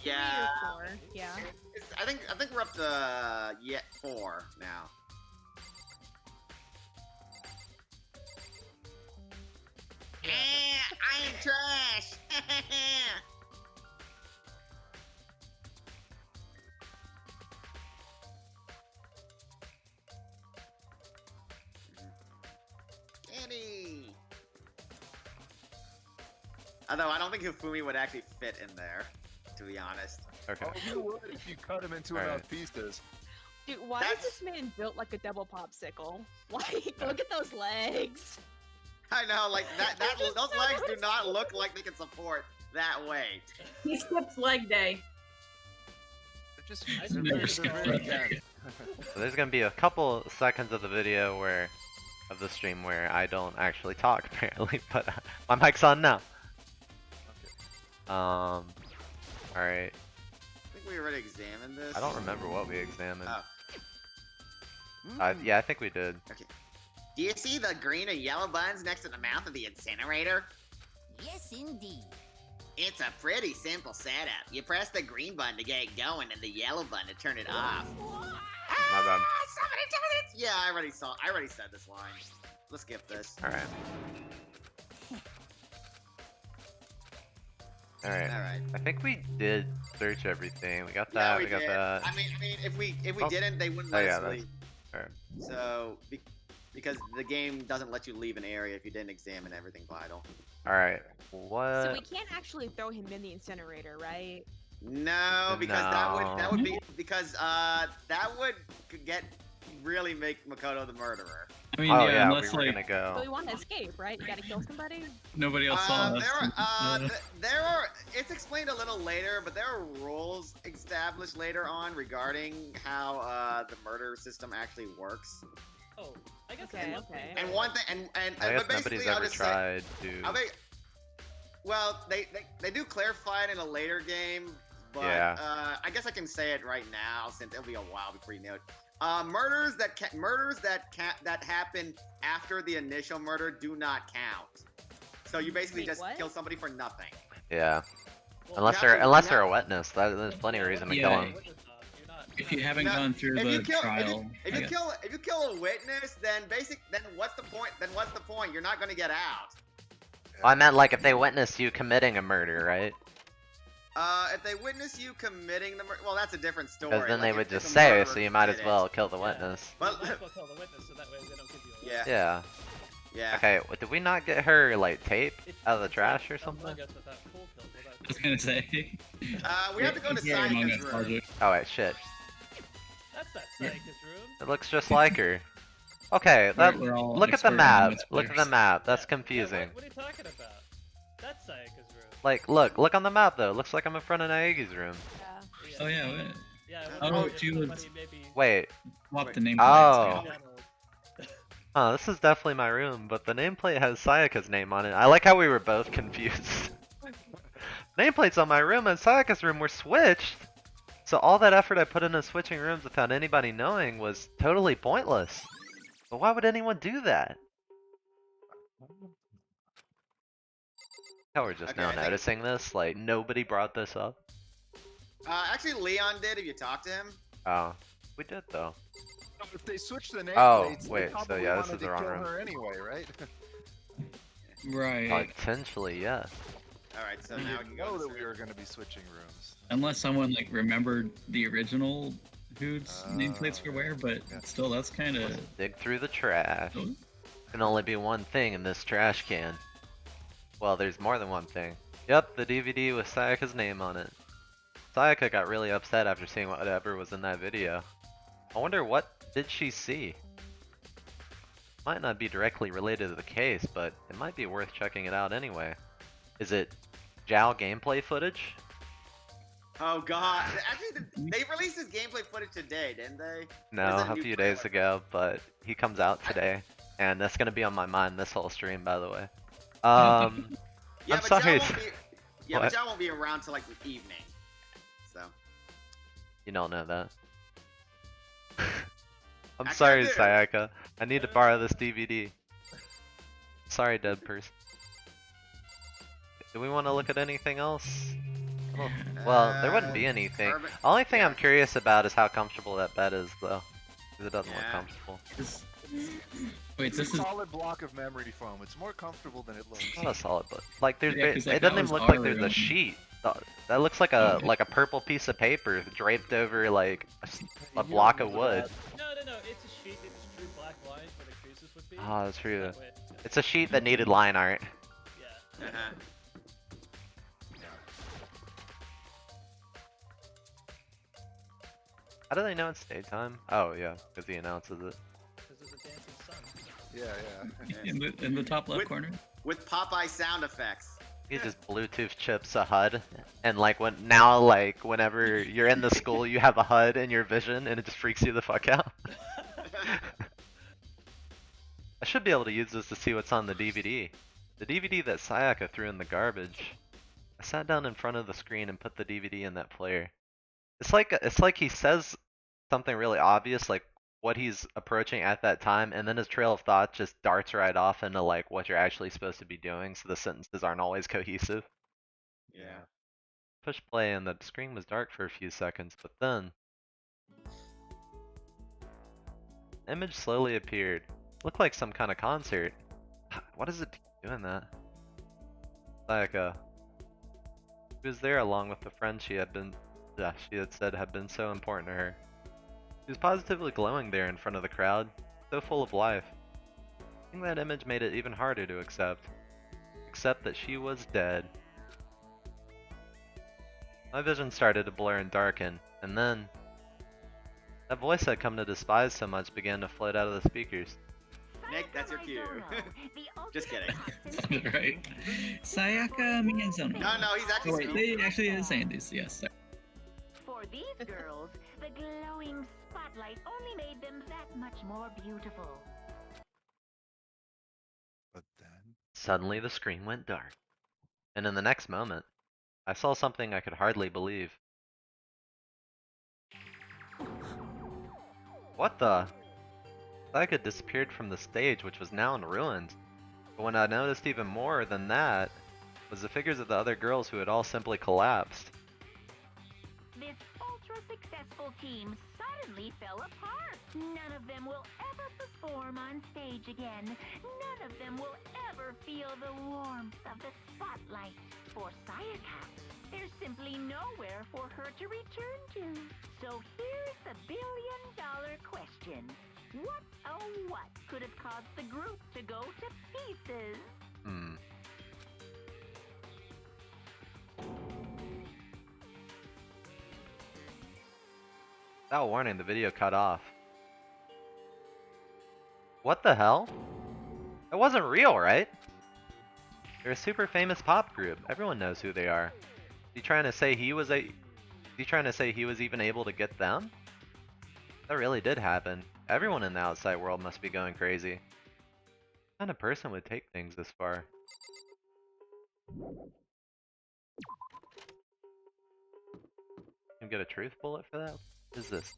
Yeah. or 4. Yeah. I think we're up to 4 now. I am trash. Candy. Although I don't think Hifumi would actually fit in there, to be honest. Okay. Oh, you would if you cut him into enough pieces. Dude, why is this man built like a double popsicle? Like, look at those legs. I know, like those legs do not look like they can support that weight. He skips leg day. They're very dense. So there's gonna be a couple seconds of the video of the stream where I don't actually talk apparently, but my mic's on now. Alright. I think we already examined this. I don't remember what we examined. Oh. Yeah, I think we did. Okay. Do you see the green and yellow buttons next to the mouth of the incinerator? Yes, indeed. It's a pretty simple setup. You press the green button to get it going and the yellow button to turn it off. My bad. Somebody did it! Yeah, I already said this line. Let's skip this. Alright. Alright. Alright. I think we did search everything. We got Yeah, that, we got did. that. I mean, if we Oh. didn't, they wouldn't Oh, let yeah, us that's- leave. Alright. So, because the game doesn't let you leave an area if you didn't examine everything vital. Alright. So What? we can't actually throw him in the incinerator, right? No, because that would be because that would really make Makoto the murderer. I mean, Oh yeah, yeah, we unless were like gonna So go. we want to escape, right? You gotta kill somebody? nobody else saw us. There are. It's explained a little later, but there are rules established later on regarding how the murder system actually works. Oh, I guess Okay, okay. And one thing, and I but guess basically, nobody's I'll ever just say, tried I'll to. make, well, they do clarify it in a later game, but Yeah. I guess I can say it right now since it'll be a while before you know it. Murders that happen after the initial murder do not count. So you basically Wait, just what? kill somebody for nothing. Yeah. Well, Unless you have they're to- a witness, there's plenty of reason to Yeah. kill them. If you haven't No, gone through if the you kill, trial, if I you guess. kill, if you kill a witness, then what's the point? Then what's the point? You're not gonna get out. Well, I meant like if they witness you committing a murder, right? If they witness you committing the murder, well, that's a different story. Because then Like, they would if just a say, murderer so you might as did it. well kill the Yeah. witness. But Might as well kill the witness so that way they don't give you a yeah, Yeah. yeah. Okay, did we not get her like tape It's- out of the it's trash like or something? Among Us without cool kills, without I was gonna say. We have to go to Very Among Sayaka's Us room. project. Oh wait, shit. That's not Sayaka's room. It looks just like her. Okay, We're all look at the expert map. Among Us Look at the players. map. That's Yeah, confusing. what are you talking about? That's Sayaka's room. Like, look on the map though. Looks like I'm in front of Naegi's room. Yeah. Oh yeah, wait. Yeah, it Oh, would be if she would- somebody maybe Wait, Swap the name. Oh. plates, huh, this is definitely my room, but the nameplate has Sayaka's name on it. I like how we were both confused. Nameplate's on my room and Sayaka's room were switched. So all that effort I put into switching rooms without anybody knowing was totally pointless. But why would anyone do that? How we're just Okay, now I think- noticing this? Like, nobody brought this up? Actually, Leon did. If you talk to him. Oh, we did though. If they switch the nameplates, Oh, they wait, so probably yeah, this wanted is the to wrong kill room. her anyway, right? Right. Potentially, yes. All right, so We now we didn't can go know to that we the were going to be switching rooms. Unless someone like remembered the original whose nameplates were where, but yeah. still, that's kind of. Dig through the trash. Oh. Can only be one thing in this trash can. Well, there's more than one thing. Yep, the DVD with Sayaka's name on it. Sayaka got really upset after seeing whatever was in that video. I wonder what did she see? Might not be directly related to the case, but it might be worth checking it out anyway. Is it Zhao gameplay footage? Oh god! Actually, they released this gameplay footage today, didn't they? No, Or is that a new few trailer? days ago, but he comes out today. And that's gonna be on my mind this whole stream, by the way. Yeah, I'm but sorry. John won't be, yeah, What? but John won't be around till like the evening. So. You don't know that. I'm Actually, I sorry, do. Sayaka. I need to borrow this DVD. Sorry, dead person. Do we want to look at anything else? Well, there wouldn't be anything. Urban- The only thing yeah. I'm curious about is how comfortable that bed is, though. Because it doesn't look Yeah. comfortable. Wait, It's this a is solid block of memory foam. It's more comfortable than it looks. It's not a solid, but like there's, Yeah, 'cause, like, it that doesn't even was look like our there's a room. sheet. That looks like Oh, a purple piece of paper draped over like a block of wood. No, it's a sheet. It just drew black lines where the creases would be. Ah, that's true. That way, It's a sheet that needed line art. yeah. Uh-huh. How do they know it's daytime? Oh yeah, because he announces it. Because there's a dancing sun. Yeah. in the top left With- corner. With Popeye sound effects. He just Bluetooth chips a HUD, and like whenever you're in the school, you have a HUD in your vision, and it just freaks you the fuck out. I should be able to use this to see what's on the DVD. The DVD that Sayaka threw in the garbage. I sat down in front of the screen and put the DVD in that player. It's like he says something really obvious, like what he's approaching at that time, and then his trail of thought just darts right off into like what you're actually supposed to be doing, so the sentences aren't always cohesive. Yeah. Push play and the screen was dark for a few seconds, but then the image slowly appeared. Looked like some kind of concert. What is it doing that? Sayaka. She was there along with the friend she had said had been so important to her. She was positively glowing there in front of the crowd, so full of life. I think that image made it even harder to accept. Except that she was dead. My vision started to blur and darken, and then that voice I'd come to despise so much began to float out of the speakers. Nick, that's your cue. Just kidding. Right. Sayaka Miyazono. No, he's Oh actually wait, speaking. they actually is Sandy's. Yes. Sorry. For these girls, the glowing spotlight only made them that much more beautiful. But then. Suddenly the screen went dark. And in the next moment, I saw something I could hardly believe. What the? Sayaka disappeared from the stage, which was now in ruins. But when I noticed even more than that, was the figures of the other girls who had all simply collapsed. This ultra-successful team suddenly fell apart. None of them will ever perform on stage again. None of them will ever feel the warmth of the spotlight. For Sayaka, there's simply nowhere for her to return to. So here's the billion-dollar question. What, oh what, could have caused the group to go to pieces? Without warning, the video cut off. What the hell? It wasn't real, right? They're a super famous pop group. Everyone knows who they are. Is he trying to say he was even able to get them? That really did happen. Everyone in the outside world must be going crazy. What kind of person would take things this far? Can we get a truth bullet for that? What is this?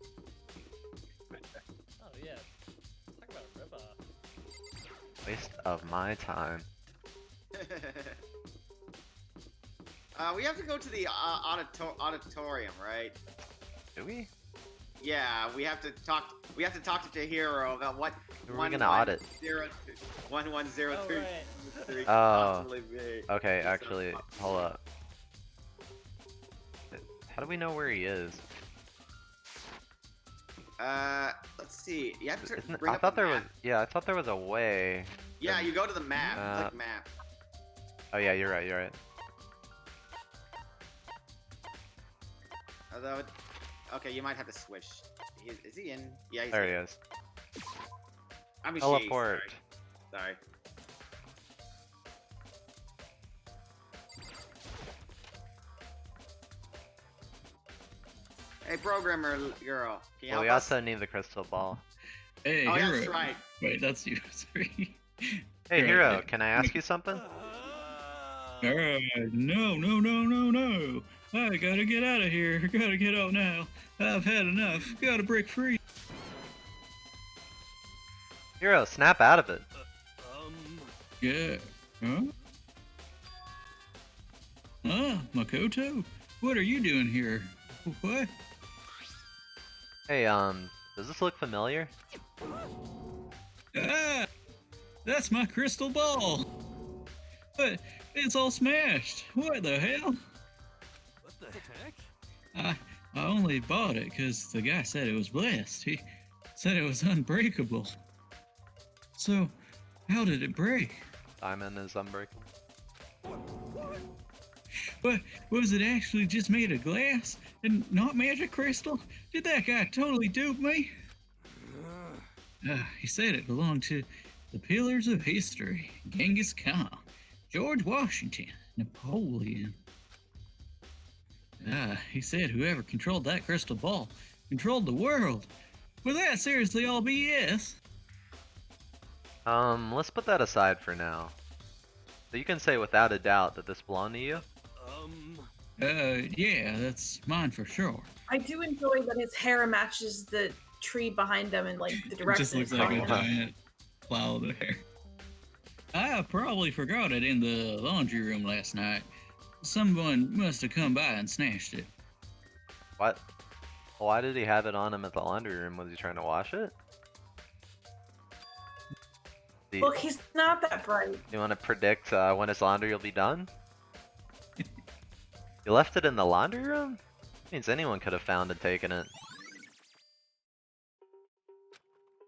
Oh yeah. Talk about a ripoff. Waste of my time. We have to go to the auditorium, right? Do we? Yeah, we have to talk. We have to talk to Chihiro about what Who are we gonna audit? 1102 Oh, right. could Oh. possibly be. Okay, actually, hold up. How do we know where he is? Let's see. You have to Isn't it- bring I up thought the there was. map. Yeah, I thought there was a way. Yeah, you go to the map. Click map. Oh yeah, you're right. You're right. Although, okay, you might have to switch. Is he in? Yeah, he's There he in. is. I mean, Teleport. Sorry. Hey, programmer girl. Can you Well, we help us? also need the crystal ball. Hey, Oh, Hero. that's right. Wait, that's you. Sorry. Hey, Right, Hero, right. can I ask you something? Alright, no. I gotta get out of here. Gotta get out now. I've had enough. Gotta break free. Hero, snap out of it. Yeah. Huh? Ah, Makoto. What are you doing here? What? Hey, does this look familiar? Ah! That's my crystal ball! But it's all smashed. What the hell? What the heck? I only bought it because the guy said it was blessed. He said it was unbreakable. So, how did it break? Diamond is unbreakable. What, was it actually just made of glass and not magic crystal? Did that guy totally dupe me? He said it belonged to the pillars of history. Genghis Khan, George Washington, Napoleon. He said whoever controlled that crystal ball controlled the world. Was that seriously all BS? Let's put that aside for now. So you can say without a doubt that this belonged to you? Yeah, that's mine for sure. I do enjoy that his hair matches the tree behind them and like the It direction. just looks it's like a going. giant cloud of hair. I probably forgot it in the laundry room last night. Someone must have come by and snatched it. What? Why did he have it on him at the laundry room? Was he trying to wash it? Do Look, he's not that bright. you want to predict when his laundry will be done? You left it in the laundry room? Means anyone could have found and taken it.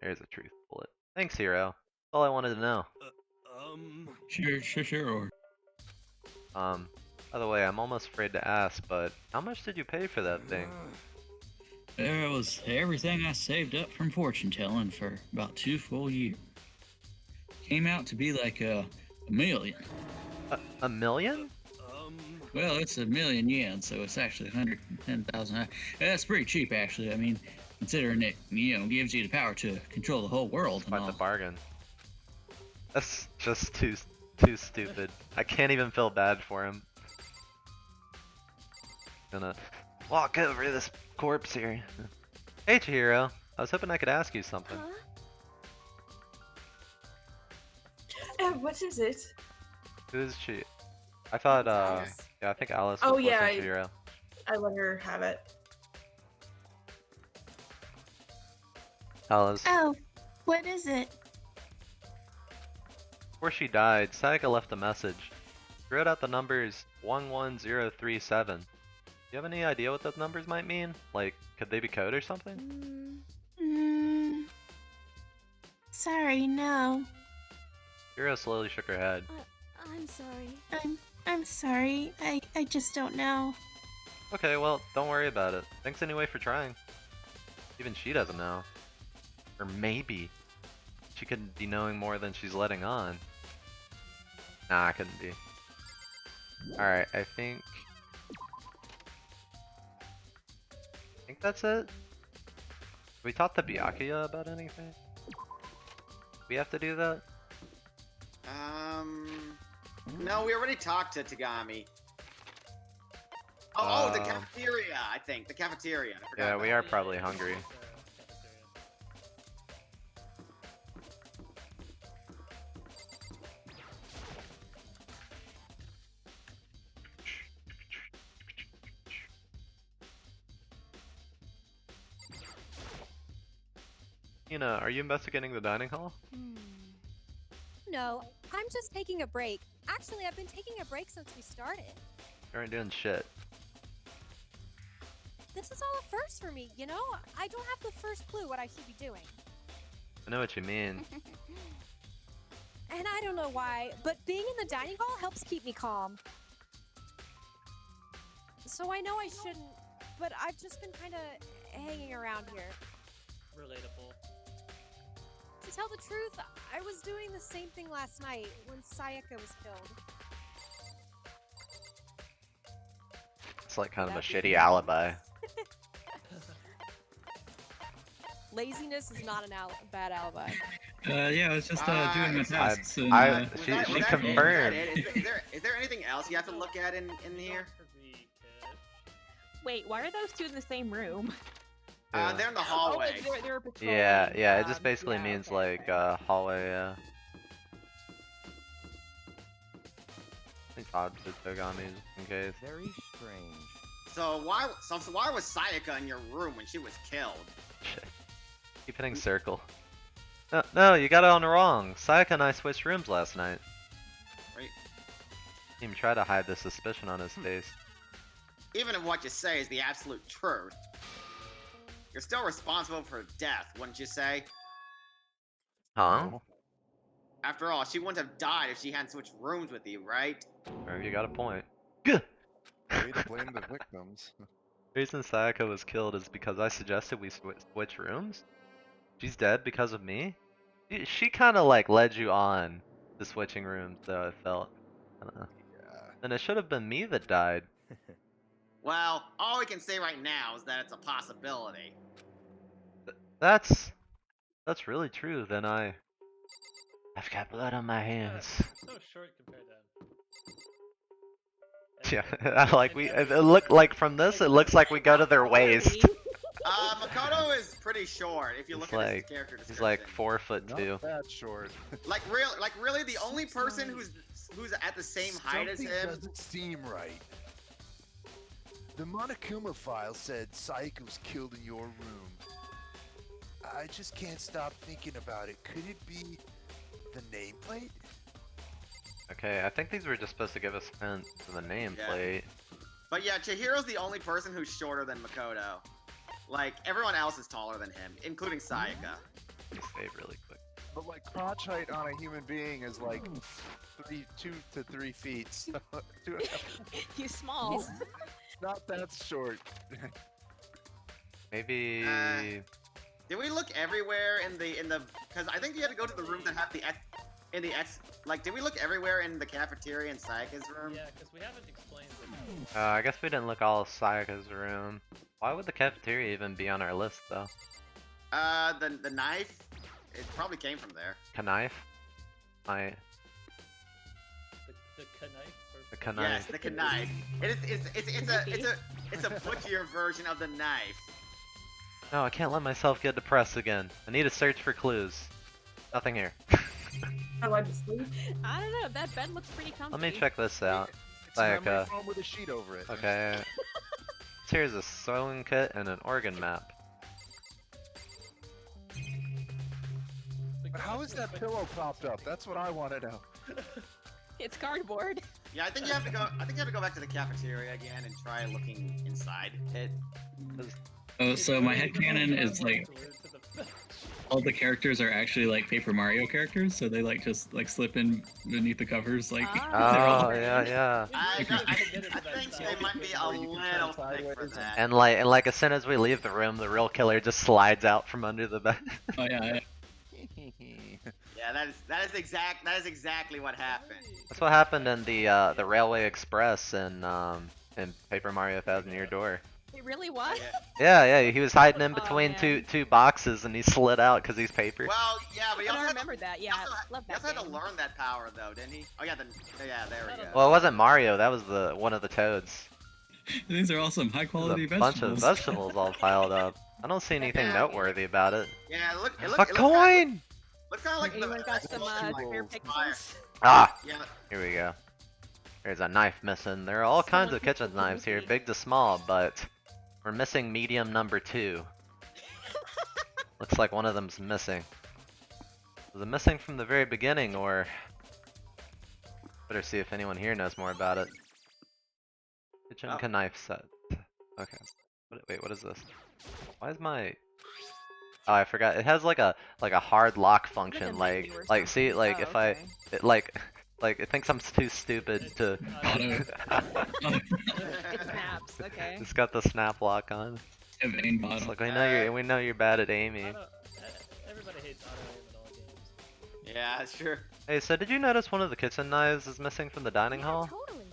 Here's a truth bullet. Thanks, hero. That's all I wanted to know. Sure. By the way, I'm almost afraid to ask, but how much did you pay for that thing? There was everything I saved up from fortune telling for about 2 full years. Came out to be like $1 million. A million? Well, it's 1,000,000 yen, so it's actually 110,000. That's pretty cheap, actually. I mean, considering it, gives you the power to control the whole world and Quite all. the bargain. That's just too stupid. I can't even feel bad for him. Gonna walk over to this corpse here. Hey, Chihiro. I was hoping I could ask you something. What is it? Who is she? I thought, yeah, I think Alice was Oh, yeah, with Chihiro. I let her have it. Alice. Oh, what is it? Before she died, Sayaka left a message. She wrote out the numbers 11037. Do you have any idea what those numbers might mean? Like, could they be code or something? Sorry, no. Chihiro slowly shook her head. I'm sorry. I'm sorry. I just don't know. Okay, well, don't worry about it. Thanks anyway for trying. Even she doesn't know. Or maybe she could be knowing more than she's letting on. Nah, I couldn't be. Alright, I think that's it. We talked to Byakuya about anything? We have to do that? No, we already talked to Tagami. Oh, the cafeteria, I think. The cafeteria. I forgot Yeah, about we are probably hungry. Ina, are you investigating the dining hall? No, I'm just taking a break. Actually, I've been taking a break since we started. You aren't doing shit. This is all a first for me, you know? I don't have the first clue what I should be doing. I know what you mean. And I don't know why, but being in the dining hall helps keep me calm. So I know I shouldn't, but I've just been kind of hanging around here. Relatable. To tell the truth, I was doing the same thing last night when Sayaka was killed. It's like kind of a That'd be shitty alibi. Laziness is not a bad alibi. Yeah, I was just doing my tasks. And, She confirmed. Is there anything else you have to look at in here? Wait, why are those two in the same room? They're in the hallway. Oh, they're patrolling. Yeah, it just basically means like hallway, yeah. I think opposite Togami just in case. Very strange. So why was Sayaka in your room when she was killed? Shit. Keep hitting circle. No, you got it on the wrong. Sayaka and I switched rooms last night. Right. Even try to hide the suspicion on his face. Even if what you say is the absolute truth, you're still responsible for death, wouldn't you say? Huh? After all, she wouldn't have died if she hadn't switched rooms with you, right? Or you got a point. Good. Way to blame the victims. The reason Sayaka was killed is because I suggested we switch rooms? She's dead because of me? She kind of like led you on to switching rooms, though, I felt. I don't know. Yeah. And it should have been me that died. Well, all we can say right now is that it's a possibility. That's really true. Then I've got blood on my hands. So short compared to. Yeah, like it look like from this, it looks like we go to their waist. Makoto is pretty short if you look at his character description. He's like 4'2". Not that short. Like really, the only person who's at the same height as Something him. doesn't seem right. The Monokuma file said Sayaka was killed in your room. I just can't stop thinking about it. Could it be the nameplate? Okay, I think these were just supposed to give us hints to the nameplate. But yeah, Chihiro's the only person who's shorter than Makoto. Like, everyone else is taller than him, including Sayaka. Let me save really quick. But like crotch height on a human being is like 2 to 3 feet. So He's small. It's not that short. Maybe. Did we look everywhere in the? Because I think you had to go to the room that had the like, did we look everywhere in the cafeteria in Sayaka's room? Yeah, because we haven't explained it. I guess we didn't look all of Sayaka's room. Why would the cafeteria even be on our list, though? The knife, it probably came from there. Knife? The knife? The knife. Yes, the knife. It's a butchier version of the knife. No, I can't let myself get depressed again. I need to search for clues. Nothing here. I like to sleep. I don't know. That bed looks pretty comfy. Let me check this out. It's a memory Sayaka. foam with a sheet over it. Okay. Here's a sewing kit and an organ map. But how is that pillow propped up? That's what I want to know. It's cardboard. Yeah, I think you have to go back to the cafeteria again and try looking inside it. Oh, so my headcanon is like all the characters are actually like Paper Mario characters, so they like just like slip in beneath the covers, like. Oh yeah. I think they might be a little thick for that. And like as soon as we leave the room, the real killer just slides out from under the bed. Oh yeah. Yeah, that is exactly what happened. That's what happened in the Railway Express in Paper Mario Thousand Year Door. It really was? Yeah, he was hiding in between two boxes and he slid out because he's paper. Well, yeah, but he I also remember that. Yeah, love he that. also had to learn that power though, didn't he? Oh yeah, there we go. Well, it wasn't Mario. That was one of the toads. These are all some high quality There's a bunch of vegetables all piled up. I don't see anything noteworthy about it. Yeah, A coin! Looks kind of like Anyone got some clear pictures? Ah! Yeah. Here we go. There's a knife missing. There are all kinds of kitchen knives here, big to small, but we're missing medium number 2. Looks like one of them's missing. Was it missing from the very beginning, or... Better see if anyone here knows more about it. Kitchen knife set. Okay. Wait, what is this? Why is my... Oh, I forgot. It has like a hard lock function. Like see, like if I, it like it thinks I'm too stupid to. It snaps. Okay. It's got the snap lock on. It's like we know you're bad at aiming. Everybody hates auto aim in all games. Yeah, that's true. Hey, so did you notice one of the kitchen knives is missing from the dining hall? Totally.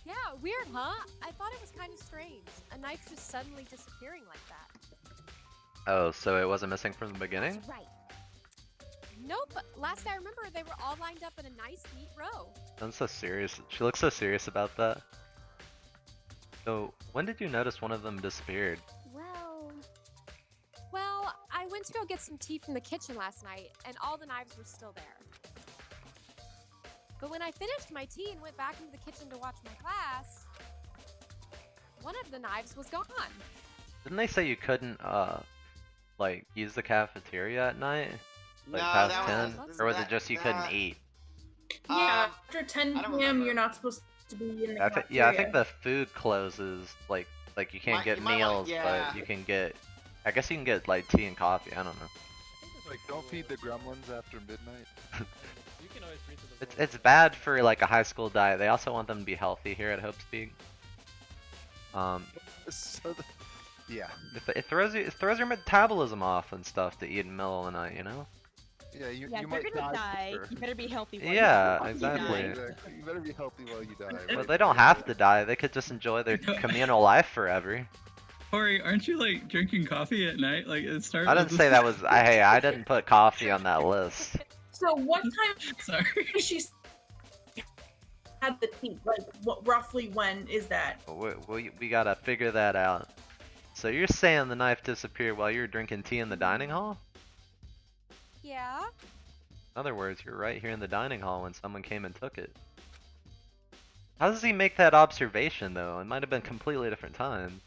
Yeah, weird, huh? I thought it was kind of strange. A knife just suddenly disappearing like that. Oh, so it wasn't missing from the beginning? That's right. Nope. Last I remember, they were all lined up in a nice, neat row. I'm so serious. She looks so serious about that. So, when did you notice one of them disappeared? Well, I went to go get some tea from the kitchen last night, and all the knives were still there. But when I finished my tea and went back into the kitchen to watch my class, one of the knives was gone. Didn't they say you couldn't like use the cafeteria at night? Like No, past that 10? was Or was it just you couldn't eat? Yeah, Um, after 10 I don't p.m. remember. you're not supposed to be in the I cafeteria. yeah, I think the food closes. Like you can't get you might wanna- meals, yeah. but you can get. I guess you can get like tea and coffee. I don't know. Like, don't feed the gremlins after midnight. You can always read to the It's bad for like a high school diet. They also want them to be healthy here at Hope's Peak. So yeah. It throws your metabolism off and stuff to eat in the middle of the night. You know. Yeah, you Yeah, if might you're gonna die, quicker. you better be healthy. While Yeah, you exactly. die. Exactly. You better be healthy while you die. But right? they don't have to die. They could just enjoy their communal life forever. Corey, aren't you like drinking coffee at night? Like it started. I didn't say that was. Hey, I didn't put coffee on that list. So what time Sorry. does she had the tea? Like, what, roughly when is that? We gotta figure that out. So you're saying the knife disappeared while you were drinking tea in the dining hall? Yeah. In other words, you're right here in the dining hall when someone came and took it. How does he make that observation though? It might have been completely different time.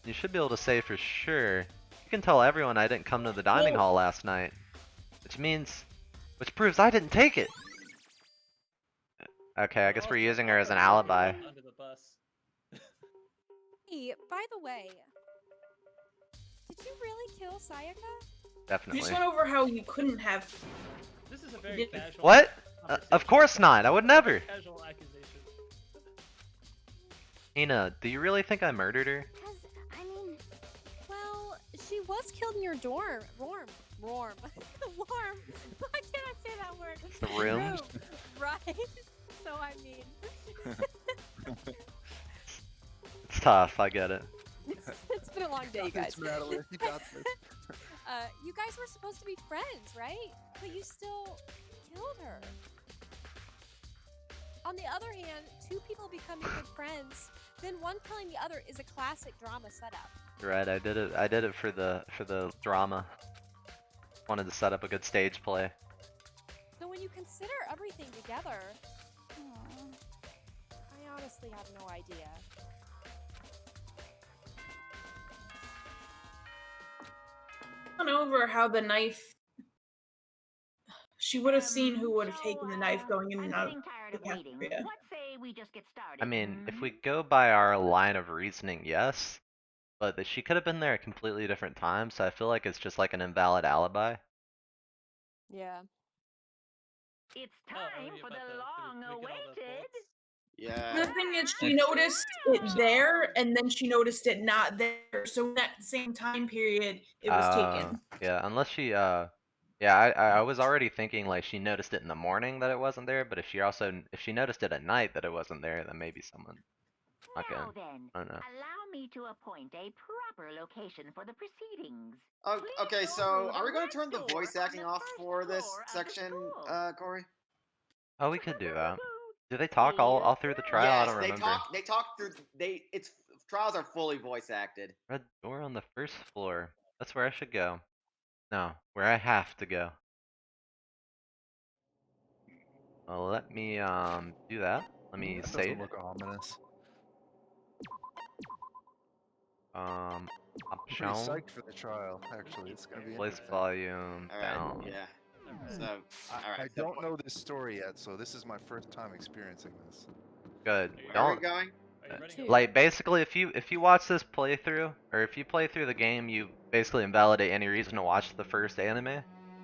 You should be able to say for sure. You can tell everyone I didn't come to the dining hall last night. Which proves I didn't take it! Okay, I guess we're using her as an alibi. Under the bus. Hey, by the way, did you really kill Sayaka? We Definitely. just went over how you couldn't have. This is a very casual. What? conversation. Of course not, I would never! Casual accusation. Hina, do you really think I murdered her? Well, she was killed in your dorm. Warm. Why can't I say that word? The room? Right? So I mean, It's tough, I get it. it's been a long day, you guys. It's Madeline, you got this. You guys were supposed to be friends, right? But you still killed her. On the other hand, two people becoming good friends, then one killing the other is a classic drama setup. Right, I did it for the drama. Wanted to set up a good stage play. So when you consider everything together, I honestly have no idea. Went over how the knife. She would have seen who would have taken the knife going in and out of the cafeteria. What say we just get started? I mean, if we go by our line of reasoning, yes. But she could have been there at a completely different time, so I feel like it's just like an invalid alibi. Yeah. It's time for the long-awaited. Yeah. The thing is, she noticed it there, and then she noticed it not there. So in that same time period, it was taken. Yeah, unless she, yeah, I was already thinking like she noticed it in the morning that it wasn't there, but if she noticed it at night that it wasn't there, then maybe someone. Okay. Now then, I don't know. allow me to appoint a proper location for the proceedings. Okay, so are we going to turn the voice acting off for this section, Corey? Oh, we could do that. Do they talk all through the trial? I Yes, don't remember. they talk through. Trials are fully voice acted. Red door on the first floor. That's where I should go. No, where I have to go. Well, let me do that. Let me That save. doesn't look ominous. Option. I'm pretty psyched for the trial. Actually, it's gonna be Voice interesting. volume All down. right. Yeah. So, all I right. don't know this story yet, so this is my first time experiencing this. Good. Where are we Don't going? Are you ready? like basically if you watch this playthrough or if you play through the game, you basically invalidate any reason to watch the first anime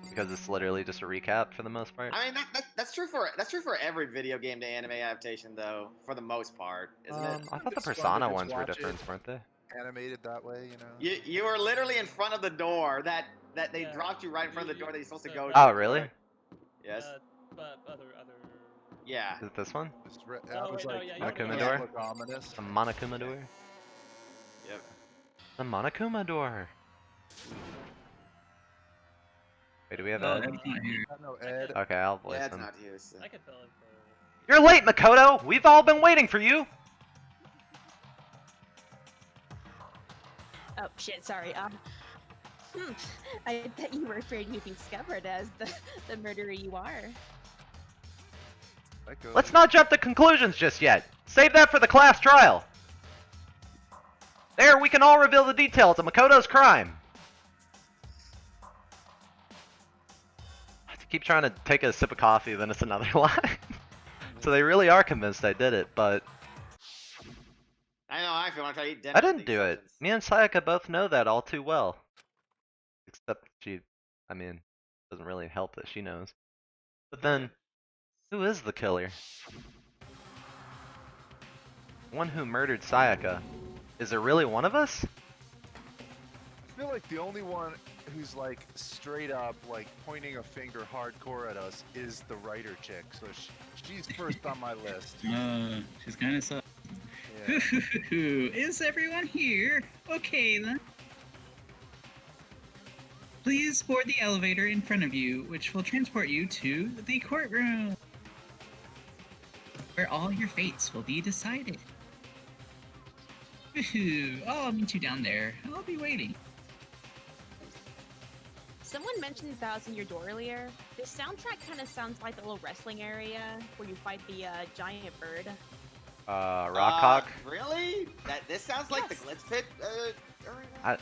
because it's literally just a recap for the most part. I mean, that's true for every video game to anime adaptation, though, for the most part, isn't it? I thought the It's fun to Persona just ones were watch it. different, weren't they? Animated that way, you know. You were literally in front of the door that they Yeah. dropped you right in front of the door that you're supposed to go to. Oh, really? Yes. But other. Yeah. Is it this one? Just I Oh, was wait, no, like, yeah, you that already doesn't know. look ominous. The Monokuma door? Yep. The Monokuma door. Wait, do we have Oh, Ed? Ed's not here. I don't know, Ed. Okay, I'll voice Yeah, it's him. not you. So. I could fill in for. You're late, Makoto! We've all been waiting for you! Oh shit! Sorry. I bet you were afraid you'd be discovered as the murderer you are. Let's not jump to conclusions just yet. Save that for the class trial. There, we can all reveal the details of Makoto's crime. I keep trying to take a sip of coffee, then it's another lie. So they really are convinced I did it, but I know how I feel when I try to eat dinner. I with didn't these do it. sessions. Me and Sayaka both know that all too well. Except I mean, doesn't really help that she knows. But then, who is the killer? One who murdered Sayaka. Is there really one of us? I feel like the only one who's like straight up like pointing a finger hardcore at us is the writer chick. So she's first on my list. She's kind of sus. Yeah. Is everyone here? Okay then. Please board the elevator in front of you, which will transport you to the courtroom, where all your fates will be decided. I'll meet you down there. I'll be waiting. Someone mentioned 1,000-Year Door earlier. This soundtrack kind of sounds like the little wrestling area where you fight the giant bird. Rockhawk? Really? This sounds like the Glitz Pit area?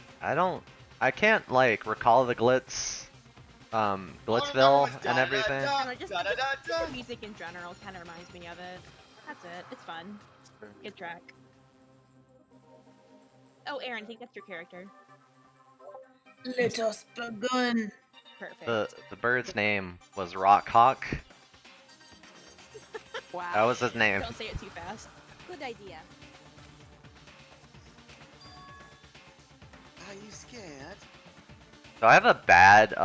I can't like recall the Glitzville and everything. Just the music in general kind of reminds me of it. That's it. It's fun. Good track. Oh, Aaron, I think that's your character. Let us begin. Perfect. The bird's name was Rockhawk. Wow. That was his name. Don't say it too fast. Good idea. Are you scared? So I have a bad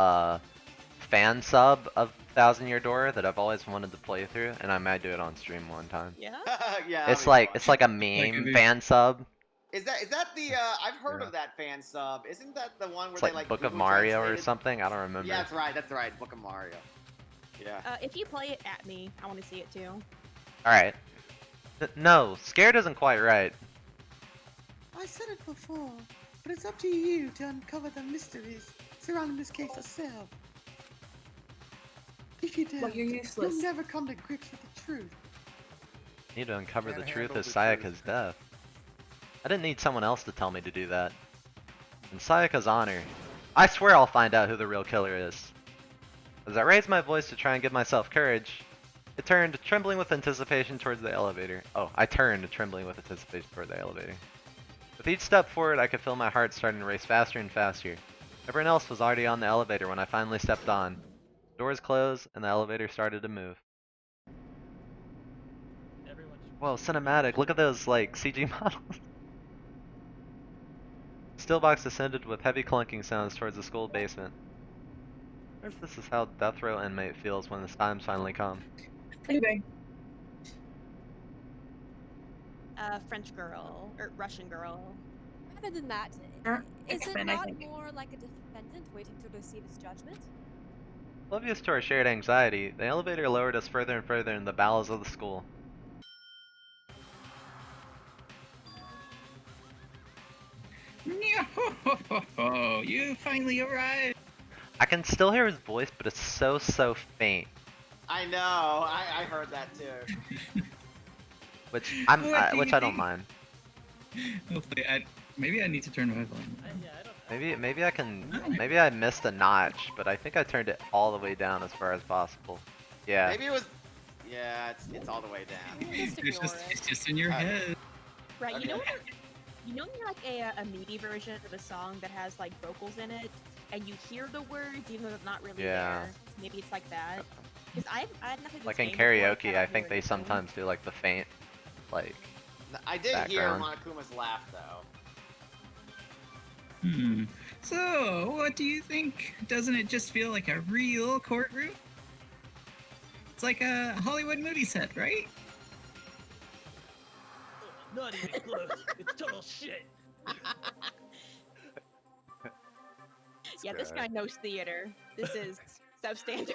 fan sub of 1,000-Year Door that I've always wanted to play through, and I might do it on stream one time. Yeah. Yeah. It's like a meme fan sub. Is that the? I've heard of that fan sub. Isn't that the one where It's they like like Book of Google Mario or translated? something. I don't remember. Yeah, that's right. That's right. Book of Mario. Yeah. If you play it at me, I want to see it too. All right. No, scared isn't quite right. I said it before, but it's up to you to uncover the mysteries surrounding this case yourself. If you do, Well, you're useless. you'll never come to grips with the truth. Need to uncover the Can't truth handle of the Sayaka's death. I didn't need someone else to tell me to do that. In Sayaka's honor, I swear I'll find out who the real killer is. As I raised my voice to try and give myself courage, I turned trembling with anticipation towards the elevator. Oh, I turned trembling with anticipation toward the elevator. With each step forward, I could feel my heart starting to race faster and faster. Everyone else was already on the elevator when I finally stepped on. Doors closed, and the elevator started to move. Whoa, cinematic. Look at those, like, CG models. Steelbox descended with heavy clunking sounds towards the school basement. I wonder if this is how death row inmate feels when his time's finally come. Anyway. French girl or Russian girl. Other than that, is it X-Men, I not think. more like a defendant waiting to receive his judgment? Oblivious to our shared anxiety, the elevator lowered us further and further in the bowels of the school. You finally arrived. I can still hear his voice, but it's so faint. I know. I heard that too. Which What do you which I don't think? mind. Hopefully, maybe I need to turn my volume. Maybe I missed a notch, but I think I turned it all the way down as far as possible. Yeah. Maybe it was. Yeah, it's all the way down. It's just in your head. Right. Okay. You know, like a MIDI version of a song that has like vocals in it, and you hear the words even though they're not really Yeah. there. Maybe it's like that. Because I've never Like in karaoke, I think they sometimes do like the faint, like. I did background. hear Monokuma's laugh though. So, what do you think? Doesn't it just feel like a real courtroom? It's like a Hollywood movie set, right? Not even close. It's total shit. Yeah, this guy knows theater. This is substandard.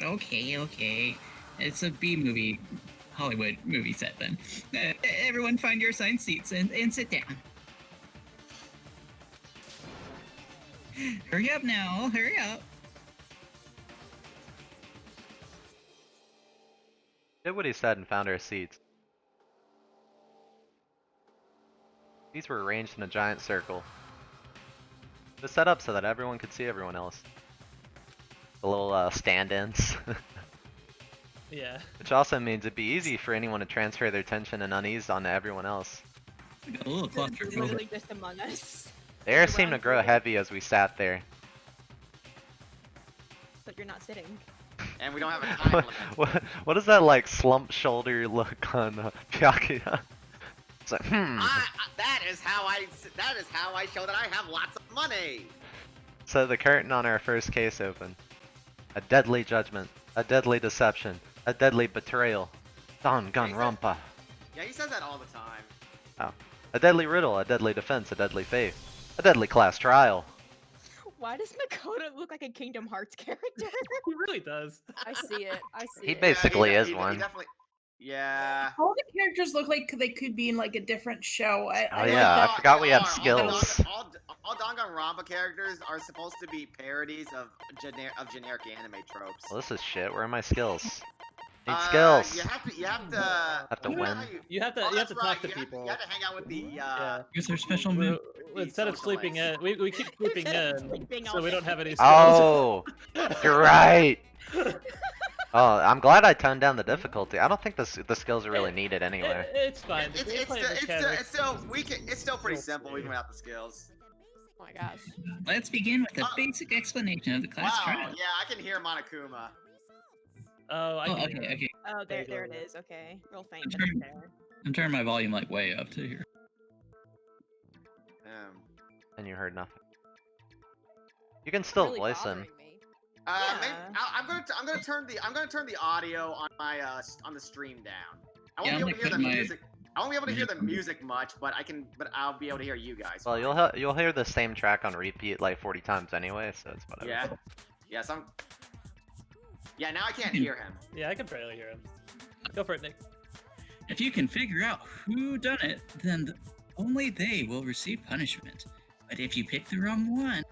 Okay. It's a B movie, Hollywood movie set then. Everyone find your assigned seats and sit down. Hurry up now, hurry up. Did what he said and found our seats. These were arranged in a giant circle. It was set up so that everyone could see everyone else. The little stand-ins. Yeah. Which also means it'd be easy for anyone to transfer their tension and unease onto everyone else. A little claustrophobic. Literally just among us. The air seemed to grow heavy as we sat there. But you're not sitting. And we don't have a time limit. What is that like slump shoulder look on Pyakuya? It's like, That is how I show that I have lots of money. So the curtain on our first case opened. A deadly judgment, a deadly deception, a deadly betrayal. Danganronpa. Yeah, he says that all the time. Oh. A deadly riddle, a deadly defense, a deadly faith, a deadly class trial. Why does Makoto look like a Kingdom Hearts character? He really does. I see it. I see He it. basically Yeah, is one. definitely. Yeah. All the characters look like they could be in like a different show. Oh yeah, I forgot we have skills. All Danganronpa characters are supposed to be parodies of generic anime tropes. Well, this is shit. Where are my skills? Need skills. You have to. Have to win. You have to talk to people. You have to hang out with the. Use their special move. Instead of sleeping in, we keep sleeping in, so we don't have any skills. Oh, you're right. Oh, I'm glad I toned down the difficulty. I don't think the skills are really needed anyway. It's fine. It's still pretty simple even without the skills. Oh my gosh. Let's begin with a basic explanation of the class Wow, trial. yeah, I can hear Monokuma. Oh, okay. Oh, there it is. Okay, real faint. I'm but it's turning- there. I'm turning my volume like way up to here. And you heard nothing. You can still Really voice him. bothering me. Maybe, I'm gonna turn the audio on my on the stream down. I won't Yeah, be I'm able to hear gonna the put my- music. I won't be able to hear the music much, but I'll be able to hear you guys. Well, fine. you'll hear the same track on repeat like 40 times anyway, so it's whatever. Yeah. Yes, Yeah, now I can't hear him. Yeah, I can barely hear him. Go for it, Nick. If you can figure out who done it, then only they will receive punishment. But if you pick the wrong one,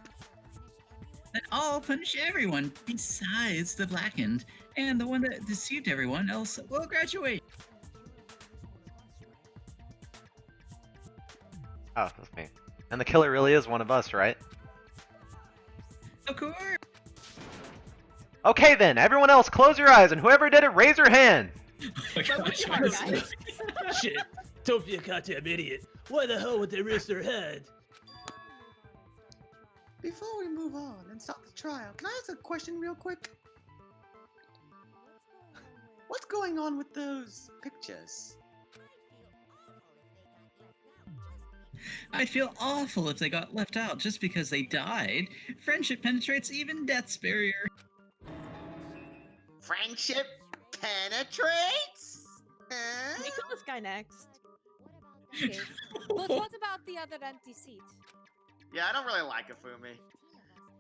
then I'll punish everyone besides the blackened, and the one that deceived everyone else will graduate. Oh, that's me. And the killer really is one of us, right? Of course. Okay then, everyone else close your eyes and whoever did it, raise your hand! Oh my gosh. Guys. Shit. Topia goddamn idiot. Why the hell would they risk their head? Before we move on and start the trial, can I ask a question real quick? What's going on with those pictures? I'd feel awful if they got left out just because they died. Friendship penetrates even death's barrier. Friendship penetrates. Can we kill this guy next? Okay. But what about the other empty seat? Yeah, I don't really like Afumi.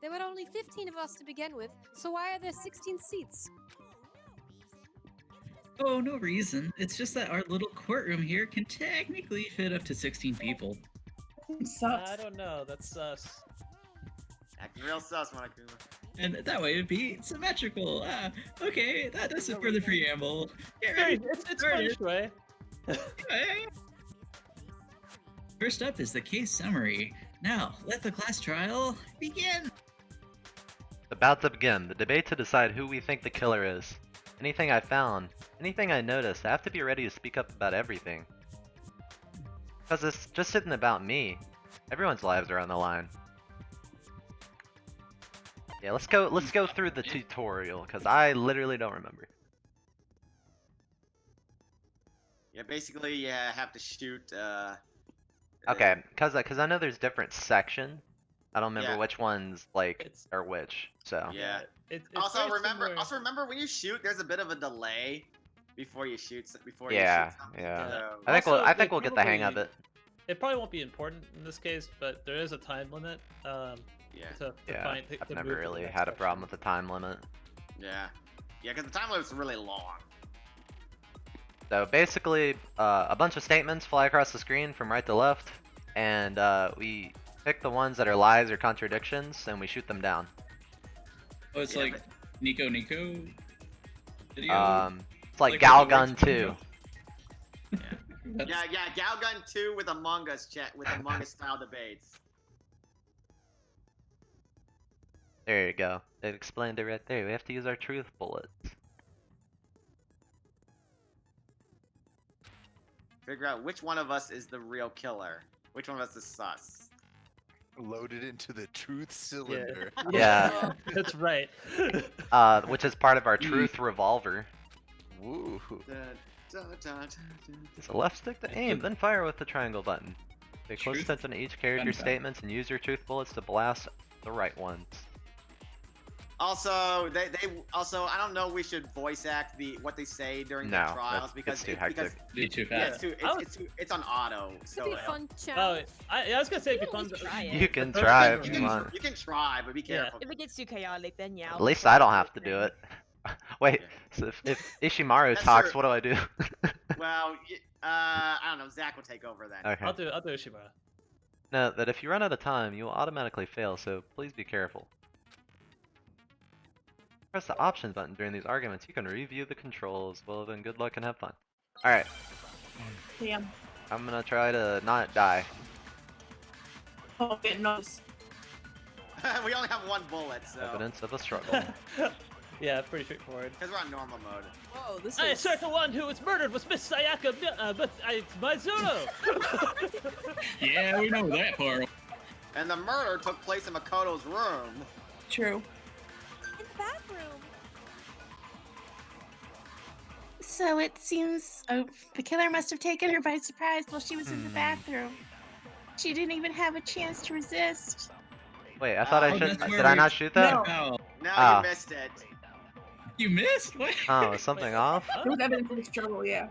There were only 15 of us to begin with, so why are there 16 seats? Oh, no reason. It's just that our little courtroom here can technically fit up to 16 people. Sucks. I don't know. That's sus. Acting real sus, Monokuma. And that way it'd be symmetrical. Okay, that does it for the preamble. Get Hey, ready. it's fun this way. First up is the case summary. Now, let the class trial begin. About to begin, the debate to decide who we think the killer is. Anything I found, anything I noticed, I have to be ready to speak up about everything. Because it's just isn't about me. Everyone's lives are on the line. Yeah, let's go through the tutorial, because I literally don't remember. Yeah, basically, you have to shoot. Okay, because I know there's different sections. I don't remember Yeah. which ones like It's- are which. So Yeah. It's Also very remember, similar- when you shoot, there's a bit of a delay before you shoot. Yeah, you shoot something. yeah. So- I think Also, I think they we'll get the hang of probably- it. It probably won't be important in this case, but there is a time limit. Yeah. To Yeah, find, I've to never move to the really next had a section. problem with the time limit. Yeah. Yeah, because the time limit's really long. So basically, a bunch of statements fly across the screen from right to left, and we pick the ones that are lies or contradictions, and we shoot them down. Oh, it's Yeah, like Nico video. It's like Like Gal what the Gun words 2. Yeah, Gal Gun 2 with Among Us with Among Us style debates. There you go. It explained it right there. We have to use our truth bullets. Figure out which one of us is the real killer. Which one of us is sus. Loaded into the truth cylinder. Yeah. That's right. Which is part of our truth revolver. Woo. Use the left stick to aim, then fire with the triangle button. Pay close Truth attention to each character's gunpowder. statements and use your truth bullets to blast the right ones. Also, they also I don't know we should voice act what they say during No, the trials because it's too hectic. Be too yeah, fast. it's on auto. Could So be a fun Oh, challenge. I was gonna say it'd be You fun. can try it. You can try if you you want. can try, but be Yeah. careful. If it gets too chaotic, then yeah. At least I don't have to do it. Wait, so if Ishimaru That's talks, true. what do I do? Well, I don't know. Zach will take over then. Okay. I'll do Ishimura. Note that if you run out of time, you will automatically fail, so please be careful. Press the options button during these arguments. You can review the controls. Well then, good luck and have fun. Alright, Damn. I'm gonna try to not die. Okay, nice. We only have one bullet, so Evidence of a struggle. Yeah, pretty straightforward. because we're on normal mode. Whoa, this I is. assert the one who was murdered was Miss Sayaka, but it's Mizuno. Yeah, we know that part. And the murder took place in Makoto's room. True. In the bathroom. So it seems the killer must have taken her by surprise while she was in the bathroom. She didn't even have a chance to resist. Wait, I thought I Oh, should. that's Did where I we- not shoot that? No. Oh, Now Ah. you missed it. you missed? What? Oh, is something off? There was evidence of struggle, yeah.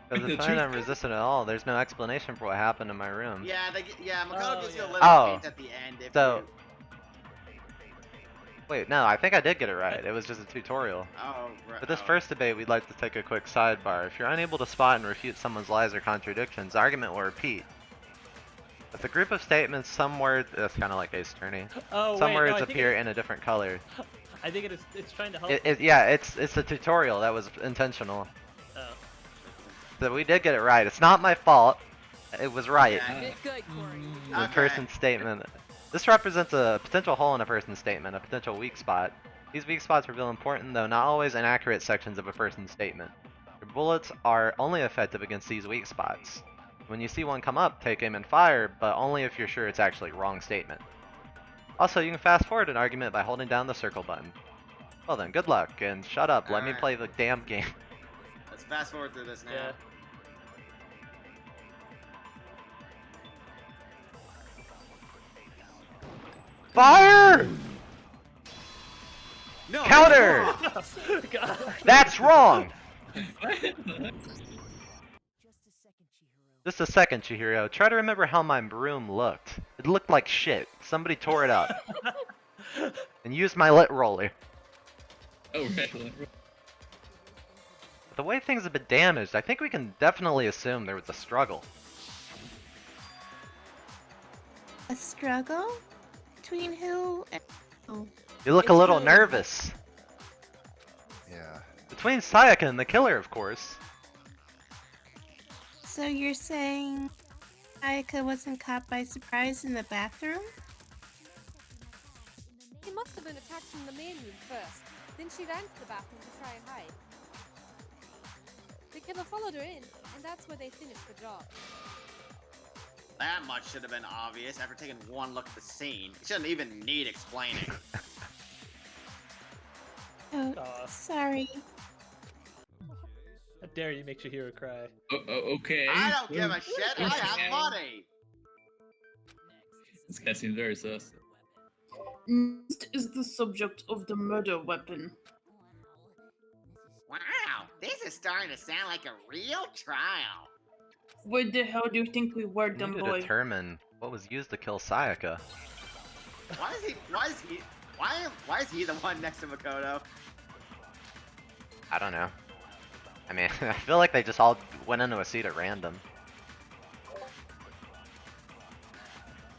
Because The if I'm truth- unresistant at all, there's no explanation for what happened in my room. Yeah, Makoto Oh, gives you a yeah. little Oh. hint at the end. If So- you... Wait, no, I think I did get it right. It was just a tutorial. Oh, right. For this first debate, we'd like to take a quick sidebar. If you're unable to spot and refute someone's lies or contradictions, the argument will repeat. If a group of statements, some words, that's kind of like Ace Attorney. Oh, Some wait, words no, I think appear in a different color. I think it's trying to help. Yeah, it's a tutorial that was intentional. Oh. So we did get it right. It's not my fault. It was right. Yeah. Good, good, Corey. The Okay. person's statement. This represents a potential hole in a person's statement, a potential weak spot. These weak spots reveal important, though not always inaccurate, sections of a person's statement. Your bullets are only effective against these weak spots. When you see one come up, take aim and fire, but only if you're sure it's actually a wrong statement. Also, you can fast forward an argument by holding down the circle button. Well then, good luck, and shut up, let me Alright. play the damn game. Let's fast forward through this now. Yeah. Fire! No, Counter! God. That's wrong! What? Just a second, Chihiro. Try to remember how my room looked. It looked like shit. Somebody tore it up. And used my lit roller. Oh, right. But the way things have been damaged, I think we can definitely assume there was a struggle. A struggle? Between who and who? You look a It's little really- nervous. Yeah. Between Sayaka and the killer, of course. So you're saying Ayaka wasn't caught by surprise in the bathroom? He must have been attacked from the main room first. Then she ran to the bathroom to try and hide. The killer followed her in, and that's where they finished the job. That much should have been obvious after taking one look at the scene. It shouldn't even need explaining. Oh, Aw. sorry. How dare you make Chihiro cry? Okay. I don't give a shit. I have money. This guy seems very sus. Next is the subject of the murder weapon. Wow, this is starting to sound like a real trial. Where the hell do you think we were, We dumb need to boy? determine what was used to kill Sayaka. Why is he the one next to Makoto? I don't know. I mean, I feel like they just all went into a seat at random.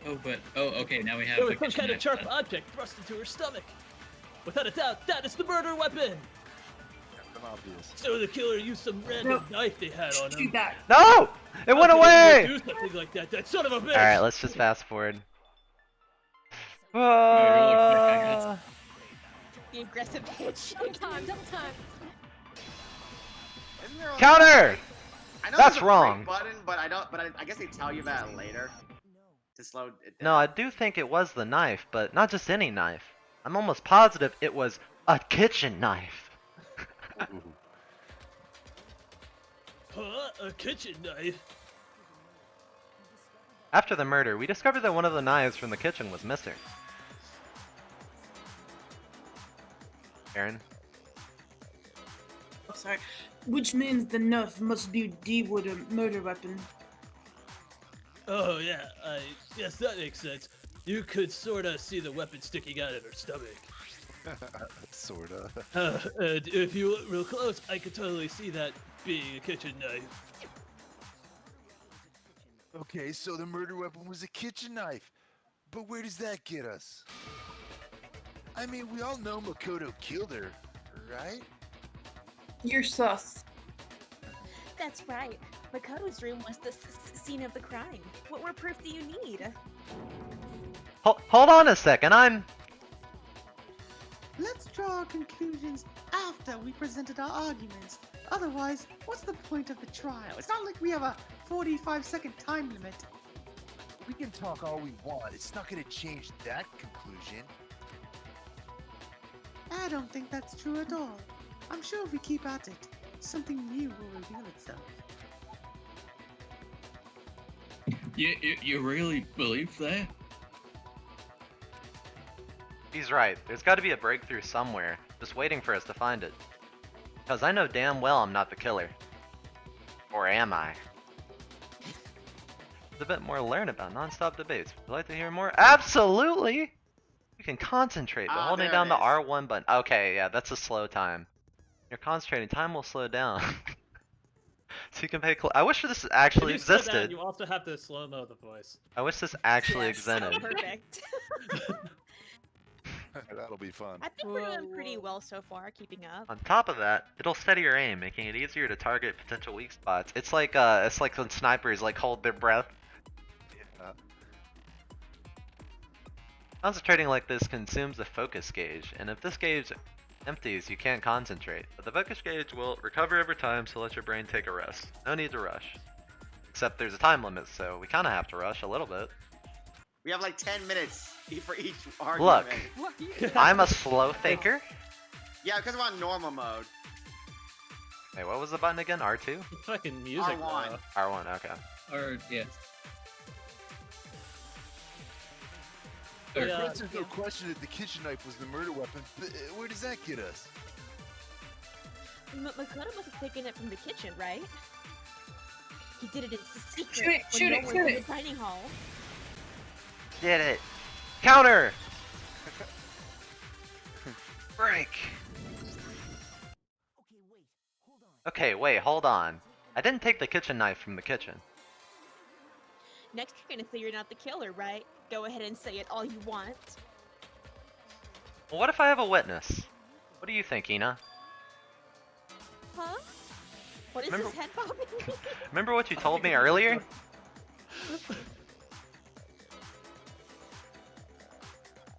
Oh, but okay. Now we have. There the was some kitchen kind of knife. sharp object thrust into her stomach. Without a doubt, that is the murder weapon. Come on. obvious. So the killer used some random knife they had on him. Shoot that. No! It went How could anyone away! Do something like that. That son of a bitch. Alright, let's just fast forward. really quick, I guess. The aggressive bitch. Double time, double time. Isn't there Counter! I know That's there's a wrong. break button, but I guess they tell you that later to slow it down. No, I do think it was the knife, but not just any knife. I'm almost positive it was a kitchen knife. Huh? A kitchen knife? After the murder, we discovered that one of the knives from the kitchen was missing. Aaron? Oh, sorry. Which means the knife must be the murder weapon. Oh yeah, yes, that makes sense. You could sorta see the weapon sticking out of her stomach. Sorta. And if you look real close, I could totally see that being a kitchen knife. Okay, so the murder weapon was a kitchen knife. But where does that get us? I mean, we all know Makoto killed her, right? You're sus. That's right. Makoto's room was the scene of the crime. What more proof do you need? Hold on a second, Let's draw our conclusions after we presented our arguments. Otherwise, what's the point of the trial? It's not like we have a 45-second time limit. We can talk all we want. It's not gonna change that conclusion. I don't think that's true at all. I'm sure if we keep at it, something new will reveal itself. You really believe that? He's right. There's got to be a breakthrough somewhere, just waiting for us to find it. Because I know damn well I'm not the killer. Or am I? There's a bit more to learn about non-stop debates. Would you like to hear more? Absolutely! You can concentrate by holding there down it the is. R1 button. Okay, yeah, that's a slow time. You're concentrating, time will slow down. So you can pay I wish this actually If you slow down, existed. you also have to slow-mo the voice. I wish this actually Yes, existed. Perfect. That'll be fun. I think we're doing pretty well so far, keeping up. On top of that, it'll steady your aim, making it easier to target potential weak spots. It's like when snipers like hold their breath. Concentrating like this consumes the focus gauge, and if this gauge empties, you can't concentrate. But the focus gauge will recover over time, so let your brain take a rest. No need to rush. Except there's a time limit, so we kind of have to rush a little bit. We have like 10 minutes for each argument. Look, I'm a slow thinker. Yeah, because we're on normal mode. Hey, what was the button again? R2? Fucking music. R1. R1, okay. Or yeah. Of course, there's no question that the kitchen knife was the murder weapon, but where does that get us? Makoto must have taken it from the kitchen, right? He did it in secret. Shoot it, when shoot no it, one shoot was it. in the dining hall. Did it! Counter! Break! Okay, wait, hold on. I didn't take the kitchen knife from the kitchen. Next, you're gonna say you're not the killer, right? Go ahead and say it all you want. Well, what if I have a witness? What do you think, Ina? Huh? What is Remember- his head bobbing? Remember what you told me earlier?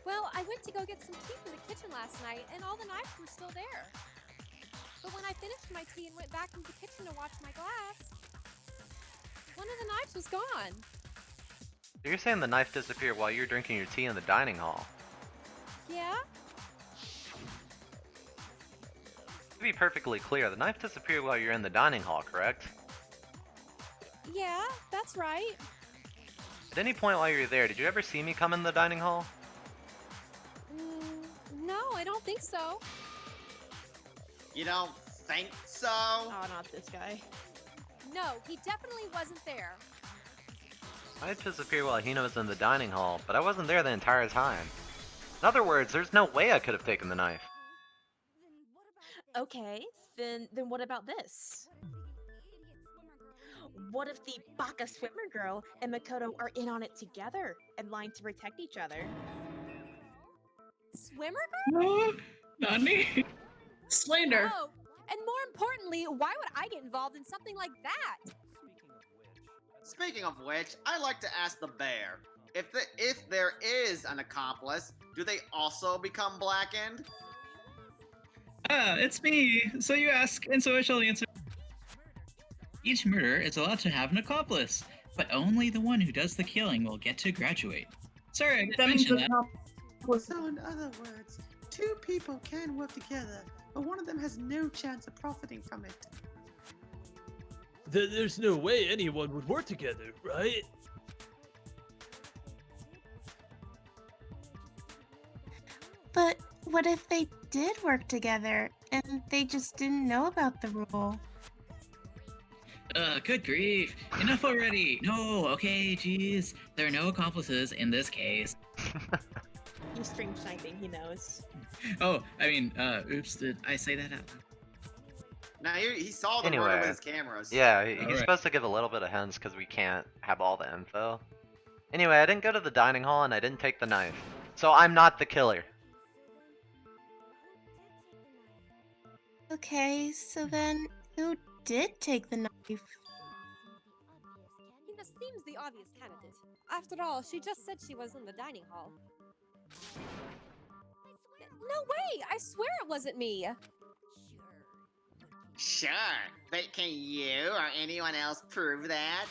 Well, I went to go get some tea from the kitchen last night, and all the knives were still there. But when I finished my tea and went back into the kitchen to wash my glass, one of the knives was gone. So you're saying the knife disappeared while you were drinking your tea in the dining hall? Yeah? To be perfectly clear, the knife disappeared while you're in the dining hall, correct? Yeah, that's right. At any point while you were there, did you ever see me come in the dining hall? No, I don't think so. You don't think so? Oh, not this guy. No, he definitely wasn't there. The knife disappeared while Hina was in the dining hall, but I wasn't there the entire time. In other words, there's no way I could have taken the knife. Okay, then what about this? What if the Baka swimmer girl and Makoto are in on it together and lying to protect each other? Swimmer girl? Nani? Slander. Oh, And more importantly, why would I get involved in something like that? Speaking of which, I like to ask the bear, if there is an accomplice, do they also become blackened? It's me. So you ask, and so I shall answer. Each murderer is allowed to have an accomplice, but only the one who does the killing will get to graduate. Sorry, I didn't mention that. So in other words, two people can work together, but one of them has no chance of profiting from it. There's no way anyone would work together, right? But what if they did work together and they just didn't know about the rule? Good grief. Enough already. No, okay, jeez. There are no accomplices in this case. He's stream sniping, he knows. Oh, I mean, oops, did I say that out loud? Now he saw the murder with his cameras. Yeah, he's Alright. supposed to give a little bit of hints because we can't have all the info. Anyway, I didn't go to the dining hall and I didn't take the knife. So I'm not the killer. Okay, so then who did take the knife? Hina seems the obvious candidate. After all, she just said she was in the dining hall. No way! I swear it wasn't me! Sure, but can you or anyone else prove that?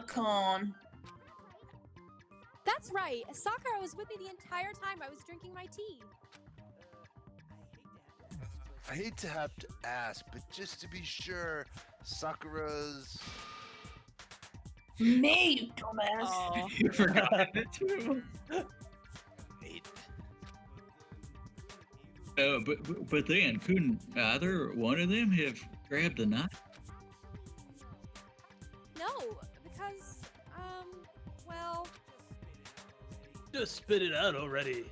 Con. That's right! Sakura was with me the entire time I was drinking my tea. I hate to have to ask, but just to be sure, Sakura's... Me, you dumbass. Oh. You forgot it too. But then, couldn't either one of them have grabbed the knife? No, because, well... Just spit it out already.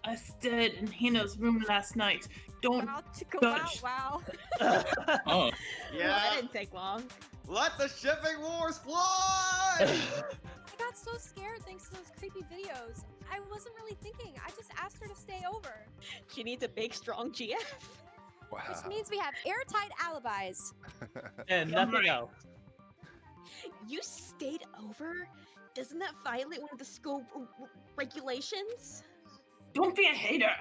I stayed in Hina's room last night. Don't About to go Gosh. out, wow. Oh, Well, Yeah. that didn't take long. Let the shipping wars fly! I got so scared thanks to those creepy videos. I wasn't really thinking. I just asked her to stay over. She needs a big, strong GF. Wow. Which means we have airtight alibis. And nothing else. You stayed over? Doesn't that violate one of the school regulations? Don't be a hater.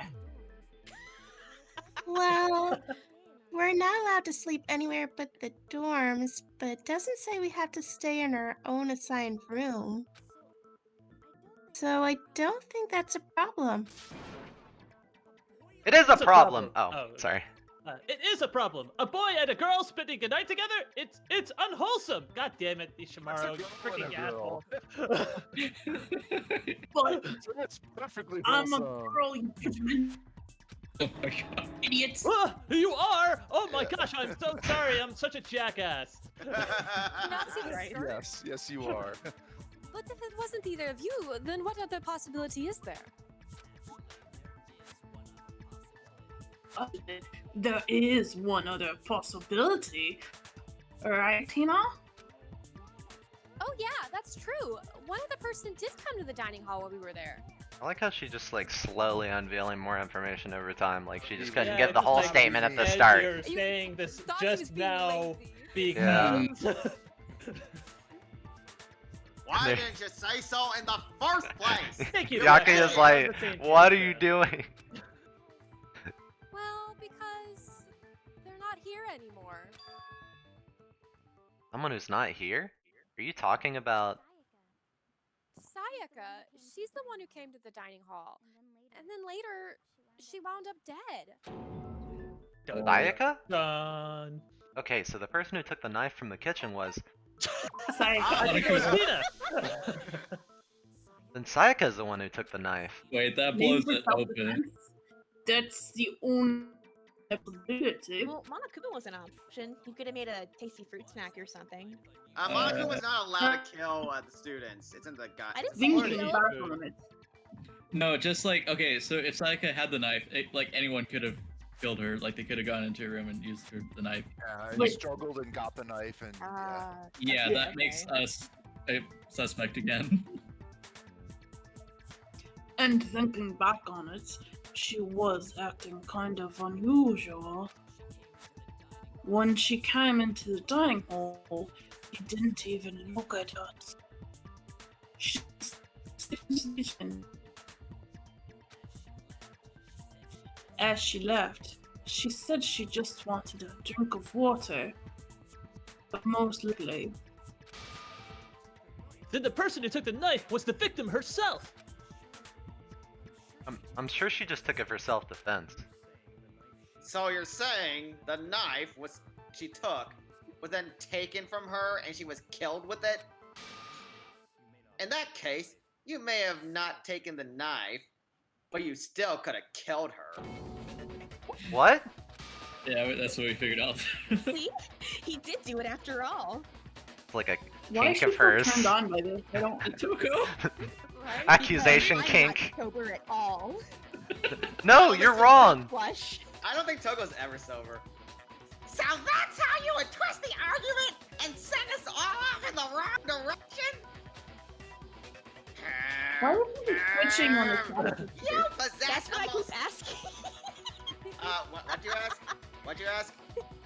Well, we're not allowed to sleep anywhere but the dorms, but it doesn't say we have to stay in our own assigned room. So I don't think that's a problem. It is a It's a problem. problem. Oh, sorry. It is a problem. A boy and a girl spending a night together? It's unwholesome. God damn it, Ishimaro, you freaking asshole. But That's perfectly I'm a wholesome. girl, you pitchman. oh my god. Idiots. Ah, you are? Oh my gosh, I'm so sorry. I'm such a jackass. Not see the Right. skirt? Yes, you are. But if it wasn't either of you, then what other possibility is there? There is one other possibility. Right, Tina? Oh yeah, that's true. One other person did come to the dining hall while we were there. I like how she just like slowly unveiling more information over time. Like she just Yeah, couldn't give the just whole like statement at the as start. You're saying this Thought he was just being now lazy. because. Why There- didn't you say so in the first place? Thank you. Yaki Black. is like, I'm the same what are team, you sir." doing? Well, because they're not here anymore. Someone who's not here? Are you talking about? Sayaka, she's the one who came to the dining hall. And then later, she wound up dead. Dun, Sayaka? dun. Okay, so the person who took the knife from the kitchen was. I think it was Tina. Then Sayaka's the one who took the knife. Wait, that blows it open. That's the only possibility. Well, Monokuma was an option. You could have made a tasty fruit snack or something. Monaco was not allowed to kill the students. It's in the guy. I didn't Thinking say back no. on it. No, just like, okay, so if Sayaka had the knife, like anyone could have killed her. Like they could have gone into her room and used the knife. Yeah, and Wait. struggled and got the knife, and yeah. Yeah, Okay, that okay. makes us a suspect again. And thinking back on it, she was acting kind of unusual. When she came into the dining hall, he didn't even look at us. She As she left, she said she just wanted a drink of water. But most likely, Then the person who took the knife was the victim herself. I'm sure she just took it for self-defense. So you're saying the knife she took was then taken from her and she was killed with it? In that case, you may have not taken the knife, but you still could have killed her. What? Yeah, that's what we figured out. See? He did do it after all. It's like a why is kink she of so hers. turned on by this? I don't. Tuko? Right? Accusation Because kink. I'm not sober at all. No, you're wrong. Blush. I don't think Togo's ever sober. So that's how you would twist the argument and send us all off in the wrong direction? Why would you be switching on the topic? You possess That's what I almost... keep asking. What'd you ask? What'd you ask?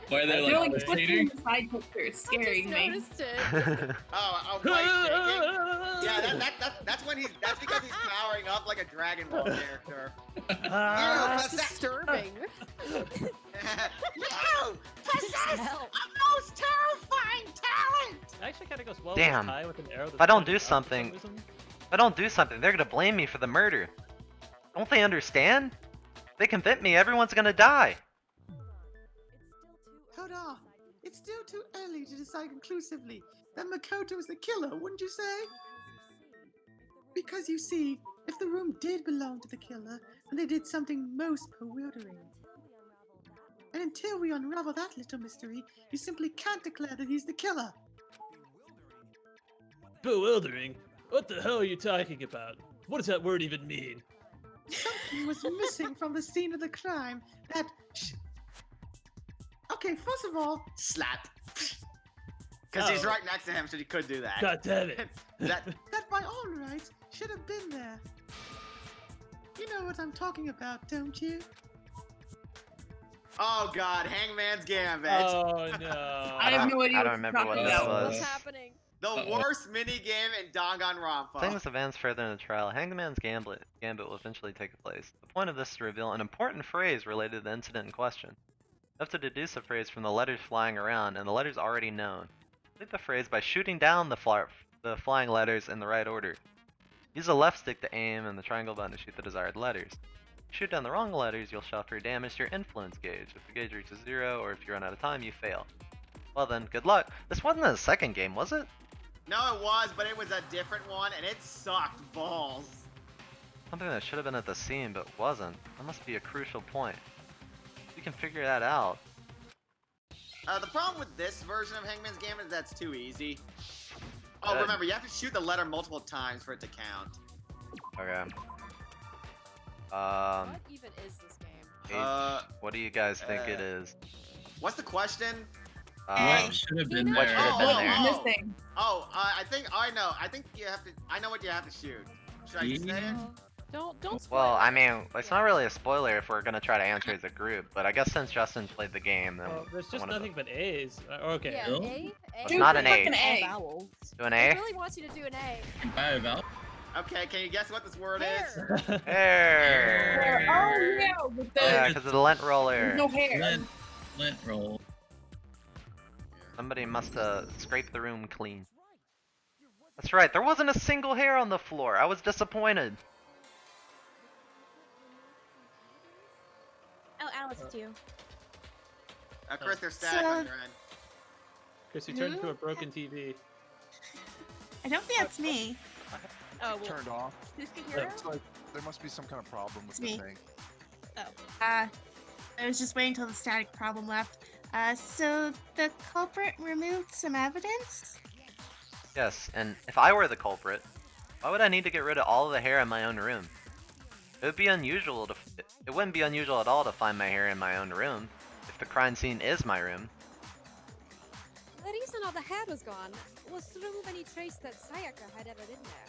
Why are they They're like like switching meditating? the side pictures, scaring me. Noticed it. Oh, Blaze shaking? Yeah, that's because he's powering up like a Dragon Ball character. That's disturbing. You possess Help. a most terrifying talent! It actually kind of goes well Damn. with tie with an arrow. If I don't do something, they're gonna blame me for the murder. Don't they understand? If they convict me, everyone's gonna die. Hold on. It's still too early to decide conclusively that Makoto is the killer, wouldn't you say? Because you see, if the room did belong to the killer, then they did something most bewildering. And until we unravel that little mystery, you simply can't declare that he's the killer. Bewildering? What the hell are you talking about? What does that word even mean? Something was missing from the scene of the crime. Okay, first of all, Slap. Because he's right next to him, so he could do that. God damn it. that that by all rights should have been there. You know what I'm talking about, don't you? Oh god, Hangman's Gambit. Oh no. I have no idea I what don't remember you're what talking that about. was. What's happening? The worst minigame in Danganronpa. Things advance further in the trial. Hangman's Gambit will eventually take place. The point of this is to reveal an important phrase related to the incident in question. You have to deduce a phrase from the letters flying around, and the letters already known. Complete the phrase by shooting down the flying letters in the right order. Use the left stick to aim and the triangle button to shoot the desired letters. If you shoot down the wrong letters, you'll suffer damage to your influence gauge. If the gauge reaches 0, or if you run out of time, you fail. Well then, good luck. This wasn't the second game, was it? No, it was, but it was a different one, and it sucked balls. Something that should have been at the scene, but wasn't. That must be a crucial point. We can figure that out. The problem with this version of Hangman's Gambit is that's too easy. Oh, Good. remember, you have to shoot the letter multiple times for it to count. Okay. What even is this game? What do you guys think it is? What's the question? What should have been What there? should have been Oh, there? I'm missing. I think I know. I think you have to. I know what you have to shoot. Should I just say it? Don't spoil Well, it. I mean, it's not really a spoiler if we're gonna try to answer as a group, but I guess since Justin played the game, then Oh, there's just one of nothing but A's. Okay. Yeah, Bill? A? It's A? not an Fucking A. A. Vowels. Do an It A? really wants you to do an A. Buy a vowel? Okay, can you guess what this word Hair. is? Hair. Oh yeah, with the Yeah, because of the lint roller. no hair. Lint roll. Somebody must have scraped the room clean. That's right, there wasn't a single hair on the floor. I was disappointed. Oh, Alice, it's you. Chris, there's static on your end. Chris, you turned into a broken TV. I don't think that's me. Oh, well, Turned off. this computer? It's like there must be some kind of problem with It's the me. thing. I was just waiting until the static problem left. So the culprit removed some evidence? Yes, and if I were the culprit, why would I need to get rid of all of the hair in my own room? It would be unusual to. It wouldn't be unusual at all to find my hair in my own room, if the crime scene is my room. The reason all the hair was gone was to remove any trace that Sayaka had ever been there.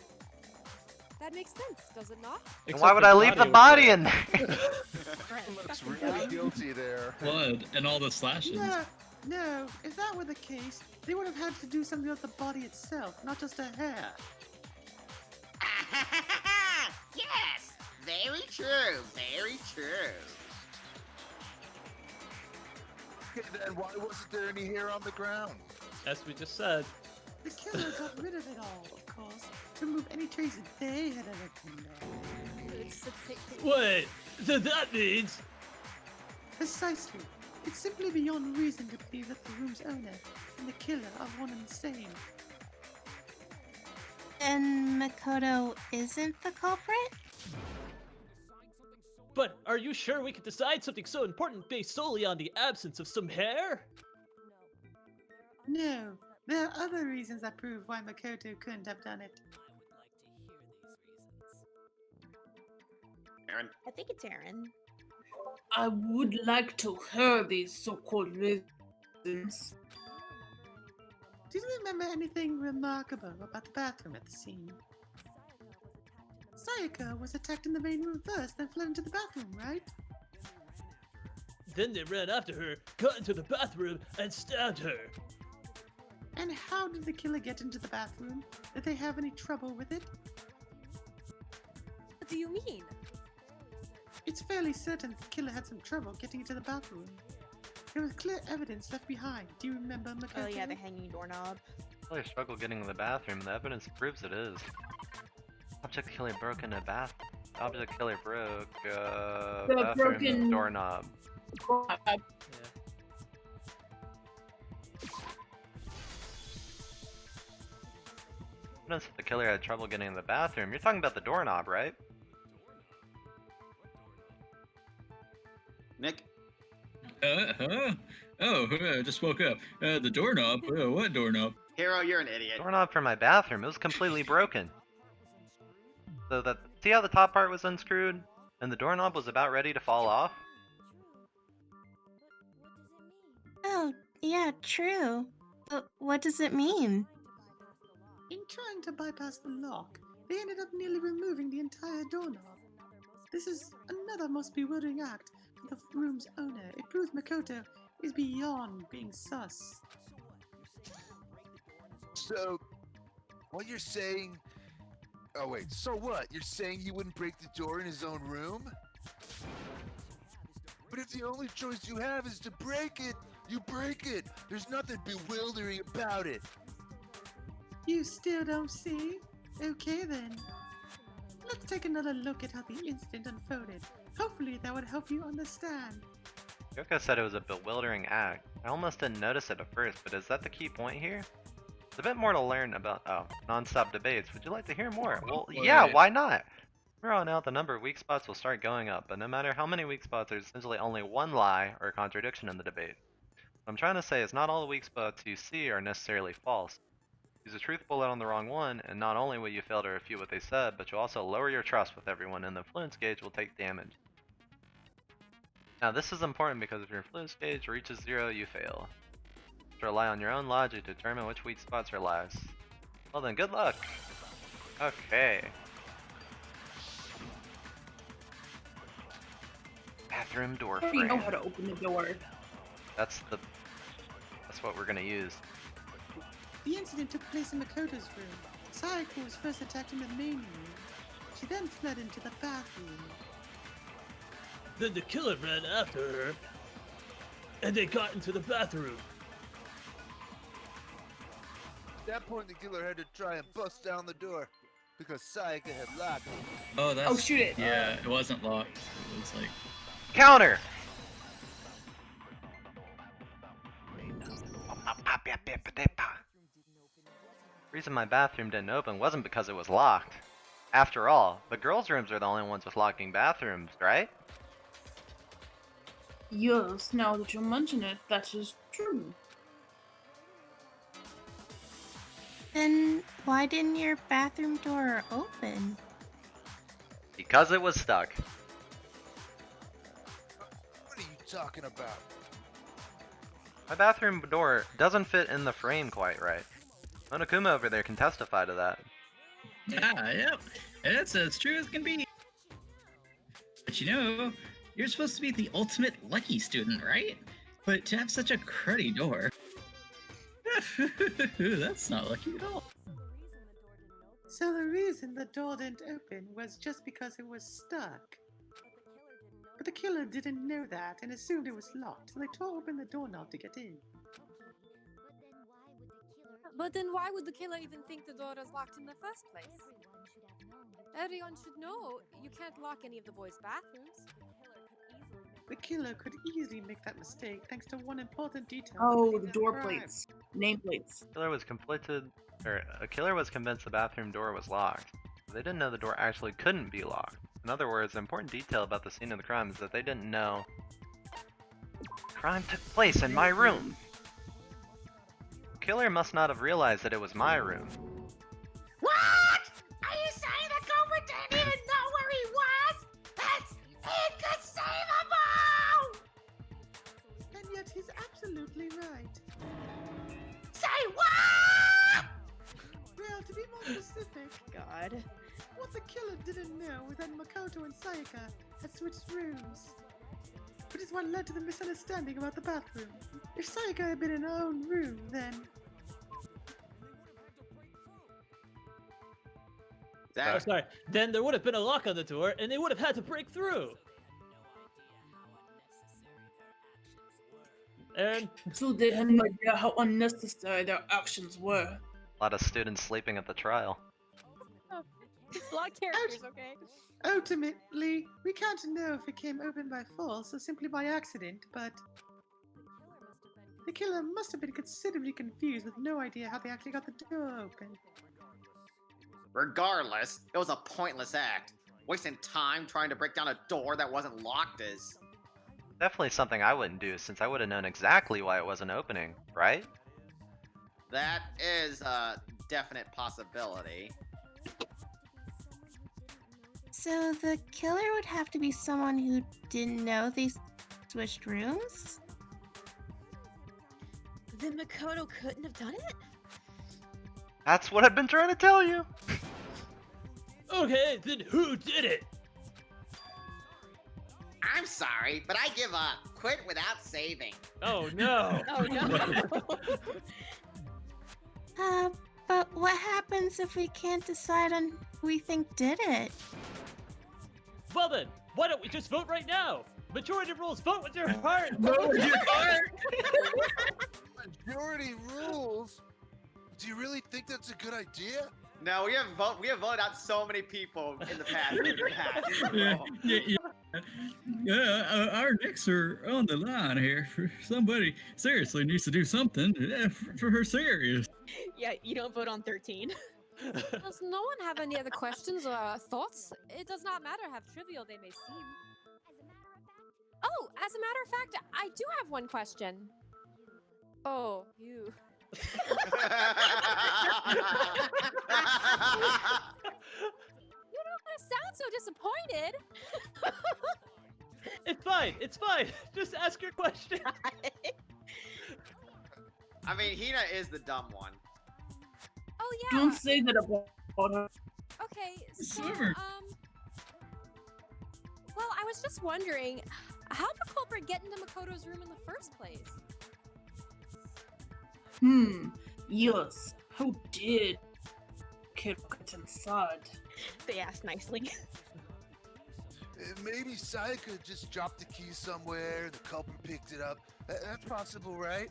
That makes sense, does it not? And why would I leave the body in there? Looks really guilty there. Blood and all the slashes. No, no. If that were the case, they would have had to do something with the body itself, not just her hair. Yes! Very true, very true. Okay, then why wasn't there any hair on the ground? As we just said. The killer got rid of it all, of course, to remove any traces they had ever committed. It's a Wait, so that means... Precisely. It's simply beyond reason to believe that the room's owner and the killer are one and the same. And Makoto isn't the culprit? But are you sure we could decide something so important based solely on the absence of some hair? No, there are other reasons that prove why Makoto couldn't have done it. Aaron? I think it's Aaron. I would like to hear these so-called reasons. Do you remember anything remarkable about the bathroom at the scene? Sayaka was attacked in the main room first, then fled into the bathroom, right? Then they ran after her, got into the bathroom, and stabbed her. And how did the killer get into the bathroom? Did they have any trouble with it? What do you mean? It's fairly certain the killer had some trouble getting into the bathroom. There was clear evidence left behind. Do you remember, Makoto? Oh yeah, the hanging doorknob. Killer struggle getting in the bathroom. The evidence proves it is. Object killer broke in a bath. Object killer broke. Bathroom broken- doorknob. Evidence that the killer had trouble getting in the bathroom. You're talking about the doorknob, right? Nick? Huh? Oh, I just woke up. The doorknob? What doorknob? Hero, you're an idiot. Doorknob for my bathroom. It was completely broken. So that, see how the top part was unscrewed? And the doorknob was about ready to fall off? Oh, yeah, true. But what does it mean? In trying to bypass the lock, they ended up nearly removing the entire doorknob. This is another most bewildering act for the room's owner. It proves Makoto is beyond being sus. So, what you're saying... Oh wait, so what? You're saying he wouldn't break the door in his own room? But if the only choice you have is to break it, you break it! There's nothing bewildering about it! You still don't see? Okay then. Let's take another look at how the incident unfolded. Hopefully that would help you understand. Yoko said it was a bewildering act. I almost didn't notice it at first, but is that the key point here? There's a bit more to learn about, non-stop debates. Would you like to hear more? Well, yeah, why not? From here on out, the number of weak spots will start going up, but no matter how many weak spots, there's essentially only one lie or contradiction in the debate. What I'm trying to say is not all the weak spots you see are necessarily false. Use a truth bullet on the wrong one, and not only will you fail to refute what they said, but you'll also lower your trust with everyone, and the influence gauge will take damage. Now this is important because if your influence gauge reaches 0, you fail. To rely on your own logic to determine which weak spots are lies. Well then, good luck! Okay. Bathroom door I already know frame. how to open the door. That's what we're gonna use. The incident took place in Makoto's room. Sayako was first attacked in the main room. She then fled into the bathroom. Then the killer ran after her, and they got into the bathroom. At that point, the killer had to try and bust down the door because Sayaka had locked it. Oh, that's... Oh, shoot it. Yeah, it wasn't locked. It was like... Counter! The reason my bathroom didn't open wasn't because it was locked. After all, the girls' rooms are the only ones with locking bathrooms, right? Yes, now that you mention it, that is true. Then why didn't your bathroom door open? Because it was stuck. What are you talking about? My bathroom door doesn't fit in the frame quite right. Monokuma over there can testify to that. Yep. That's as true as can be. But you know, you're supposed to be the ultimate lucky student, right? But to have such a cruddy door. That's not lucky at all. So the reason the door didn't open was just because it was stuck. But the killer didn't know that and assumed it was locked, so they tore open the doorknob to get in. But then why would the killer even think the door was locked in the first place? Everyone should know you can't lock any of the boys' bathrooms. The killer could easily make that mistake thanks to one important detail. Oh, the door plates. Nameplates. A killer was convinced the bathroom door was locked. They didn't know the door actually couldn't be locked. In other words, an important detail about the scene of the crime is that they didn't know crime took place in my room. The killer must not have realized that it was my room. What? Are you saying the culprit didn't even know where he was? That's inconceivable! And yet he's absolutely right. Say what? Well, to be more specific, God. what the killer didn't know was that Makoto and Sayaka had switched rooms. Which is what led to the misunderstanding about the bathroom. If Sayaka had been in her own room, then... Oh, sorry. Then there would have been a lock on the door, and they would have had to break through. And So they had no idea how unnecessary their actions were. A lot of students sleeping at the trial. It's a lot of characters, okay? Ultimately, we can't know if it came open by force or simply by accident, but... the killer must have been considerably confused with no idea how they actually got the door open. Regardless, it was a pointless act. Wasting time trying to break down a door that wasn't locked is... Definitely something I wouldn't do since I would have known exactly why it wasn't opening, right? That is a definite possibility. So the killer would have to be someone who didn't know they switched rooms? Then Makoto couldn't have done it? That's what I've been trying to tell you. okay, then who did it? I'm sorry, but I give up. Quit without saving. Oh no. Oh no. But what happens if we can't decide on who we think did it? Well then, why don't we just vote right now? Majority rules, vote with your heart. Vote with your heart. Majority rules? Do you really think that's a good idea? No, we have voted out so many people in the past. Our necks are on the line here. Somebody seriously needs to do something for her serious. Yeah, you don't vote on 13. Does no one have any other questions or thoughts? It does not matter how trivial they may seem. Oh, as a matter of fact, I do have one question. Oh, you. You don't want to sound so disappointed. It's fine. Just ask your question. I mean, Hina is the dumb one. Oh yeah. Don't say that about her. Okay, so Summer. well, I was just wondering, how did the culprit get into Makoto's room in the first place? Yes. How did kid get inside? They asked nicely. Maybe Sayaka just dropped the key somewhere, the culprit picked it up. That's possible, right?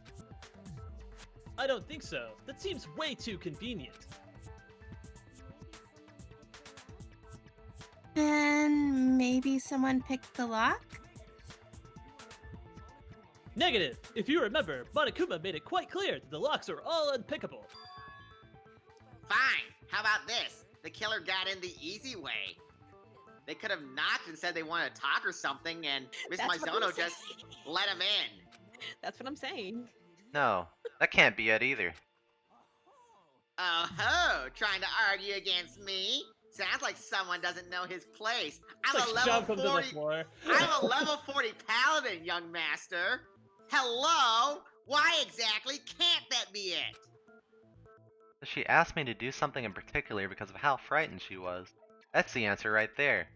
I don't think so. That seems way too convenient. Then maybe someone picked the lock? Negative. If you remember, Monokuma made it quite clear that the locks are all unpickable. Fine. How about this? The killer got in the easy way. They could have knocked and said they wanted to talk or something, and Miss That's what I'm Mizono saying. just let him in. That's what I'm saying. No, that can't be it either. Oh ho! Trying to argue against me? Sounds like someone doesn't know his place. I'm It's a like level jump him to the 40. floor. I'm a level 40 paladin, young master. Hello? Why exactly can't that be it? She asked me to do something in particular because of how frightened she was. That's the answer right there.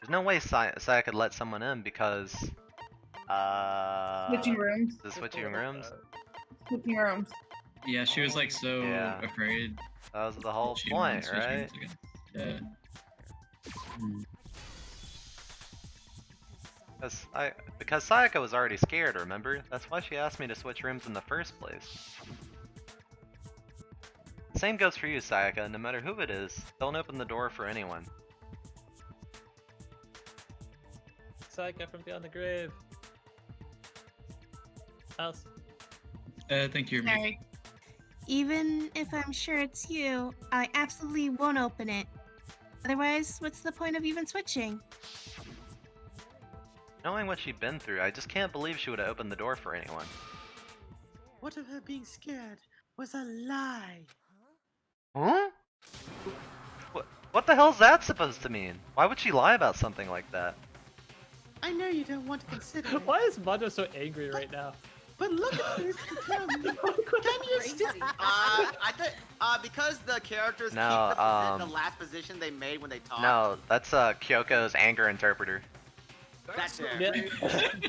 There's no way Saya could let someone in because, Switching rooms. the switching rooms? Switching rooms. Yeah, she was like so Yeah. afraid. That was the whole she point, wouldn't switch right? rooms again. Yeah. Because Sayaka was already scared, remember? That's why she asked me to switch rooms in the first place. Same goes for you, Sayaka. No matter who it is, don't open the door for anyone. Sayaka from beyond the grave. House. Thank you. Sorry. Even if I'm sure it's you, I absolutely won't open it. Otherwise, what's the point of even switching? Knowing what she'd been through, I just can't believe she would have opened the door for anyone. What of her being scared was a lie. Huh? What the hell's that supposed to mean? Why would she lie about something like that? I know you don't want to consider it, Why is Mondo so angry right now? but look at this and tell me, can you still... I think because the characters No, keep the last position they made when they talked. No, that's Kyoko's anger interpreter. That's it. Yeah.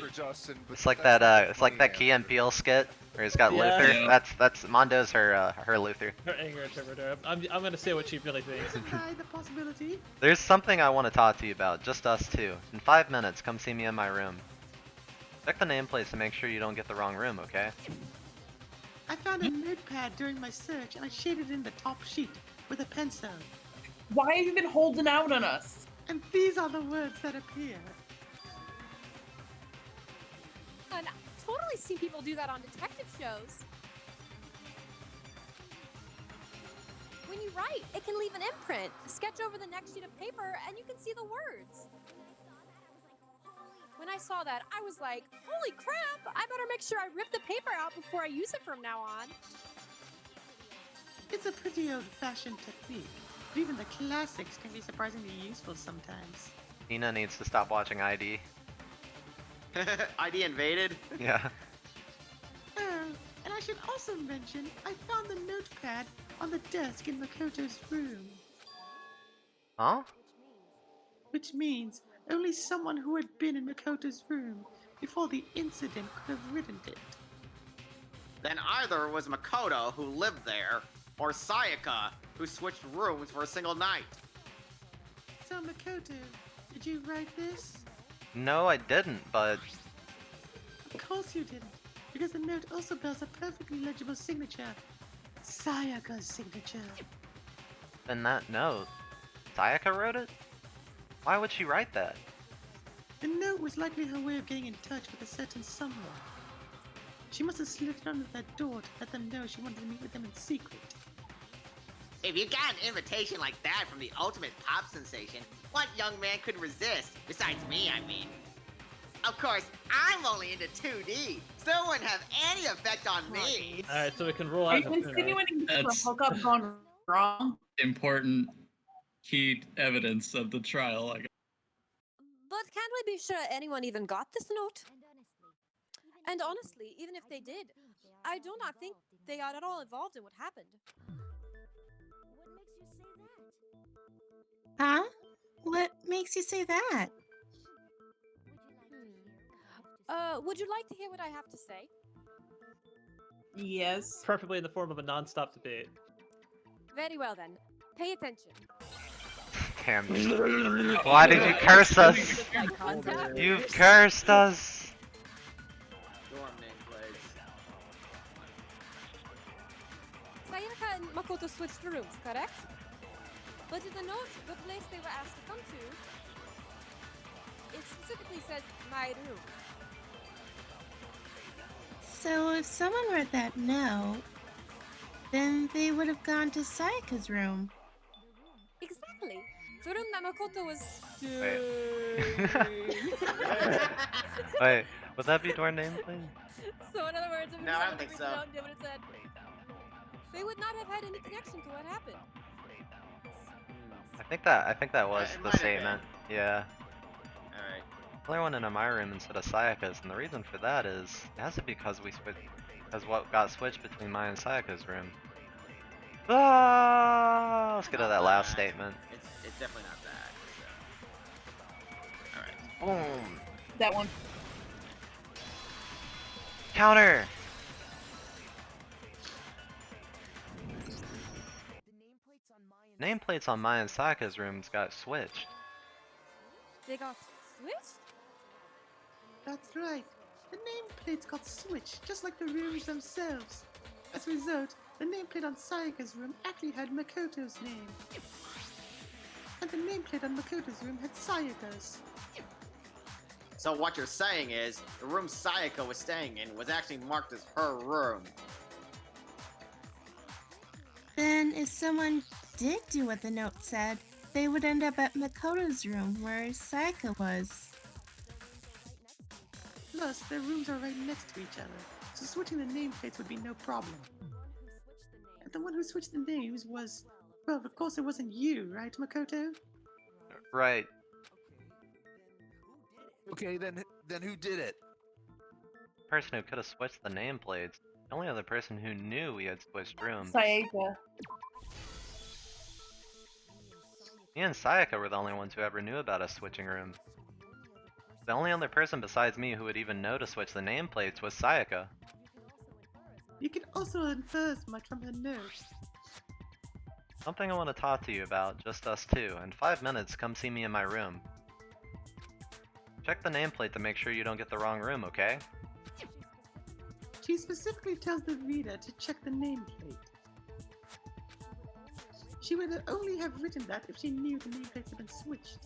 for Justin, but It's like that's that not it's like that funny, Key and Peele skit where he's got Yeah. Luther. Yeah. That's Mondo's her Luther. Her anger interpreter. I'm gonna say what she really thinks. Deny the possibility. There's something I want to talk to you about, just us two. In 5 minutes, come see me in my room. Check the nameplates to make sure you don't get the wrong room, okay? I found a notepad during my search and I shaded in the top sheet with a pencil. Why have you been holding out on us? And these are the words that appear. And I've totally seen people do that on detective shows. When you write, it can leave an imprint. Sketch over the next sheet of paper and you can see the words. When I saw that, I was like, holy crap, I better make sure I rip the paper out before I use it from now on. It's a pretty old-fashioned technique, but even the classics can be surprisingly useful sometimes. Nina needs to stop watching ID. ID invaded. Yeah. Oh, and I should also mention, I found the notepad on the desk in Makoto's room. Huh? Which means only someone who had been in Makoto's room before the incident could have written it. Then either it was Makoto who lived there, or Sayaka who switched rooms for a single night. So Makoto, did you write this? No, I didn't, but Of course you didn't, because the note also bears a perfectly legible signature. Sayaka's signature. in that note, Sayaka wrote it? Why would she write that? The note was likely her way of getting in touch with a certain someone. She must have slid under that door to let them know she wanted to meet with them in secret. If you got an invitation like that from the ultimate pop sensation, what young man could resist? Besides me, I mean. Of course, I'm only into 2D, so it wouldn't have any effect on me. Alright, so we can roll Are out you the insinuating this That's- is a hookup gone wrong? Important key evidence of the trial. I guess. But can't we be sure anyone even got this note? And honestly, even if they did, I do not think they are at all involved in what happened. Huh? What makes you say that? Would you like to hear what I have to say? Yes. Preferably in the form of a non-stop debate. Very well then. Pay attention. Damn. Why did you curse us? Contact. You've cursed us. Dorm nameplates. Sayaka and Makoto switched rooms, correct? But in the note, the place they were asked to come to, it specifically says my room. So if someone wrote that note, then they would have gone to Sayaka's room. Exactly. The room that Makoto was. Wait, would that be door nameplate? So in other words, if it No, was I on don't the think so. original, they would have said they would not have had any connection to what happened. I think that was It the might have statement. Yeah. Alright. Well, I went into my room instead of Sayaka's, and the reason for that is it has to be because what got switched between mine and Sayaka's room. Ah, let's get to Not that last bad. statement. It's definitely not bad. All right. Boom. That one. Counter. Nameplates on Maya and Sayaka's rooms got switched. They got switched? That's right. The nameplates got switched, just like the rooms themselves. As a result, the nameplate on Sayaka's room actually had Makoto's name. And the nameplate on Makoto's room had Sayaka's. So what you're saying is the room Sayaka was staying in was actually marked as her room. Then, if someone did do what the note said, they would end up at Makoto's room where Sayaka was. Plus, their rooms are right next to each other, so switching the nameplates would be no problem. And the one who switched the names was, well, of course it wasn't you, right, Makoto? Right. Okay, then who did it? Person who could have switched the nameplates. The only other person who knew we had switched rooms. Sayaka. Me and Sayaka were the only ones who ever knew about us switching rooms. The only other person besides me who would even know to switch the nameplates was Sayaka. You can also infer as much from her notes. Something I want to talk to you about, just us two. In 5 minutes, come see me in my room. Check the nameplate to make sure you don't get the wrong room, okay? She specifically tells the reader to check the nameplate. She would only have written that if she knew the nameplates had been switched.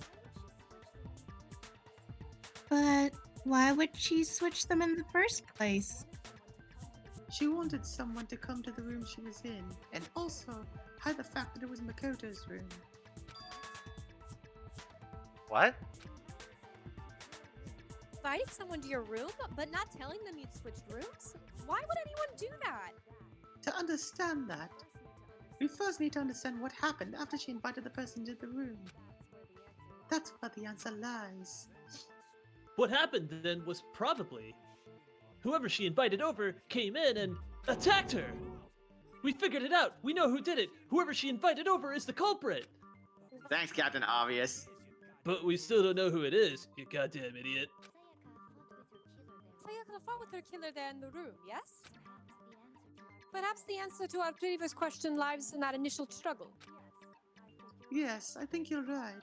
But why would she switch them in the first place? She wanted someone to come to the room she was in, and also hide the fact that it was Makoto's room. What? Inviting someone to your room, but not telling them you'd switched rooms? Why would anyone do that? To understand that, we first need to understand what happened after she invited the person to the room. That's where the answer lies. What happened then was probably whoever she invited over came in and attacked her. We figured it out. We know who did it. Whoever she invited over is the culprit. Thanks, Captain Obvious. But we still don't know who it is, you goddamn idiot. Sayaka fought with her killer there in the room, yes? Perhaps the answer to our previous question lies in that initial struggle. Yes, I think you're right.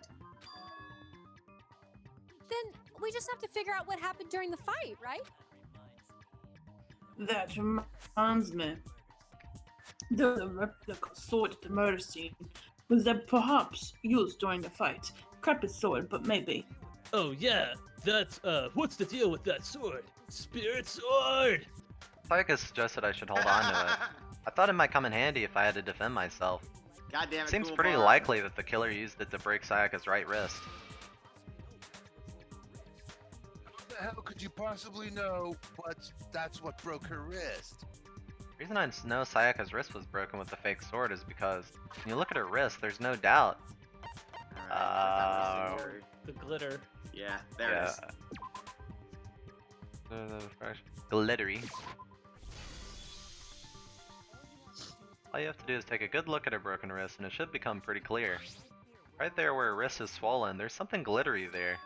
Then we just have to figure out what happened during the fight, right? That reminds me. There was a replica sword at the murder scene. Was that perhaps used during the fight? Crappy sword, but maybe. Oh yeah, that's what's the deal with that sword? Spirit sword! Sayaka suggested I should hold on to it. I thought it might come in handy if I had to defend myself. God damn it, Seems cool pretty bar. likely that the killer used it to break Sayaka's right wrist. How the hell could you possibly know that's what broke her wrist? The reason I know Sayaka's wrist was broken with the fake sword is because when you look at her wrist, there's no doubt. Alright, where's that missing The glitter. word? Yeah, there it is. Glittery. All you have to do is take a good look at her broken wrist and it should become pretty clear. Right there where her wrist is swollen, there's something glittery there.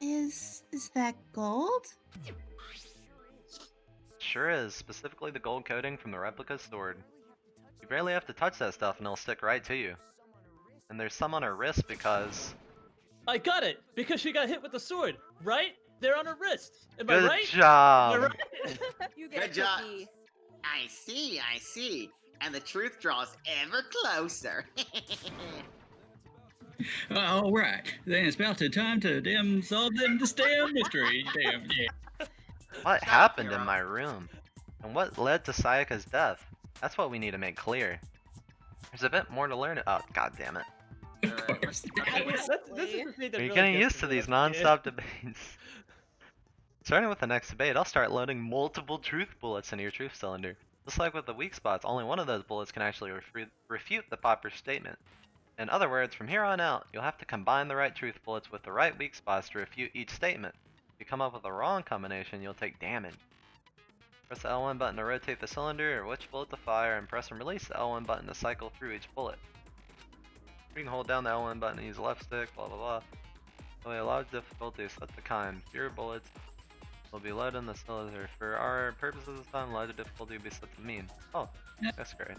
Is that gold? Sure is, specifically the gold coating from the replica's sword. You barely have to touch that stuff and it'll stick right to you. And there's some on her wrist because... I got it! Because she got hit with the sword, right? They're on her wrist. Am I Good right? job! Am I right? You get Good a job. cookie. I see. And the truth draws ever closer. All right, then it's about the time to solve them this damn mystery. Damn, yeah. What Stop, happened in hero. my room? And what led to Sayaka's death? That's what we need to make clear. There's a bit more to learn. Oh, god damn it. Of course. This is the thing that Are you really getting gets used to me these about non-stop debates? Starting with the next debate, I'll start loading multiple truth bullets into your truth cylinder. Just like with the weak spots, only one of those bullets can actually refute the popper statement. In other words, from here on out, you'll have to combine the right truth bullets with the right weak spots to refute each statement. If you come up with the wrong combination, you'll take damage. Press the L1 button to rotate the cylinder or which bullet to fire, and press and release the L1 button to cycle through each bullet. You can hold down the L1 button and use left stick, blah blah blah. Only a lot of difficulty, set the kind. Fewer bullets will be loaded in the cylinder. For our purposes this time, loaded difficulty will be set to mean. Oh, Yeah. that's great.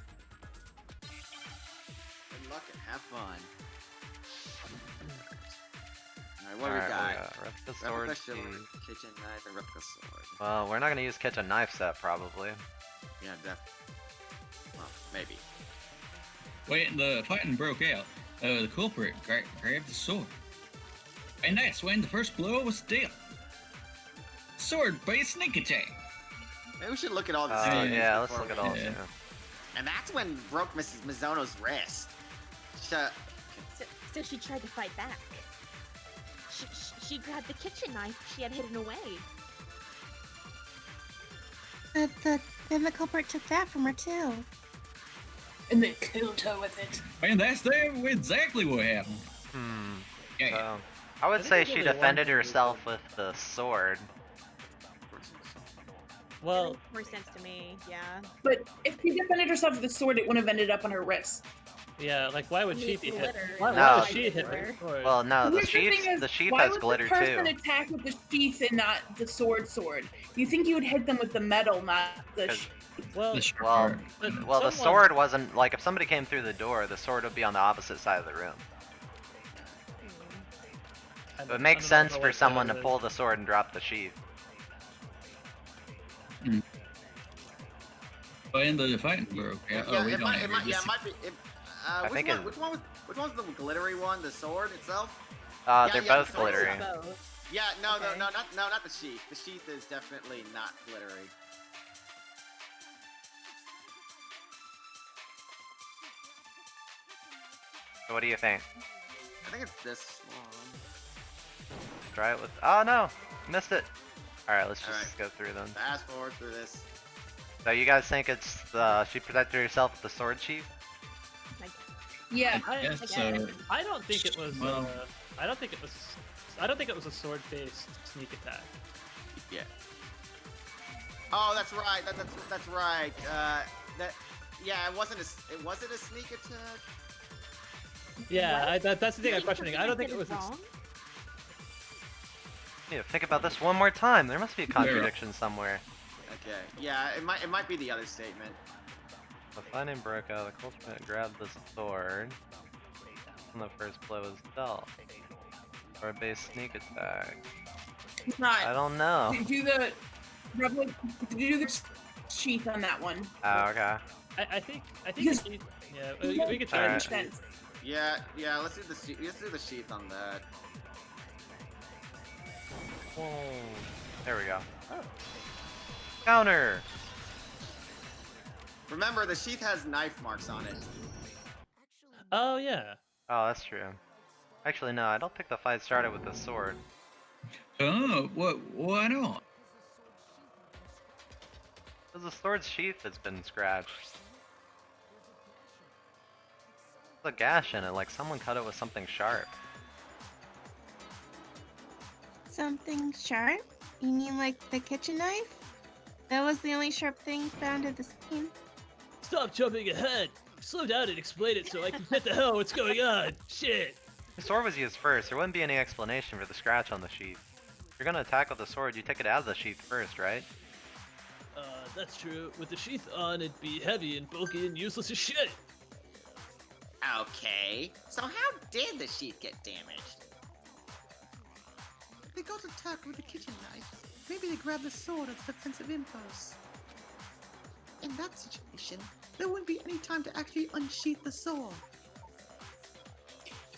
Good luck and have fun. Alright, what do we Alright, got? replica sword Replica key. sword, kitchen knife, and replica sword. Well, we're not gonna use kitchen knife set probably. Yeah, well, maybe. When the fighting broke out, the culprit grabbed the sword. And that's when the first blow was dealt. Sword-based sneak attack. Maybe we should look at all the Oh statements yeah, let's before look we- at all. Yeah. Yeah. And that's when broke Mrs. Mizono's wrist. So she tried to fight back. She grabbed the kitchen knife she had hidden away. Then the culprit took that from her too. And they killed her with it. And that's exactly what happened. Yeah. So, I would think say there's she only one defended thing we herself with the sword. Well, That makes more sense to me, yeah. But if she defended herself with a sword, it wouldn't have ended up on her wrist. yeah, like why would she Need be hit? glitter. Why No. would she hit her? Well, no, the Here's thing sheath, is, the sheath why has would glitter the person too. attack with the sheath and not the sword? You think you would hit them with the metal, not the. 'Cause- Well, The sharp Well, part. but well, the someone- sword wasn't like if somebody came through the door, the sword would be on the opposite side of the room. I It don't- makes I don't sense know for what someone that to is. pull the sword and drop the sheath. When the fighting broke out, Yeah, we it don't might, have it might, yeah, this- it might be. I think Which one was the glittery one? The sword itself? They're yeah, both the sword is glittery. Both. Yeah, no, Okay. not the sheath. The sheath is definitely not glittery. So what do you think? I think it's this one. Try it with. Oh no, missed it. All right, let's just Alright. go through them. Fast forward through this. So you guys think it's she protected herself with the sword sheath? Yeah. I, Yes, so I don't think it was. Well- I don't think it was. I don't think it was a sword-based sneak attack. Yeah. Oh, that's right. That's right. Yeah, it wasn't a sneak attack. Yeah, that's the thing I'm questioning. I don't think it was. Wrong? Yeah, think about this one more time. There must be a contradiction somewhere. Okay. Yeah, it might be the other statement. The fighting broke out. The culprit grabbed the sword, and the first blow was dealt. Sword-based sneak attack. It's not. I don't know. Do the sheath on that one. Oh, okay. I think. Because- Yeah, we could try. Alright. to Sense. Yeah. Let's do the sheath. Let's do the sheath on that. Whoa. There we go. Counter. Remember, the sheath has knife marks on it. Oh yeah. Oh, that's true. Actually, no. I don't think the fight started with the sword. Oh, what? Why not? Because the sword's sheath has been scratched. There's a gash in it, like someone cut it with something sharp. Something sharp? You mean like the kitchen knife? That was the only sharp thing found at the scene. Stop jumping ahead. Slow down and explain it so I can get the hell what's going on. Shit. The sword was used first. There wouldn't be any explanation for the scratch on the sheath. If you're gonna attack with the sword, you take it out of the sheath first, right? That's true. With the sheath on, it'd be heavy and bulky and useless as shit. Okay. So how did the sheath get damaged? They got attacked with a kitchen knife. Maybe they grabbed the sword as a defensive impulse. In that situation, there wouldn't be any time to actually unsheath the sword.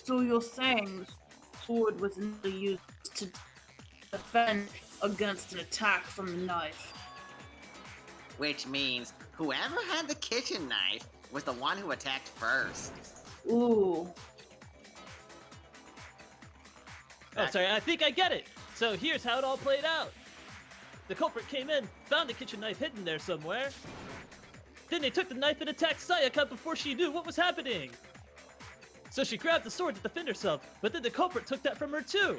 So you're saying the sword was not used to defend against an attack from the knife? Which means whoever had the kitchen knife was the one who attacked first. Ooh. Oh, sorry, I think I get it. So here's how it all played out. The culprit came in, found the kitchen knife hidden there somewhere. Then they took the knife and attacked Sayaka before she knew what was happening. So she grabbed the sword to defend herself, but then the culprit took that from her too.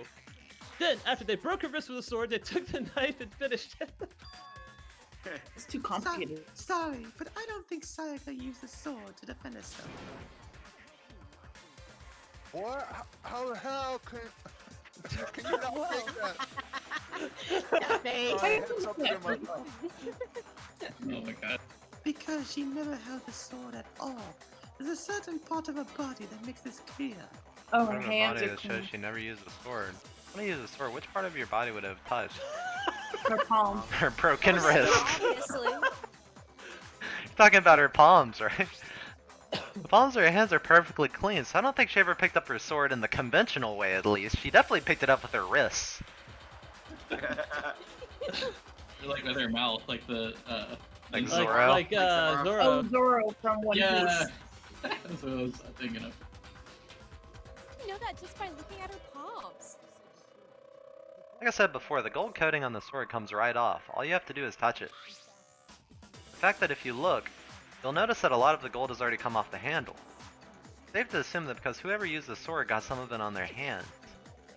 Then, after they broke her wrist with the sword, they took the knife and finished it. It's too complicated. Sorry, but I don't think Sayaka used the sword to defend herself. What? How the hell can you not think that? Face. I had something in my mouth. Oh my god. Because she never held the sword at all. There's a certain part of her body that makes this clear. Oh, Part her of her hands body are that shows clean. she never used a sword. When I use a sword, which part of your body would it have touched? Her palm. Her broken Well, wrist. obviously. You're talking about her palms, right? The palms of her hands are perfectly clean, so I don't think she ever picked up her sword in the conventional way, at least. She definitely picked it up with her wrists. Like with her mouth, like the Like the- Zoro? Like Zoro. Zoro. Oh, Zoro from One Yeah. Piece. That's what I was thinking of. You know that just by looking at her palms. Like I said before, the gold coating on the sword comes right off. All you have to do is touch it. The fact that if you look, you'll notice that a lot of the gold has already come off the handle. Safe to assume that because whoever used the sword got some of it on their hands.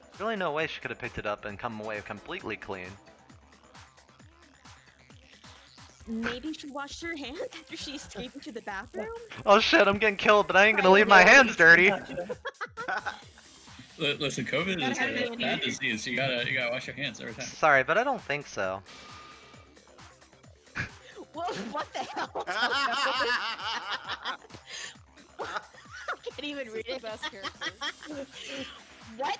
There's really no way she could have picked it up and come away completely clean. Maybe she washed her hands after she escaped into the bathroom? Oh shit, I'm getting killed, but I ain't gonna leave my hands dirty. Listen, COVID is Gotta have a it. bad disease. You gotta wash your hands every time. Sorry, but I don't think so. Well, what the hell? I can't even read The it. best character. What?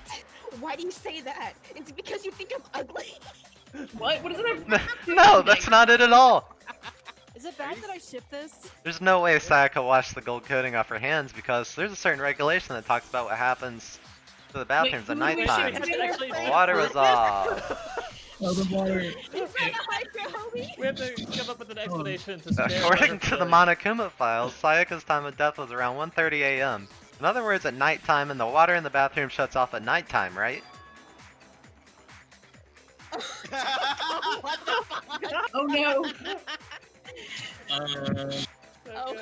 Why do you say that? It's because you think I'm ugly? What? What is it? No, that's not it at all. Is it bad that I ship this? There's no way Sayaka washed the gold coating off her hands because there's a certain regulation that talks about what happens to the bathrooms at who do we nighttime. ship We have to actually- The water was off. Oh, the water. It's not a hydro, homie. We have to come up with an explanation to spare According her to the feelings. Monokuma files, Sayaka's time of death was around 1:30 a.m. In other words, at nighttime, and the water in the bathroom shuts off at nighttime, right? What the fuck? Oh no. Oh,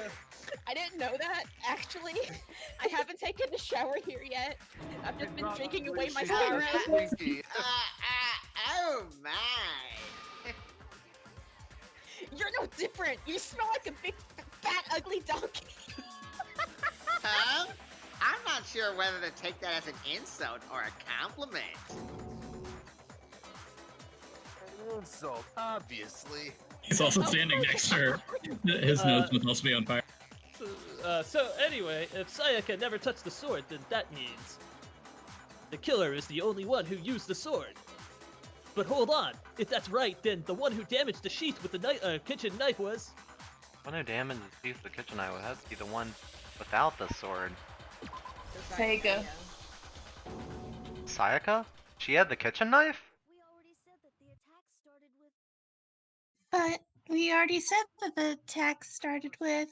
I didn't know that, actually. I haven't taken a shower here yet. I've just been drinking away my She's spirit. squeaky. Oh my. You're no different. You smell like a big, fat, ugly donkey. Huh? I'm not sure whether to take that as an insult or a compliment. Insult, obviously. He's also standing next to her. His nose must also be on fire. So anyway, if Sayaka never touched the sword, then that means the killer is the only one who used the sword. But hold on, if that's right, then the one who damaged the sheath with the kitchen knife was... One who damaged the teeth of the kitchen knife would have to be the one without the sword. Sega. Sayaka? She had the kitchen knife? But we already said that the attack started with.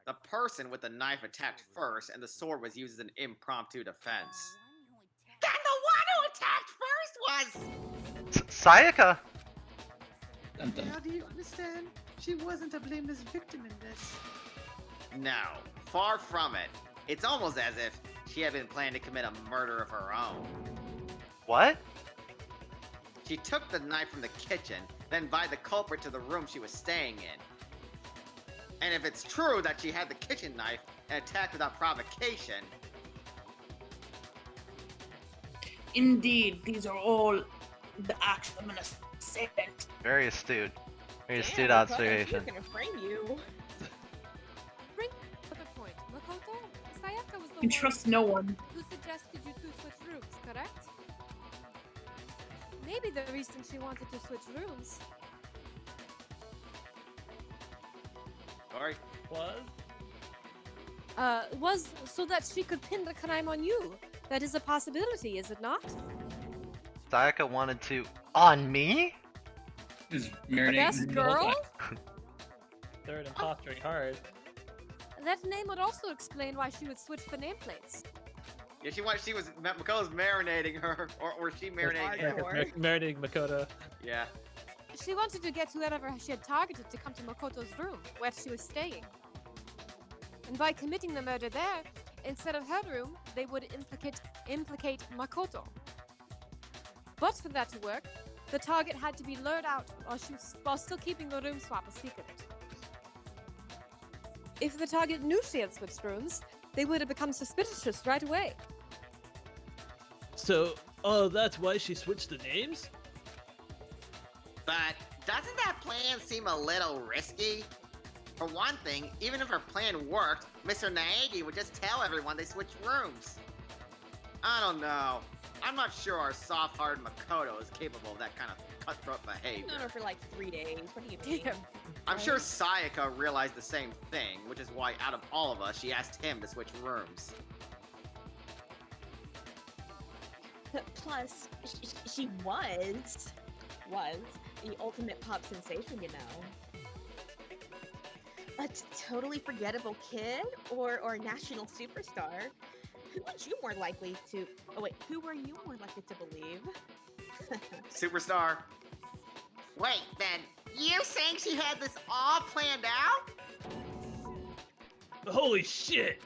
The person with the knife attacked first, and the sword was used as an impromptu defense. Then the one who attacked first was... Sayaka! Dun, dun. How do you understand? She wasn't a blameless victim in this. No, far from it. It's almost as if she had been planning to commit a murder of her own. What? She took the knife from the kitchen, then invited the culprit to the room she was staying in. And if it's true that she had the kitchen knife and attacked without provocation, Indeed, these are all the acts of an assailant. Very astute. Very astute Damn, I thought I was observation. gonna frame you. Bring up a good point. Makoto, Sayaka was the You can one trust no one. who suggested you two switch rooms, correct? Maybe the reason she wanted to switch rooms sorry. was so that she could pin the crime on you. That is a possibility, is it not? Sayaka wanted to... On me? Is marinating Best the whole girl? time. Third and posturing hard. That name would also explain why she would switch the nameplates. Yeah, Makoto's marinating her, or was she marinating him? Marinating Makoto. Yeah. She wanted to get whoever she had targeted to come to Makoto's room, where she was staying. And by committing the murder there, instead of her room, they would implicate Makoto. But for that to work, The target had to be lured out while still keeping the room swap a secret. If the target knew she had switched rooms, they would have become suspicious right away. So, that's why she switched the names? But doesn't that plan seem a little risky? For one thing, even if her plan worked, Mr. Naegi would just tell everyone they switched rooms. I don't know. I'm not sure our soft-hearted Makoto is capable of that kind of cutthroat behavior. I've known her for like 3 days. What do you mean? I'm sure Sayaka realized the same thing, which is why out of all of us, she asked him to switch rooms. Plus, she was the ultimate pop sensation, you know. A totally forgettable kid or national superstar. Who would you more likely to? Oh wait, who were you more likely to believe? Superstar. Wait, then, you saying she had this all planned out? Holy shit!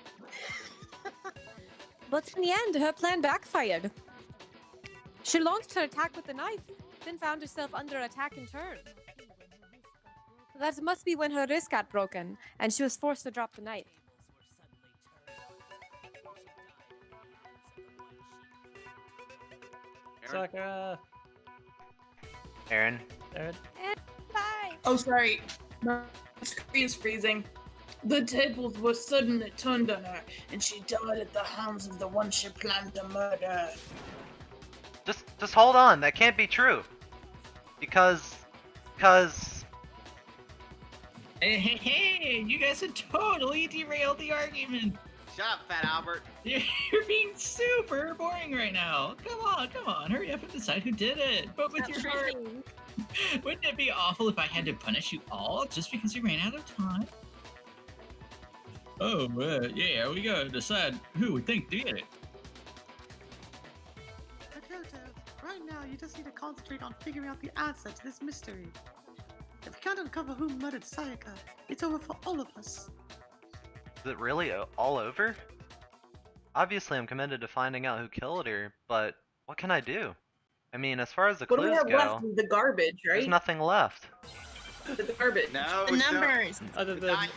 But in the end, her plan backfired. She launched her attack with the knife, then found herself under attack in turn. That must be when her wrist got broken, and she was forced to drop the knife. Sakura. Aaron. And bye! Oh, sorry. My screen's freezing. The tables were suddenly turned on her, and she died at the hands of the one she planned to murder. Just hold on. That can't be true. Because Hey, you guys have totally derailed the argument. Shut up, Fat Albert. You're being super boring right now. Come on, hurry up and decide who did it. But with your heart. Wouldn't it be awful if I had to punish you all just because you ran out of time? Oh, yeah, we gotta decide who we think did it. Makoto, right now you just need to concentrate on figuring out the answer to this mystery. If we can't uncover who murdered Sayaka, it's over for all of us. is it really all over? Obviously, I'm committed to finding out who killed her, but what can I do? I mean, as far as the What do we clues have go, left? The garbage, right? there's nothing left. The garbage. No, The numbers. Other The than guy,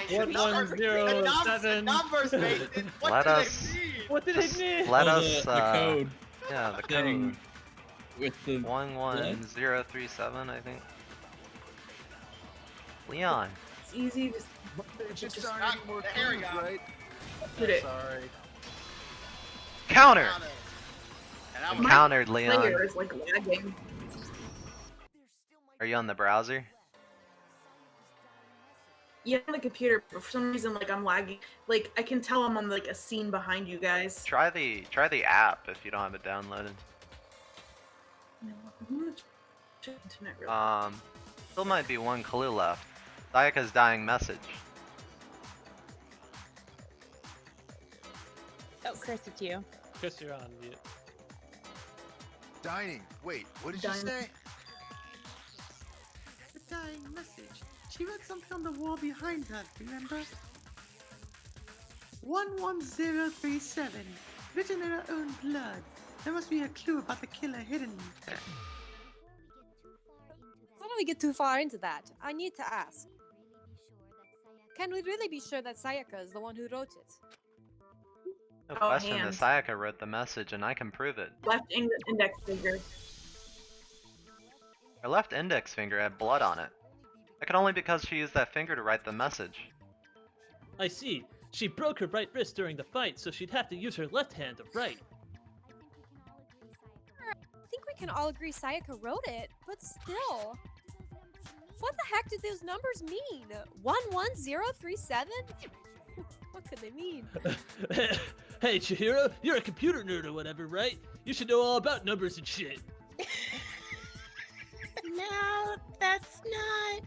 the 1107. numbers, Mason. What Let do they us- mean? What did it mean? Let Oh, us, the code yeah, the thing code. with the 11037, I think. Leon. It's easy to There just Just- aren't any more there we clues, go. right? put it. Sorry. Counter! And I I'm was countered, Leon. Player is like lagging. Are you on the browser? Yeah, on the computer, but for some reason, like I'm lagging. Like I can tell I'm on like a scene behind you guys. Try the app if you don't have it downloaded. No, I'm gonna check internet real quick. Still might be one clue left. Sayaka's dying message. Oh, Chris, it's you. Chris, you're on mute. Dining. Wait, what did you Dining. say? The dying message. She wrote something on the wall behind her, remember? 11037. Written in her own blood. There must be a clue about the killer hidden. Before we get too far into that, I need to ask. Can we really be sure that Sayaka is the one who wrote it? No Oh, question hands. that Sayaka wrote the message, and I can prove it. Left index finger. Her left index finger had blood on it. That could only because she used that finger to write the message. I see. She broke her right wrist during the fight, so she'd have to use her left hand to write. I think we can all agree Sayaka wrote it, but still. What the heck did those numbers mean? 11037? What could they mean? Hey, Chihiro, you're a computer nerd or whatever, right? You should know all about numbers and shit. No, that's not.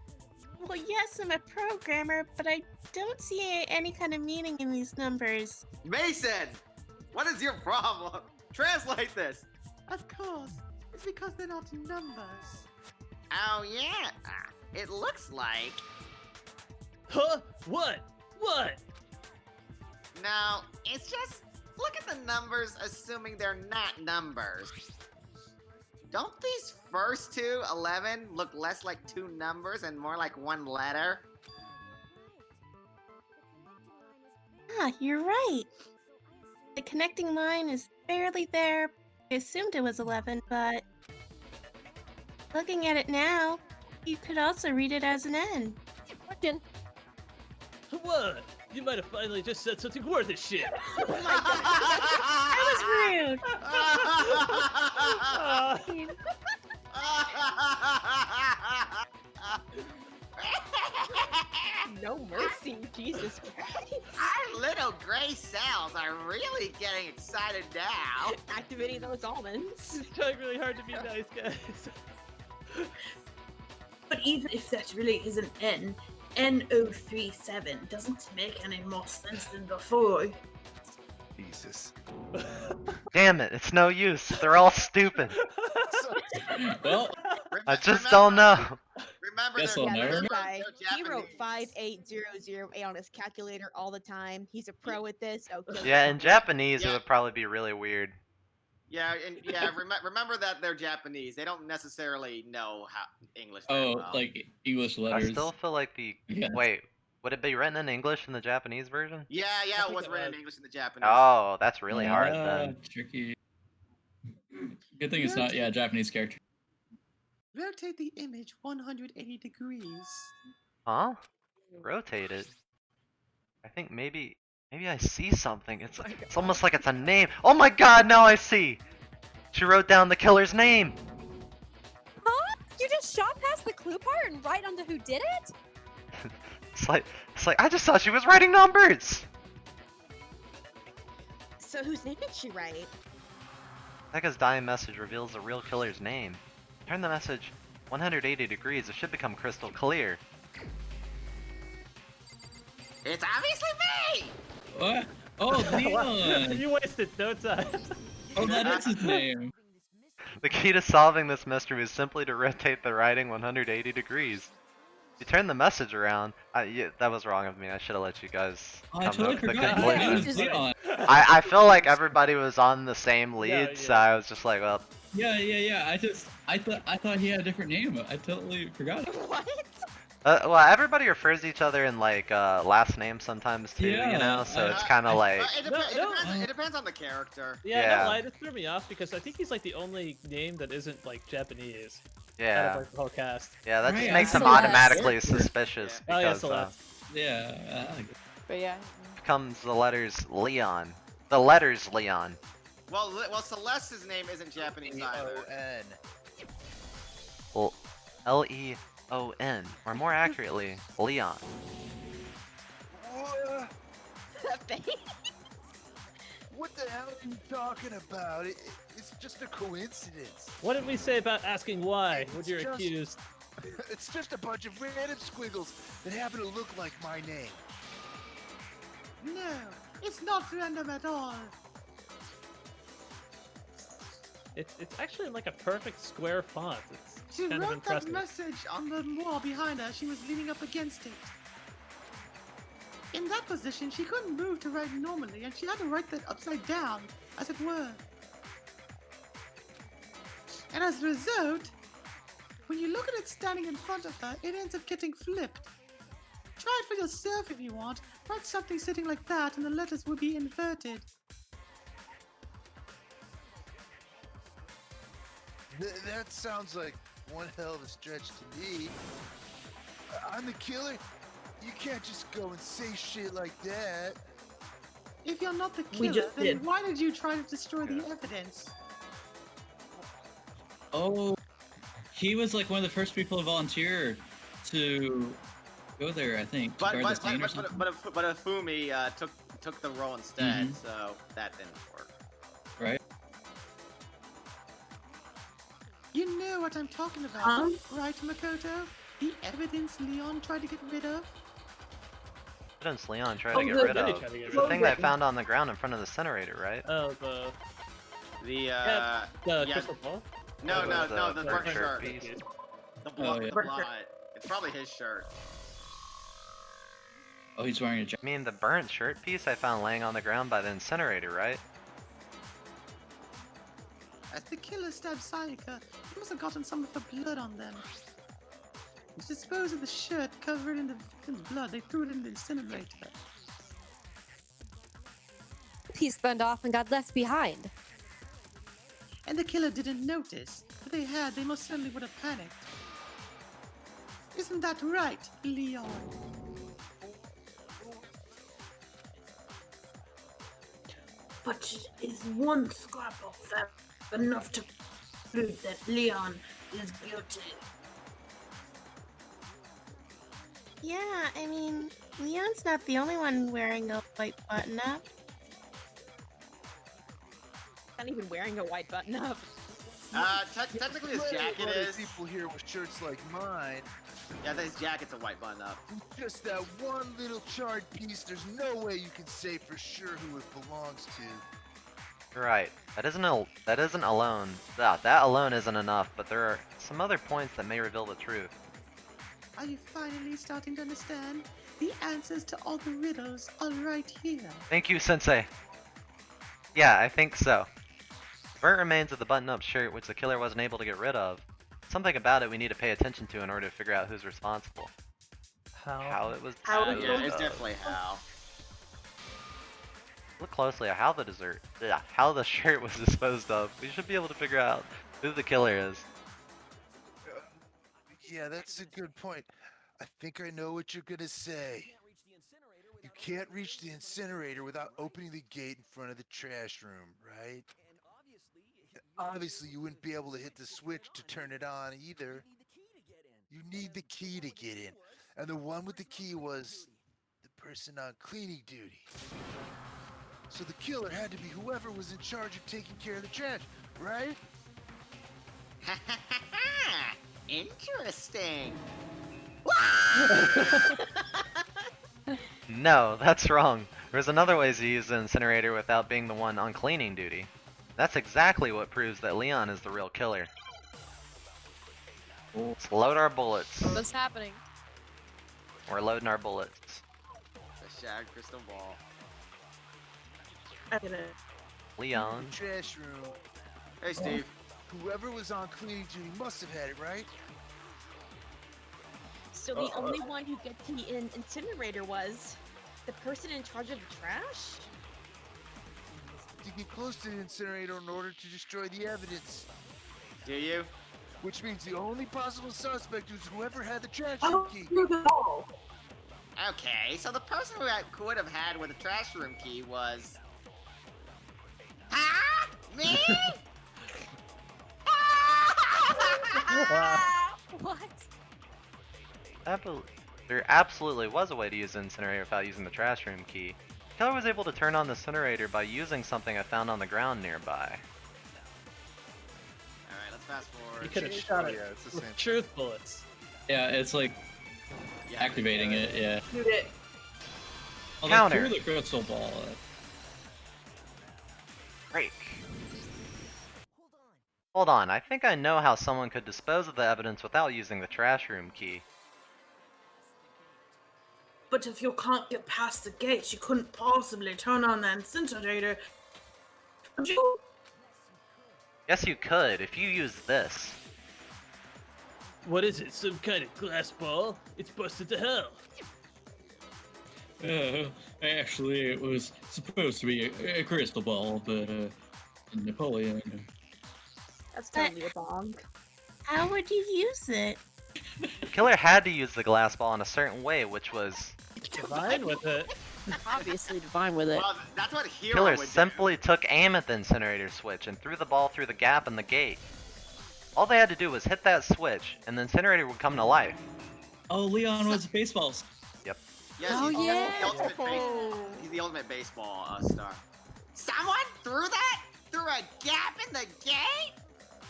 Well, yes, I'm a programmer, but I don't see any kind of meaning in these numbers. Mason, what is your problem? Translate this. Of course, it's because they're not numbers. Oh yeah, it looks like. Huh? What? What? No, it's just look at the numbers, assuming they're not numbers. Don't these first two, 11, look less like two numbers and more like one letter? Ah, you're right. The connecting line is barely there. I assumed it was 11, but looking at it now, you could also read it as an N. Working. What? You might have finally just said something worth a shit. That was rude. No mercy, Jesus Christ. Our little gray cells are really getting excited now. Activating those almonds. It's trying really hard to be nice, guys. But even if that really is an N, N037 doesn't make any more sense than before. Jesus. Damn it, it's no use. They're all stupid. Well, I just don't know. Remember, Guess they're, I'll never they're, know. Guy, they're he wrote Japanese. 58008 on his calculator all the time. He's a pro at this. Okay. Yeah, in Japanese it Yeah. would probably be really weird. Yeah, and remember that they're Japanese. They don't necessarily know how English very oh, well. like English I letters. still feel like the Yeah. wait, would it be written in English in the Japanese version? Yeah, I it think was it written was. in English and the Japanese. Oh, that's really hard then. Tricky. Good thing it's not, yeah, Japanese character. Rotate the image 180 degrees. Huh? Rotate it. I think maybe I see something. It's almost like it's a name. Oh my god, now I see! She wrote down the killer's name! Huh? You just shot past the clue part and right onto who did it? It's like I just thought she was writing numbers! So whose name did she write? Becca's dying message reveals the real killer's name. Turn the message 180 degrees, it should become crystal clear. It's obviously me! What? Oh, Leon! You wasted no time. Oh, that is his name. The key to solving this mystery is simply to rotate the writing 180 degrees. If you turn the message around, yeah, that was wrong of me. I should have let you guys Oh, I come totally to the forgot. conclusion. It was Leon. I feel like everybody was on the same lead, so I was just like, well, Yeah. I thought he had a different name. I totally forgot. What? well, everybody refers to each other in like last names sometimes too, you Yeah, know. So it's kind of like, It depends on the character. Yeah, Yeah. no lie, it threw me off because I think he's like the only name that isn't like Japanese. Out of, yeah, like, the whole cast. yeah. That Right, just I makes him Celeste. automatically suspicious Oh yeah, because Celeste. Yeah. But yeah. comes the letters Leon. The letters Leon. Well, Celeste's name isn't Japanese either. E-O-N. Well, Leon, or more accurately, Leon. What? Face? What the hell are you talking about? It's just a coincidence. What did we say about asking why when It's you're just- accused? It's just a bunch of random squiggles that happen to look like my name. No, it's not random at all. It's actually like a perfect square font. It's She kind of wrote that impressive. message on the wall behind her. She was leaning up against it. In that position, she couldn't move to write normally, and she had to write that upside down, as it were. And as a result, when you look at it standing in front of her, it ends up getting flipped. Try it for yourself if you want. Write something sitting like that, and the letters will be inverted. That sounds like one hell of a stretch to me. I'm the killer. You can't just go and say shit like that. If you're not the We killer, just then did. why did you try to destroy the evidence? Oh, he was like one of the first people to volunteer to go there. I think. To But guard the scene or something. Afumi took the role instead, Mhm. so that didn't work. Right. You know what I'm talking about, right, Makoto? The evidence Leon tried to get rid of? Evidence Leon tried Oh, to get good. rid Really of. tried to get It's rid the of. thing they found on the ground in front of the incinerator, right? Oh, the The the yeah. crystal ball. No, It no, was, no, the burnt burnt shirt shirt. piece. The blood, yeah. the blood. It's probably his shirt. Oh, he's wearing a jacket. I mean, the burnt shirt piece I found laying on the ground by the incinerator, right? As the killer stabbed Sayaka, he must have gotten some of her blood on them. To dispose of the shirt covered in the victim's blood, they threw it in the incinerator. Piece burned off and got left behind. And the killer didn't notice. If they had, they most certainly would have panicked. Isn't that right, Leon? But is one scrap of that enough to prove that Leon is guilty? Yeah, I mean, Leon's not the only one wearing a white button-up. Not even wearing a white button-up. Technically his Plenty of jacket other is. people here with shirts like mine. Yeah, his jacket's a white button up. Just that one little charred piece, there's no way you can say for sure who it belongs to. You're right. That isn't alone. That alone isn't enough, but there are some other points that may reveal the truth. Are you finally starting to understand? The answers to all the riddles are right here. Thank you, Sensei. Yeah, I think so. Burnt remains of the button-up shirt, which the killer wasn't able to get rid of. Something about it we need to pay attention to in order to figure out who's responsible. How it was. Yeah, it's definitely Hal. Look closely at how how the shirt was disposed of. We should be able to figure out who the killer is. Yeah, that's a good point. I think I know what you're gonna say. You can't reach the incinerator without opening the gate in front of the trash room, right? Obviously, you wouldn't be able to hit the switch to turn it on either. You need the key to get in. And the one with the key was the person on cleaning duty. So the killer had to be whoever was in charge of taking care of the trash, right? Interesting. No, that's wrong. There's another way to use the incinerator without being the one on cleaning duty. That's exactly what proves that Leon is the real killer. Let's load our bullets. What's happening? We're loading our bullets. The shag crystal ball. I get it. Leon. Trash room. Hey, Steve. Whoever was on cleaning duty must have had it, right? So the only one who gets the incinerator was the person in charge of the trash? To get close to the incinerator in order to destroy the evidence. Do you? Which means the only possible suspect is whoever had the trash Oh, room key. through the wall. Okay, so the person who would have had with the trash room key was. Ah! Me? What? There absolutely was a way to use the incinerator without using the trash room key. Killer was able to turn on the incinerator by using something I found on the ground nearby. Alright, let's fast forward. You could have shot it Yeah, it's the with same. truth bullets. Yeah, it's like Yeah, activating it, yeah. Shoot it. Oh, Counter. they threw the crystal ball. Break. Hold on, I think I know how someone could dispose of the evidence without using the trash room key. But if you can't get past the gates, you couldn't possibly turn on the incinerator. Could you? Yes, you could, if you use this. What is it? Some kind of glass ball? It's busted to hell. Actually, it was supposed to be a crystal ball, but Napoleon. That's totally a bong. How would you use it? Killer had to use the glass ball in a certain way, which was... Divine with it. Obviously divine with it. Well, that's what Hero Killer would simply took aim at the incinerator switch and threw the ball through the gap in the gate. All they had to do was hit that switch, and the incinerator would come to life. Oh, Leon was baseball. Yep. do. Yes, Oh, he's yeah. the ultimate he's the ultimate baseball star. Someone threw that through a gap in the gate?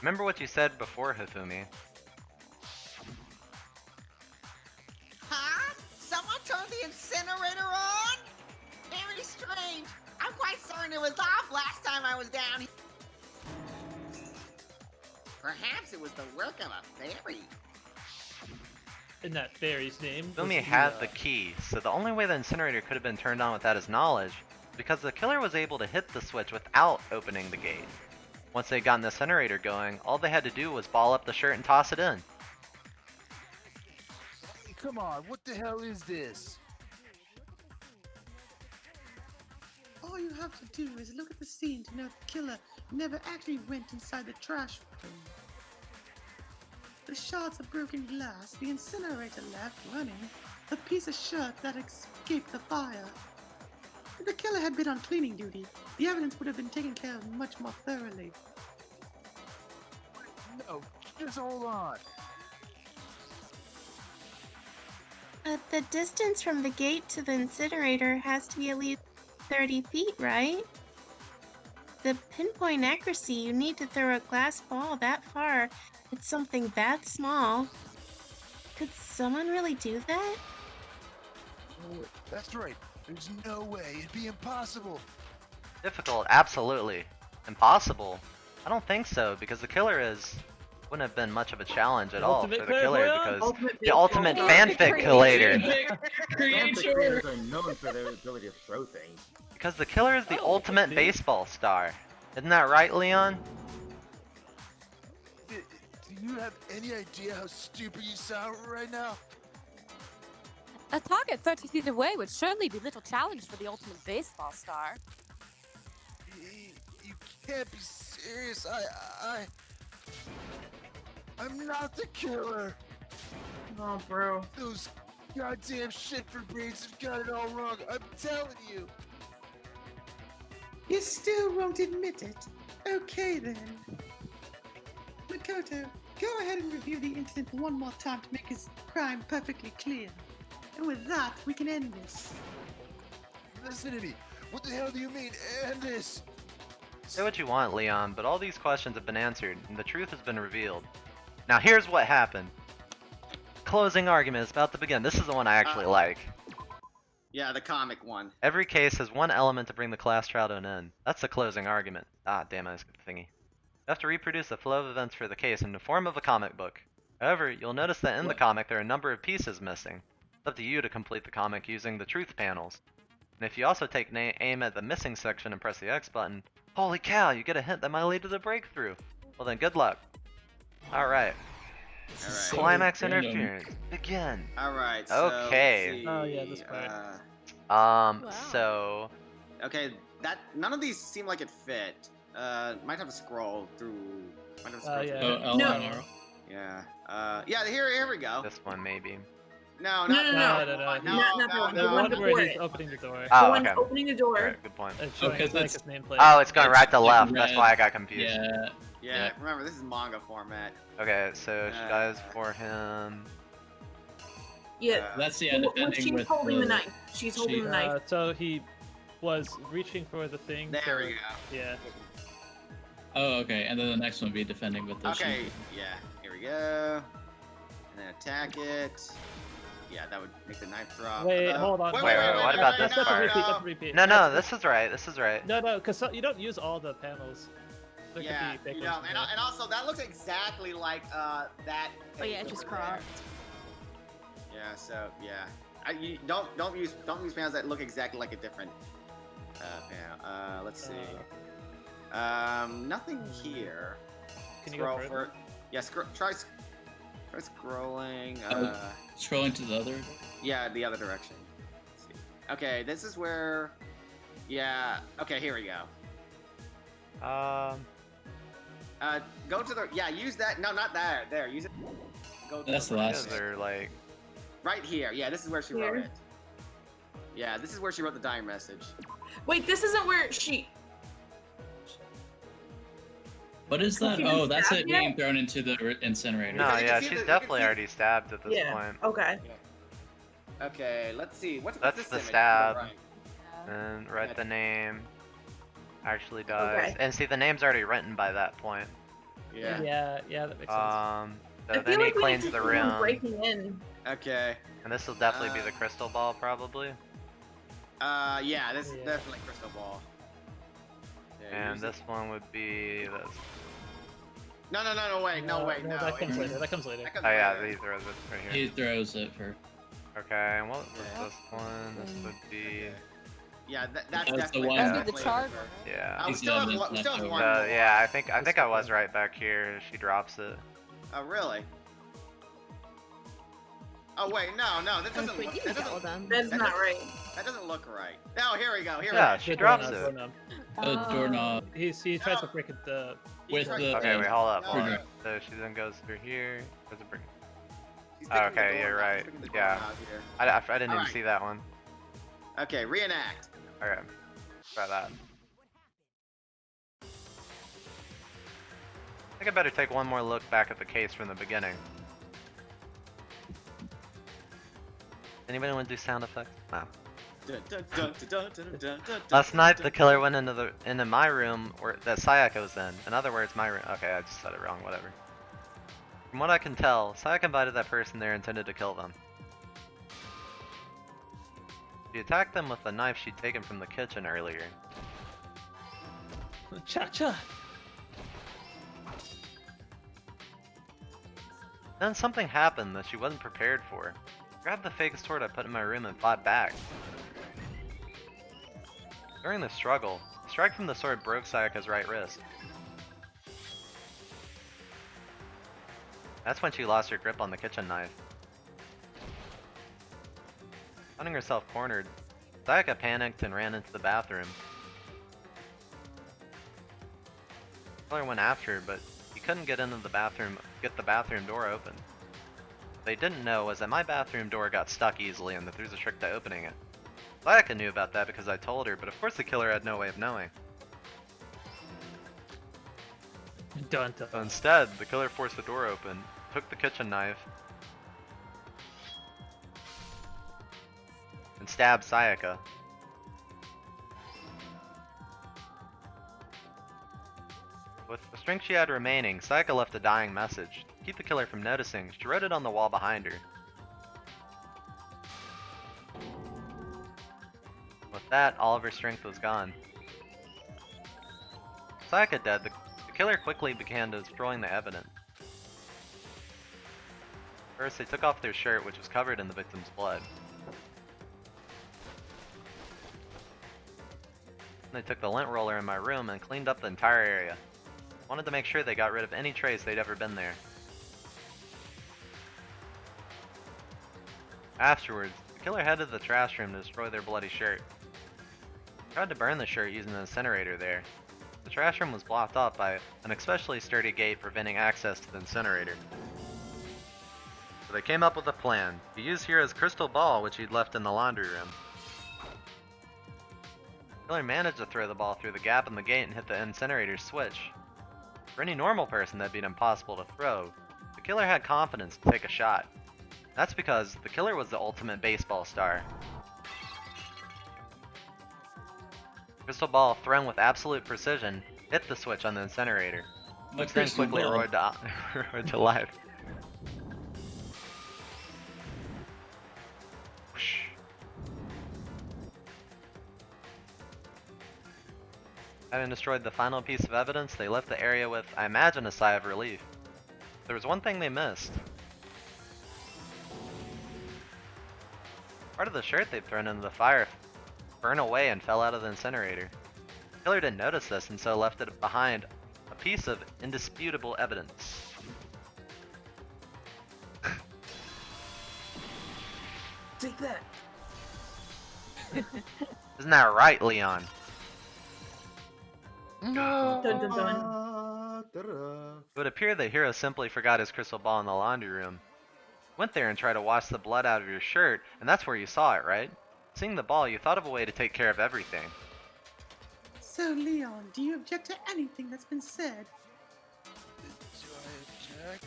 Remember what you said before, Hifumi. Huh? Someone turned the incinerator on? Very strange. I'm quite certain it was off last time I was down here. Perhaps it was the work of a fairy. And that fairy's name. was Hifumi had the key, so the only way the incinerator could have been turned on without his knowledge, because the killer was able to hit the switch without opening the gate. Once they got an incinerator going, all they had to do was ball up the shirt and toss it in. Hey, come on, what the hell is this? All you have to do is look at the scene to know the killer never actually went inside the trash room. The shards of broken glass, the incinerator left running, the piece of shirt that escaped the fire. If the killer had been on cleaning duty, the evidence would have been taken care of much more thoroughly. No, just hold on. The distance from the gate to the incinerator has to be at least 30 feet, right? The pinpoint accuracy you need to throw a glass ball that far at something that small. Could someone really do that? That's right. There's no way. It'd be impossible. Difficult, absolutely. Impossible? I don't think so, because the killer wouldn't have been much of a challenge at all for the Ultimate killer, clairvoyant? because the ultimate fanfic collator. Creators are known for their ability to throw things. Because the killer is the ultimate baseball star. Isn't that right, Leon? Do you have any idea how stupid you sound right now? A target 30 feet away would surely be little challenge for the ultimate baseball star. You can't be serious. I'm not the killer. Oh, bro. Those goddamn shitford brains have got it all wrong. I'm telling you. You still won't admit it? Okay then. Makoto, go ahead and review the incident one more time to make his crime perfectly clear. And with that, we can end this. Listen to me. What the hell do you mean, end this? Say what you want, Leon, but all these questions have been answered, and the truth has been revealed. Now here's what happened. Closing argument is about to begin. This is the one I actually like. Yeah, the comic one. Every case has one element to bring the class trial to an end. That's the closing argument. Ah, damn, I skipped the thingy. You have to reproduce the flow of events for the case in the form of a comic book. However, you'll notice that in the comic there are a number of pieces missing. It's up to you to complete the comic using the truth panels. And if you also take aim at the missing section and press the X button, holy cow, you get a hint that might lead to the breakthrough. Well then, good luck. Alright. Alright. Climax random. interference. Begin. Alright, so Okay. let's see, Oh, yeah, this part. Wow. So... Okay, none of these seem like it fit. Might have to scroll through. Might have to scroll yeah. through. Oh, No. Eleanor. Yeah. Yeah. Here we go. this one maybe. No, No, not no, that no. one. Not that one. The The one one where before he's it. opening the door. The Oh, one okay. opening the door. Alright, good point. And showing Okay, Sonica's that's- nameplate. Oh, it's going right to like left. That's red. why I got confused. Yeah. Yeah. Remember, this is manga format. Okay, so she dies for him. Yeah. That's the Well, defending she's with holding the knife. She's holding the knife. So he was reaching for the thing. There we go. Yeah. Oh, okay. And then the next one would be defending with the Okay. shield. Yeah. Here we go. And then attack it. Yeah, that would make the knife drop. Wait, hold on. wait, what about this That's a part? repeat. That's a repeat. No, That's- this is right. This is right. No, because you don't use all the panels. There could Yeah, be fake you ones know, in and there. also that looks exactly like that. Oh yeah, page it's just over there. cropped. Yeah, so yeah, you don't use panels that look exactly like a different panel. Let's see. Nothing here. Can you go Scroll further? for yeah. Try scrolling. Scrolling to the other. Yeah, the other direction. Let's see. Okay, this is where. Yeah. Okay, here we go. Go to the. Yeah, use that. No, not that. There. Use it. Go. To That's the last. Those are like... Right here. Yeah, this is where she wrote Here. it. Yeah, this is where she wrote the dying message. Wait, this isn't where she. What is that? She been Oh, that's stabbed it being yet? thrown into the incinerator. No, You can yeah, see she's the- you definitely can see- already stabbed at this Yeah. point. Okay. Okay, let's see. What's That's this the image? stab. Right. And write Yeah. the name. Actually dies. Okay. And see, the name's already written by that point. Yeah. Yeah, that makes sense. So I then feel he like we need cleans to the see them room. breaking in. Okay. And this will definitely be the crystal ball, probably. Yeah, this is Yeah. definitely crystal ball. Yeah, And use this it. one would be this. No, wait, no, wait, no. That comes it- later. That comes later. that comes Oh yeah, later. these are this right He here. throws it for. Okay, and what was Yeah. this one? This would be Yeah, that's That's the definitely. one. that's That'd be the definitely charge. her. Yeah. We He's still have the one. We still have leftover. one more. Yeah, I think I was right back here. She drops it. Oh really? Oh wait, no, this doesn't If we look. do That kill doesn't, them. That's that not doesn't- right. that doesn't look right. Oh, here we go. Here Yeah, we go. she The drops doorknob, it. doorknob. The doorknob. He tries to No. break it. With He's the- right. Okay, wait, hold up. No, Hold no. up. So she then goes through here. Doesn't break. He's picking the Okay, you're doorknob, right. he's picking the Yeah. doorknob here. I didn't even Alright. see that one. Okay, reenact. Okay, try that. I think I better take one more look back at the case from the beginning. Anybody want to do sound effects? No. Last night, the killer went into my room that Sayaka was in. In other words, my room. Okay, I just said it wrong. Whatever. From what I can tell, Sayaka invited that person there intended to kill them. She attacked them with the knife she'd taken from the kitchen earlier. Cha-cha. Then something happened that she wasn't prepared for. Grabbed the fake sword I put in my room and fought back. During the struggle, a strike from the sword broke Sayaka's right wrist. That's when she lost her grip on the kitchen knife. Finding herself cornered, Sayaka panicked and ran into the bathroom. The killer went after her, but he couldn't get the bathroom door open. What they didn't know was that my bathroom door got stuck easily and that there's a trick to opening it. Sayaka knew about that because I told her, but of course the killer had no way of knowing. Dun, dun. So instead, the killer forced the door open, took the kitchen knife, and stabbed Sayaka. With the strength she had remaining, Sayaka left a dying message. To keep the killer from noticing, she wrote it on the wall behind her. With that, all of her strength was gone. Sayaka dead, the killer quickly began destroying the evidence. First, they took off their shirt, which was covered in the victim's blood. Then they took the lint roller in my room and cleaned up the entire area. Wanted to make sure they got rid of any trace they'd ever been there. Afterwards, the killer headed to the trash room to destroy their bloody shirt. He tried to burn the shirt using an incinerator there. The trash room was blocked off by an especially sturdy gate preventing access to the incinerator. So they came up with a plan, to use Hira's crystal ball which he'd left in the laundry room. The killer managed to throw the ball through the gap in the gate and hit the incinerator switch. For any normal person that'd be impossible to throw, the killer had confidence to take a shot. That's because the killer was the ultimate baseball star. Crystal ball thrown with absolute precision hit the switch on the incinerator, which then quickly roared to life. Whoosh. Having destroyed the final piece of evidence, they left the area with, I imagine, a sigh of relief. There was one thing they missed. Part of the shirt they'd thrown into the fire burned away and fell out of the incinerator. The killer didn't notice this and so left it behind a piece of indisputable evidence. Take that. Isn't that right, Leon? Dun, dun, dun. It would appear that Hiro simply forgot his crystal ball in the laundry room. Went there and tried to wash the blood out of your shirt, and that's where you saw it, right? Seeing the ball, you thought of a way to take care of everything. So, Leon, do you object to anything that's been said? Do I object?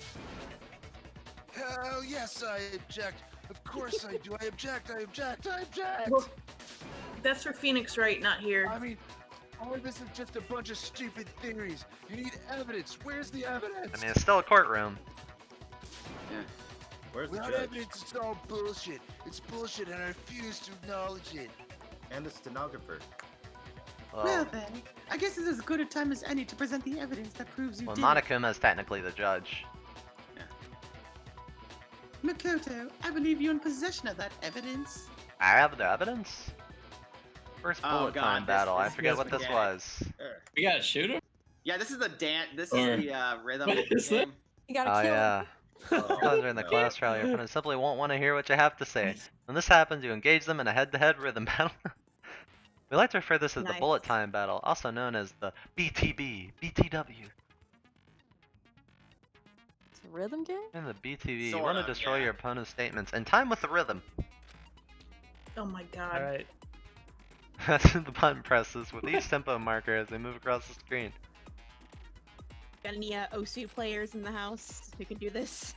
Hell yes, I object. Of course I do. I object. I object. I object. Well, that's for Phoenix Wright, not here. I mean, all of this is just a bunch of stupid theories. You need evidence. Where's the evidence? I mean, it's still a courtroom. Yeah. Where's the Without judge? evidence, it's all bullshit. It's bullshit, and I refuse to acknowledge it. And the stenographer. Well then, I guess this is as good a time as any to present the evidence that proves you well did it. Monokuma is technically the judge. Makoto, I believe you're in possession of that evidence. I have the evidence? First Oh, bullet God, time this- battle. I this forget is what this spaghetti. was. We gotta shoot him? Yeah, this is the This Or- is the rhythm What is that? game. You gotta Oh kill him. yeah. Sometimes during the no. class trial, your opponent simply won't want to hear what you have to say. When this happens, you engage them in a head-to-head rhythm battle. We like to refer to this as the Nice. bullet time battle, also known as the BTB, BTW. It's a rhythm game? In the BTV, you Sort want to of, destroy yeah. your opponent's statements in time with the rhythm. Oh my god. All right. That's the button presses with each tempo marker as they move across the screen. Got any OSU players in the house who can do this?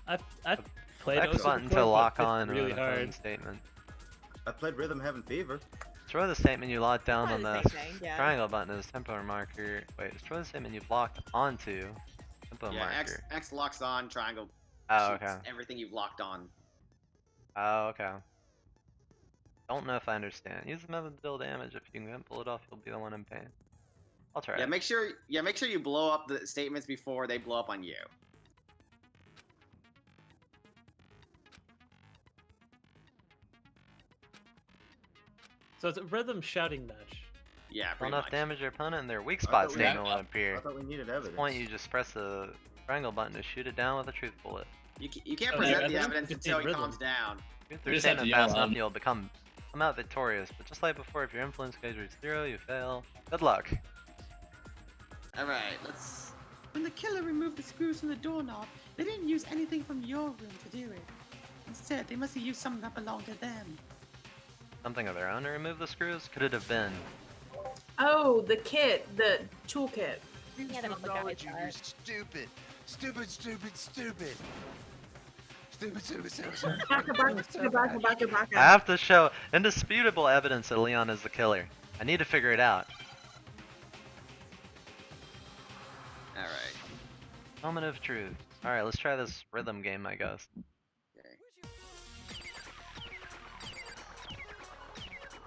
I've played X Osu button before, to but lock it's on really an hard. opponent's statement. I played Rhythm Having Fever. Destroy the statement you locked down on Probably the the same thing, yeah. triangle button as tempo marker. Wait, destroy the statement you've locked onto tempo Yeah, marker. X locks on, triangle Oh, shoots okay. everything you've locked on. Oh, okay. Don't know if I understand. Use the method to deal damage. If you can pull it off, you'll be the one in pain. I'll try Yeah, it. make sure you blow up the statements before they blow up on you. So it's a rhythm shouting match. Yeah, Well pretty enough much. damage your opponent and their weak I spot thought we statement had- will appear. I thought we needed At evidence. this point, you just press the triangle button to shoot it down with a truth bullet. You can't Oh, present yeah, the I think evidence you until he need rhythm. calms down. Shoot We their just have to statement yell fast enough loud. and you'll come out victorious. But just like before, if your influence gauge reaches 0, you fail. Good luck. Alright, let's... When the killer removed the screws from the doorknob, they didn't use anything from your room to do it. Instead, they must have used something that belonged to them. Something of their own to remove the screws? Could it have been? Oh, the kit, the toolkit. Yeah, they don't look Technology, at each you're other. stupid. Stupid, stupid, stupid. Stupid, stupid, stupid, stupid. I have to show indisputable evidence that Leon is the killer. I need to figure it out. Alright. Moment of truth. Alright, let's try this rhythm game, I guess.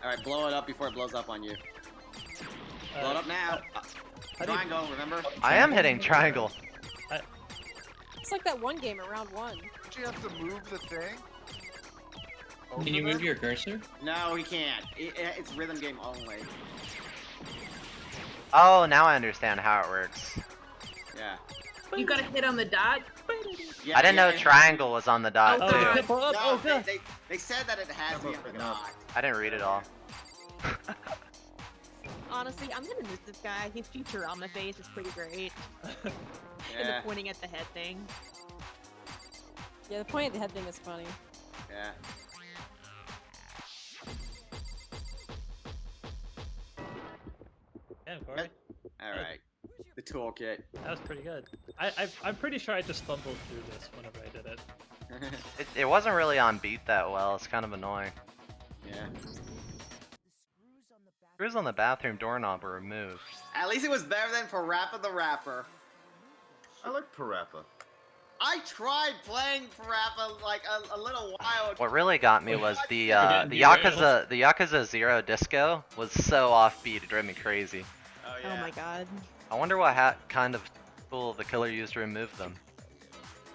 Alright, blow it up before it blows up on you. Blow it up now. how do you- Triangle, remember? I am hitting triangle. It's like that one game at round 1. Don't you have to move the thing? Can you move your cursor? No, he can't. It's rhythm game only. Oh, now I understand how it works. Yeah. You gotta hit on the dot. Yeah, I didn't know yeah. triangle was on the dot Oh, too. yeah. Pull up, No, oh, God. they said that it has to be on the dot. I didn't read it all. Honestly, I'm gonna miss this guy. His Futurama face is pretty great. And Yeah, the pointing at the head thing. Yeah, the point of the head thing is funny. yeah. Damn, Corey. Alright. The toolkit. That was pretty good. I'm pretty sure I just stumbled through this whenever I did it. It wasn't really on beat that well. It's kind of annoying. Yeah. Screws on the bathroom doorknob were removed. At least it was better than Parappa the Rapper. I like Parappa. I tried playing Parappa like a little while ago. What really got me was the getting Yakuza 0 disco was so offbeat it drove me crazy. Oh, Oh yeah. my god. I wonder what kind of tool the killer used to remove them.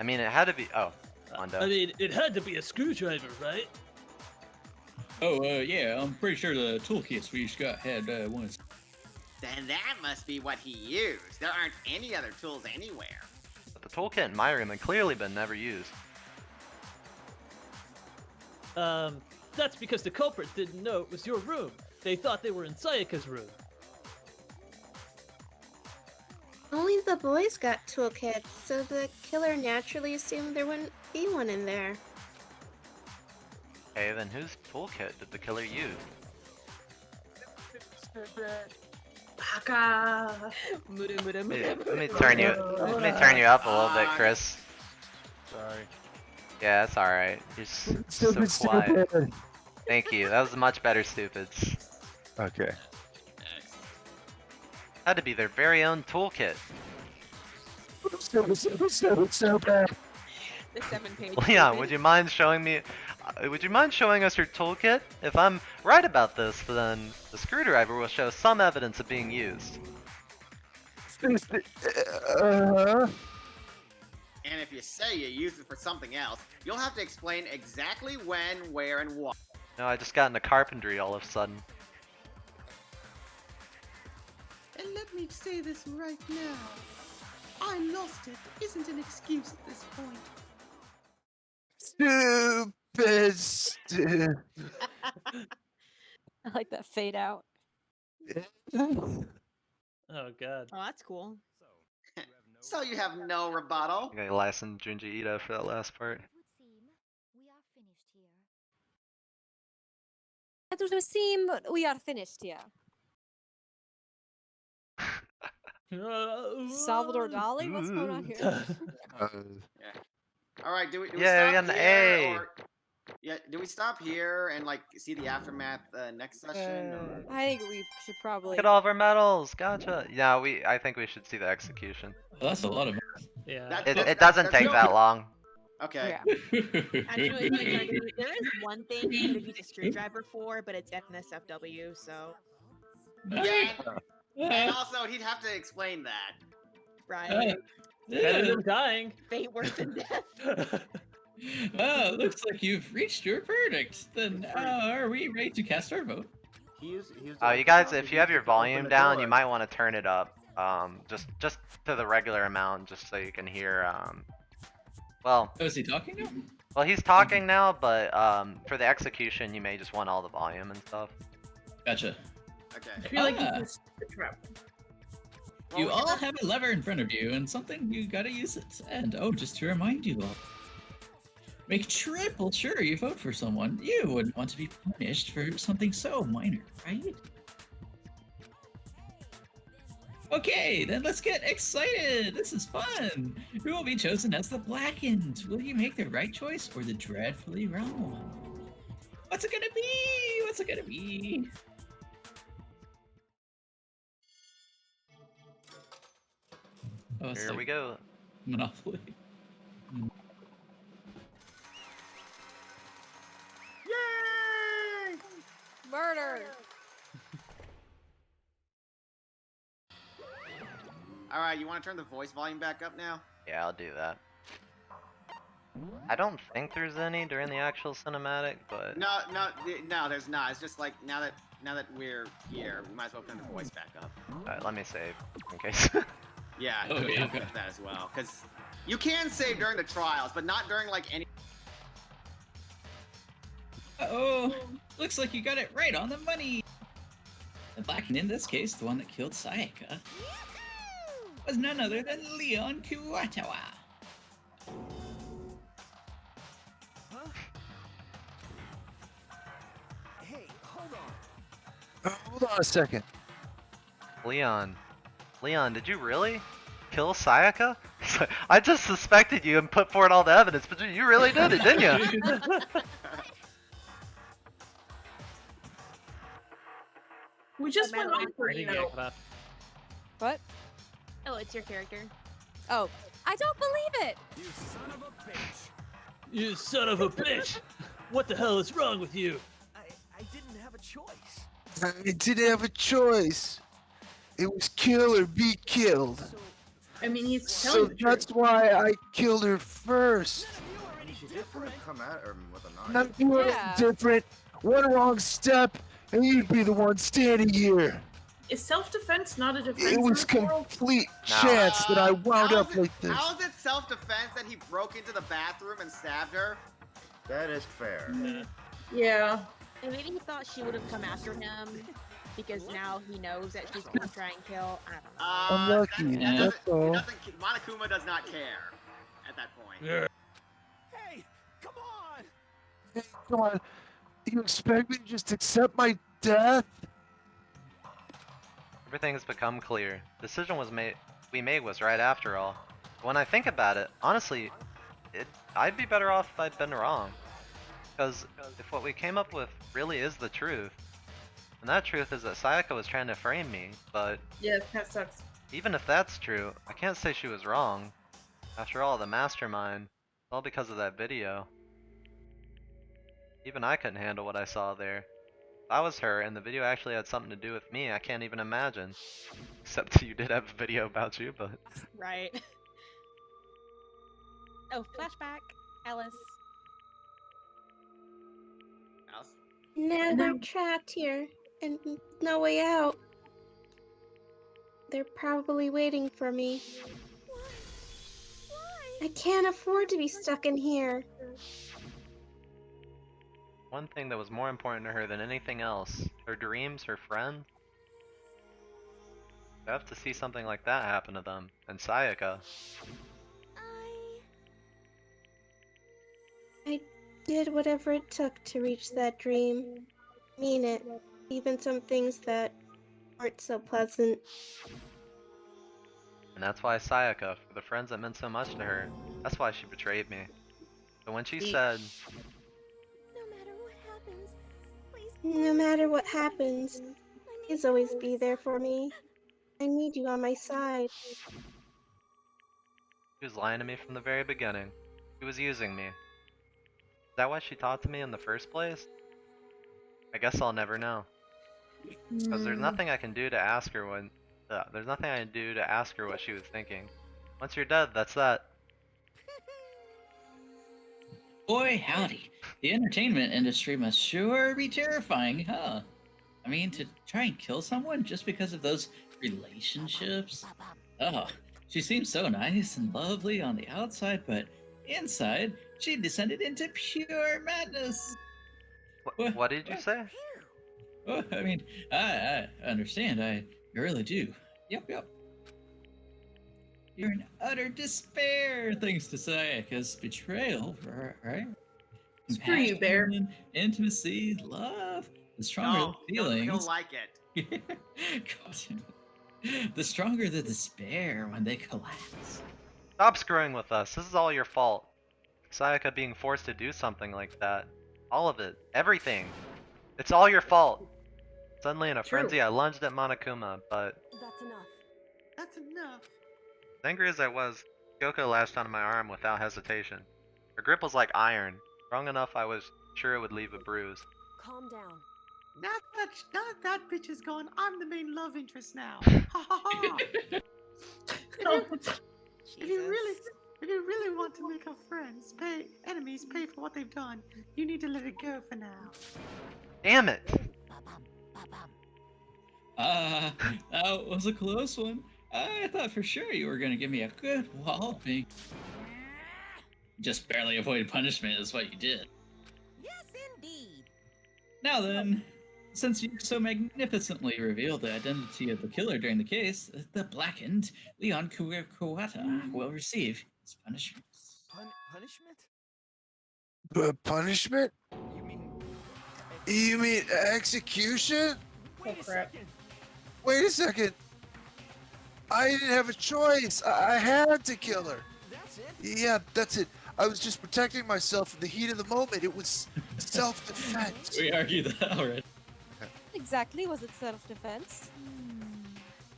I mean, it had to be. Oh, Mondo. I mean, it had to be a screwdriver, right? Oh, yeah, I'm pretty sure the toolkits we just got had once. Then that must be what he used. There aren't any other tools anywhere. But the toolkit in my room had clearly been never used. That's because the culprit didn't know it was your room. They thought they were in Sayaka's room. Only the boys got toolkits, so the killer naturally assumed there wouldn't be one in there. Okay, then whose toolkit did the killer use? Baka. Let me turn you up a little bit, Chris. Sorry. Yeah, that's alright. You're so quiet. Thank you. That was much better, stupids. Okay. Had to be their very own toolkit. So bad. The 7-page. Leon, would you mind showing me? Would you mind showing us your toolkit? If I'm right about this, then the screwdriver will show some evidence of being used. And if you say you used it for something else, you'll have to explain exactly when, where, and why. No, I just got into carpentry all of a sudden. Let me say this right now. I lost it isn't an excuse at this point. Stupid. I like that fade out. Oh god. Oh, that's cool. So you have no rebuttal? I got license Junji Ito for that last part. It would seem we are finished here. Salvador Dali? What's going on here? All right, do we Yeah, we stop got an here A. or yeah? Do we stop here and like see the aftermath next session? Or... I think we should probably. Look at all of our medals. Gotcha. Yeah, I think we should see the execution. Well, that's a lot of. Yeah. It doesn't take that long. Okay. Actually, there is one thing you could use a screwdriver for, but it's NSFW, so. Yeah. And also, he'd have to explain that. Right. Better than dying. Fate worse than death. Oh, looks like you've reached your verdict. Then are we ready to cast our vote? Oh, you guys, if you have your volume down, you might want to turn it up. Just to the regular amount, just so you can hear. Well. Oh, is he talking now? Well, he's talking now, but for the execution, you may just want all the volume and stuff. Gotcha. Okay. I feel like it's the trap. You all have a lever in front of you, and something you gotta use it. And just to remind you all, make triple sure you vote for someone. You wouldn't want to be punished for something so minor, right? Okay, then let's get excited! This is fun! Who will be chosen as the Blackened? Will you make the right choice or the dreadfully wrong one? What's it gonna be? What's it gonna be? Oh, Here we go. Monopoly. Yay! Murder! Alright, you want to turn the voice volume back up now? Yeah, I'll do that. I don't think there's any during the actual cinematic, but No, there's not. It's just like now that we're here, we might as well turn the voice back up. alright, let me save in case. Yeah, Oh, yeah, okay. that as well. Because you can save during the trials, but not during like any. Uh-oh, looks like you got it right on the money. The Blackened, in this case, the one that killed Sayaka, was none other than Leon Kuwatawa. Hey, hold on. Hold on a second. Leon, did you really kill Sayaka? I just suspected you and put forward all the evidence, but you really did it, didn't you? We just went on for What? Oh, it's your character. Oh, I don't believe it! You son of a bitch! What the hell is wrong with you? I didn't have a choice. I didn't have a choice. It was kill or be killed. I mean, he's So telling the that's truth. why I killed her first. She did come at him with a knife. Nothing was different. One wrong step, and you'd be the one standing here. Is self-defense not a defense? It was in this world? complete chance that I wound up like this. How is it self-defense that he broke into the bathroom and stabbed her? That is fair. Yeah. And maybe he thought she would have come after him because now he knows that she's gonna try and kill. I don't know. I'm lucky, that's all. Monokuma does not care at that point. Yeah. Hey, come on! Hey, come on. You expect me to just accept my death? Everything has become clear. Decision we made was right after all. When I think about it, honestly, I'd be better off if I'd been wrong. Because if what we came up with really is the truth, and that truth is that Sayaka was trying to frame me, but Yeah, that sucks. even if that's true, I can't say she was wrong. After all, the mastermind, it's all because of that video. Even I couldn't handle what I saw there. If I was her and the video actually had something to do with me, I can't even imagine. Except you did have a video about you, but... Right. Oh, flashback. Alice. Alice? Now we're trapped here, and no way out. They're probably waiting for me. Why? I can't afford to be stuck in here. One thing that was more important to her than anything else, her dreams, her friends. I have to see something like that happen to them. And Sayaka. I did whatever it took to reach that dream. Mean it. Even some things that weren't so pleasant. And that's why Sayaka, for the friends that meant so much to her, that's why she betrayed me. But when she said, No matter what happens, please. No matter what happens, please always be there for me. I need you on my side. she was lying to me from the very beginning. She was using me. Is that why she talked to me in the first place? I guess I'll never know. Because there's nothing I can do to ask her when... there's nothing I can do to ask her what she was thinking. Once you're dead, that's that. Boy, howdy. The entertainment industry must sure be terrifying, huh? I mean, to try and kill someone just because of those relationships? Oh, she seems so nice and lovely on the outside, but inside, she descended into pure madness. What did you say? Oh, I mean, I understand. I really do. Yep. You're in utter despair thanks to Sayaka's betrayal, right? Screw you, Bear. Compassion, intimacy, love, the stronger No, the feelings. he'll like it. The stronger the despair when they collapse. Stop screwing with us. This is all your fault. Sayaka being forced to do something like that. All of it. Everything. It's all your fault. Suddenly in a True. frenzy, I lunged at Monokuma, but That's enough. That's enough. as angry as I was, Kyoko lashed onto my arm without hesitation. Her grip was like iron, strong enough I was sure it would leave a bruise. Calm down. Now that bitch is gone, I'm the main love interest now. Ha ha ha! If you really want to make our friends enemies pay for what they've done, you need to let it go for now. Damn it! That was a close one. I thought for sure you were gonna give me a good walloping. Just barely avoided punishment is what you did. Yes, indeed. Now then, since you so magnificently revealed the identity of the killer during the case, the blackened Leon Kawata will receive his punishment. Punishment? Punishment? You mean execution? Oh crap. Wait a second. I didn't have a choice. I had to kill her. Yeah, that's it. I was just protecting myself in the heat of the moment. It was self-defense. We argued that already. Exactly, was it self-defense?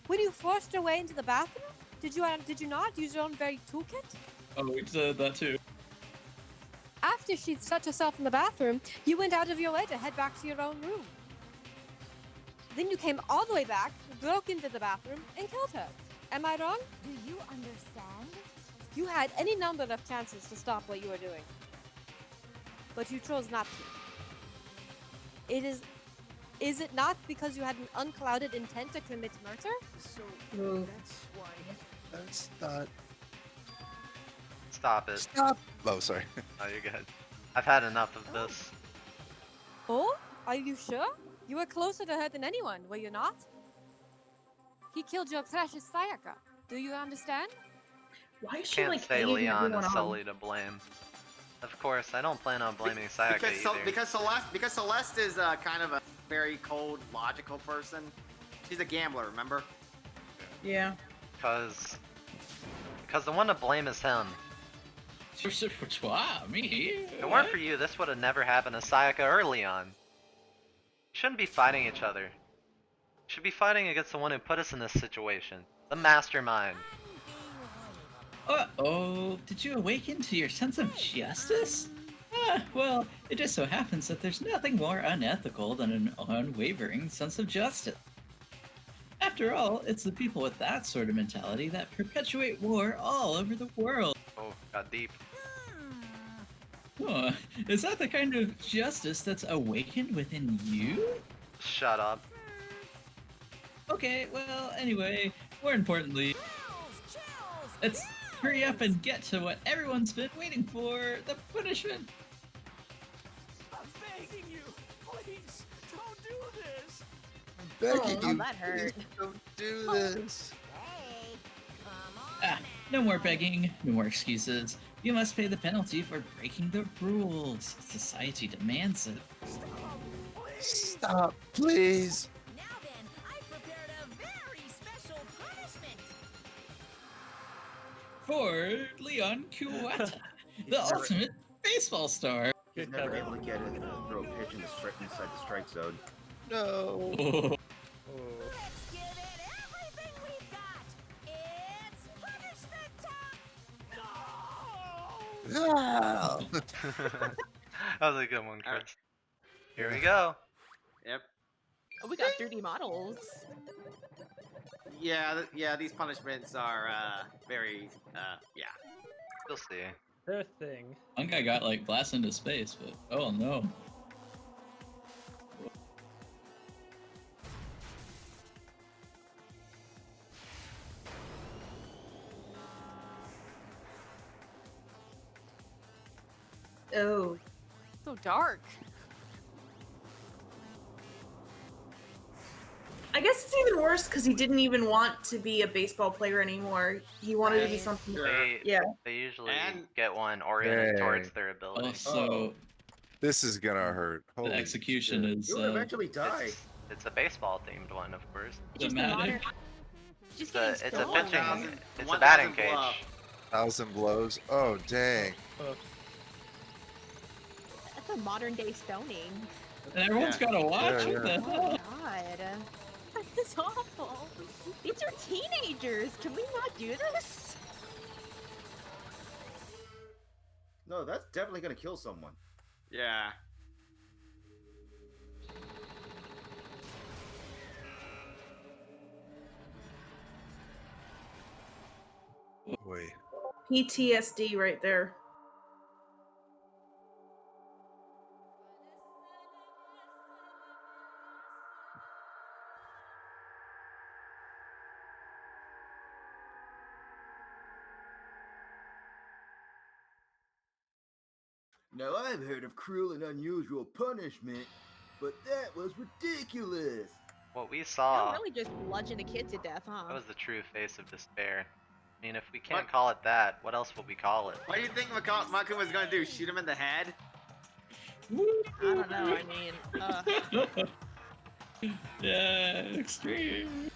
When you forced your way into the bathroom, did you not use your own very toolkit? Oh, we said that too. After she'd shut herself in the bathroom, you went out of your way to head back to your own room. Then you came all the way back, broke into the bathroom, and killed her. Am I wrong? Do you understand? You had any number of chances to stop what you were doing. But you chose not to. Is it not because you had an unclouded intent to commit murder? Ooh. That's not... Stop it. Stop! Oh, sorry. Oh, you're good. I've had enough of this. Oh? Are you sure? You were closer to her than anyone, were you not? He killed your precious Sayaka. Do you understand? Why is she Can't like say egging Leon everyone is on? solely to blame. Of course, I don't plan on blaming Sayaka either. Because Celeste is kind of a very cold, logical person. She's a gambler, remember? Yeah. Because the one to blame is him. Wow, me? If it weren't for you, this would have never happened to Sayaka or Leon. You shouldn't be fighting each other. You should be fighting against the one who put us in this situation. The mastermind. Uh-oh, did you awaken to your sense of justice? Well, it just so happens that there's nothing more unethical than an unwavering sense of justice. After all, it's the people with that sort of mentality that perpetuate war all over the world. Oh, got deep. Huh, is that the kind of justice that's awakened within you? Shut up. Okay. Okay, well, anyway, more importantly, let's hurry up and get to what everyone's been waiting for, the punishment. I'm begging you, please, don't do this. Begging Oh, you, that hurt. please don't do this. Ah, no more begging, no more excuses. You must pay the penalty for breaking the rules. Society demands it. Stop, please. Now then, I prepared a very special punishment. For Leon Kuwata, He's the never- ultimate baseball star. He's Good never cover. able to get it throw a pitch inside the strike zone. No. Oh. Let's give it everything we've got. It's punishment time. No! Ah. That was a good one, Chris. Alright. Here we go. Yep. Oh, we got 3D models. Yeah, yeah, these punishments are very yeah. You'll see. Their thing. One guy got like blasted into space, but oh no. Oh. So dark. I guess it's even worse because he didn't even want to be a baseball player anymore. He wanted to be Right. something. They, Yeah. they usually And- get one oriented towards Dang. their ability. Also, This is gonna hurt. the Holy execution shit. is You would eventually die. It's a baseball themed one, of course. It's just a Dramatic. modern. Just It's getting a stoned. pitching. 1,000 It's a 1,000 batting cage. blow. 1,000 blows. Oh dang. That's a modern day stoning. and everyone's Yeah. gotta watch. Yeah, What the Oh hell? god. That is awful. These are teenagers. Can we not do this? No, that's definitely gonna kill someone. Yeah. Boy. PTSD right there. Now I've heard of cruel and unusual punishment, but that was ridiculous. What we They'll saw, really just bludgeon a kid to death, huh? that was the true face of despair. I mean, if we can't What? call it that, what else will we call it? What do you think Maku was gonna do? Shoot him in the head? I don't know. I mean, Yeah, extreme.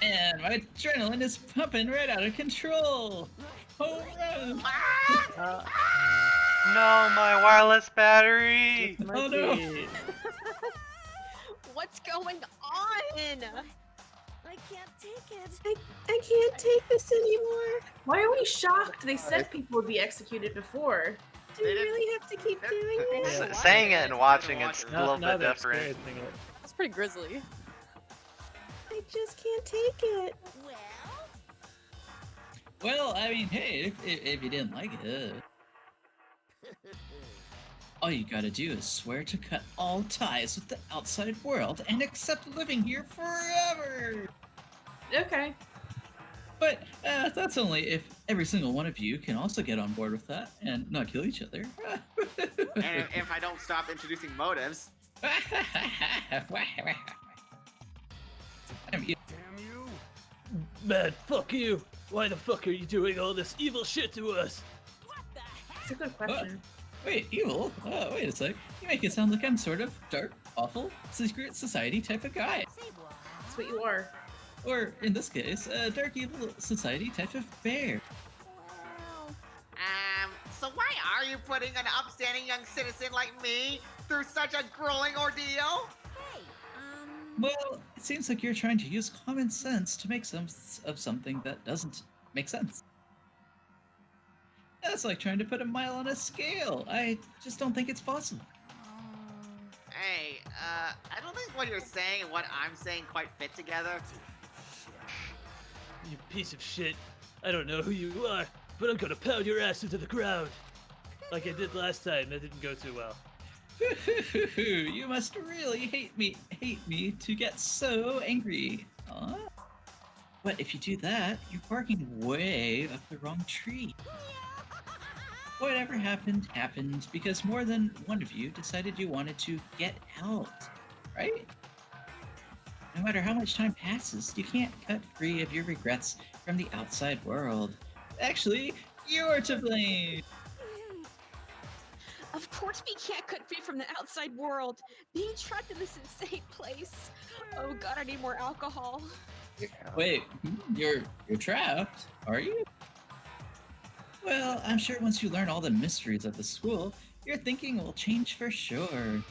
And my adrenaline is pumping right out of control. Home run! No, my wireless battery! Oh no! what's going on? I can't take it. I can't take this anymore. Why are we shocked? They said people would be executed before. Do we They didn't- really have to keep doing Yeah. this? S- saying it and watching it's a Now, little now bit they're different. experiencing it. That's pretty grisly. I just can't take it. Well, Well, I mean, hey, if you didn't like it, all you gotta do is swear to cut all ties with the outside world and accept living here forever. Okay. But that's only if every single one of you can also get on board with that and not kill each other. And if I don't stop introducing motives. I mean, damn you. Man, fuck you! Why the fuck are you doing all this evil shit to us? What the heck? It's a good question. wait, evil? Wait a sec. You make it sound like I'm sort of dark, awful, secret society type of guy. Say what? That's what you are. Or, in this case, a dark evil society type of bear. Well, So why are you putting an upstanding young citizen like me through such a grueling ordeal? hey, Well, it seems like you're trying to use common sense to make sense of something that doesn't make sense. That's like trying to put a mile on a scale. I just don't think it's possible. Hey, I don't think what you're saying and what I'm saying quite fit together. You piece of shit. I don't know who you are, but I'm gonna pound your ass into the ground. Like I did last time, that didn't go too well. You must really hate me to get so angry. Huh? But if you do that, you're barking way up the wrong tree. Whatever happened, happened because more than one of you decided you wanted to get out, right? No matter how much time passes, you can't cut free of your regrets from the outside world. Actually, you're to blame. Of course we can't cut free from the outside world. Being trapped in this insane place. Oh god, I need more alcohol. Wait, you're trapped, are you? Well, I'm sure once you learn all the mysteries of the school, your thinking will change for sure.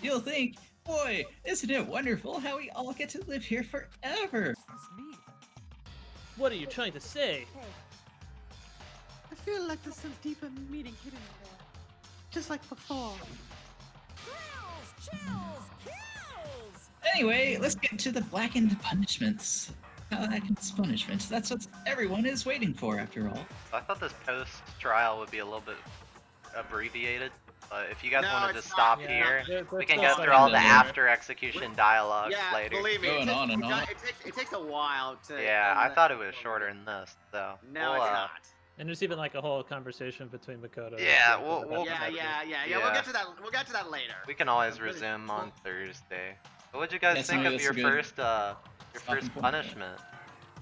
You'll think, boy, isn't it wonderful how we all get to live here forever? What are you trying to say? I feel like there's some deeper meaning hidden in there. Just like before. Anyway, let's get to the blackened punishments. Blackened punishments. That's what everyone is waiting for, after all. I thought this post-trial would be a little bit abbreviated, but if you guys No, wanted to it's not. stop Yeah, here, they're we can still go through all the starting after-execution dialogues Yeah, later. believe me, Going on and on. It takes a while to. Yeah, I thought it was shorter than this, so. No, we'll, it's not. And there's even like a whole conversation between Makoto. Yeah, and we'll- about Yeah, that. yeah. We'll get to that. We'll get to that later. We can always resume on Thursday. What would you guys Yeah, think so of that's your a good first stopping point. punishment?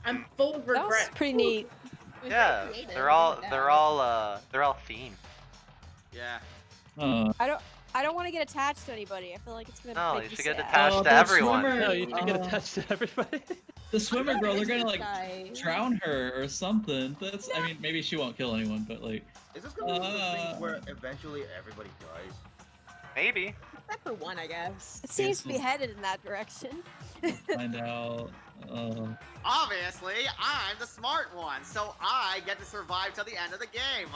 I'm full of That was regret. pretty neat. It was Yeah, very creative, they're all no they're doubt. all themed. Yeah. I don't want to get attached to anybody. I feel like it's gonna No, make you me should get sad. attached to the everyone. swimmer- No, you should get Uh, attached to everybody. The swimmer girl, they're gonna This like guy. drown her or something. That's, I mean, maybe she won't kill anyone, but like, Is this gonna be one of those things where eventually everybody dies? Maybe. Except for one, I guess. It seems to be headed in that direction. find out. Obviously, I'm the smart one, so I get to survive till the end of the game.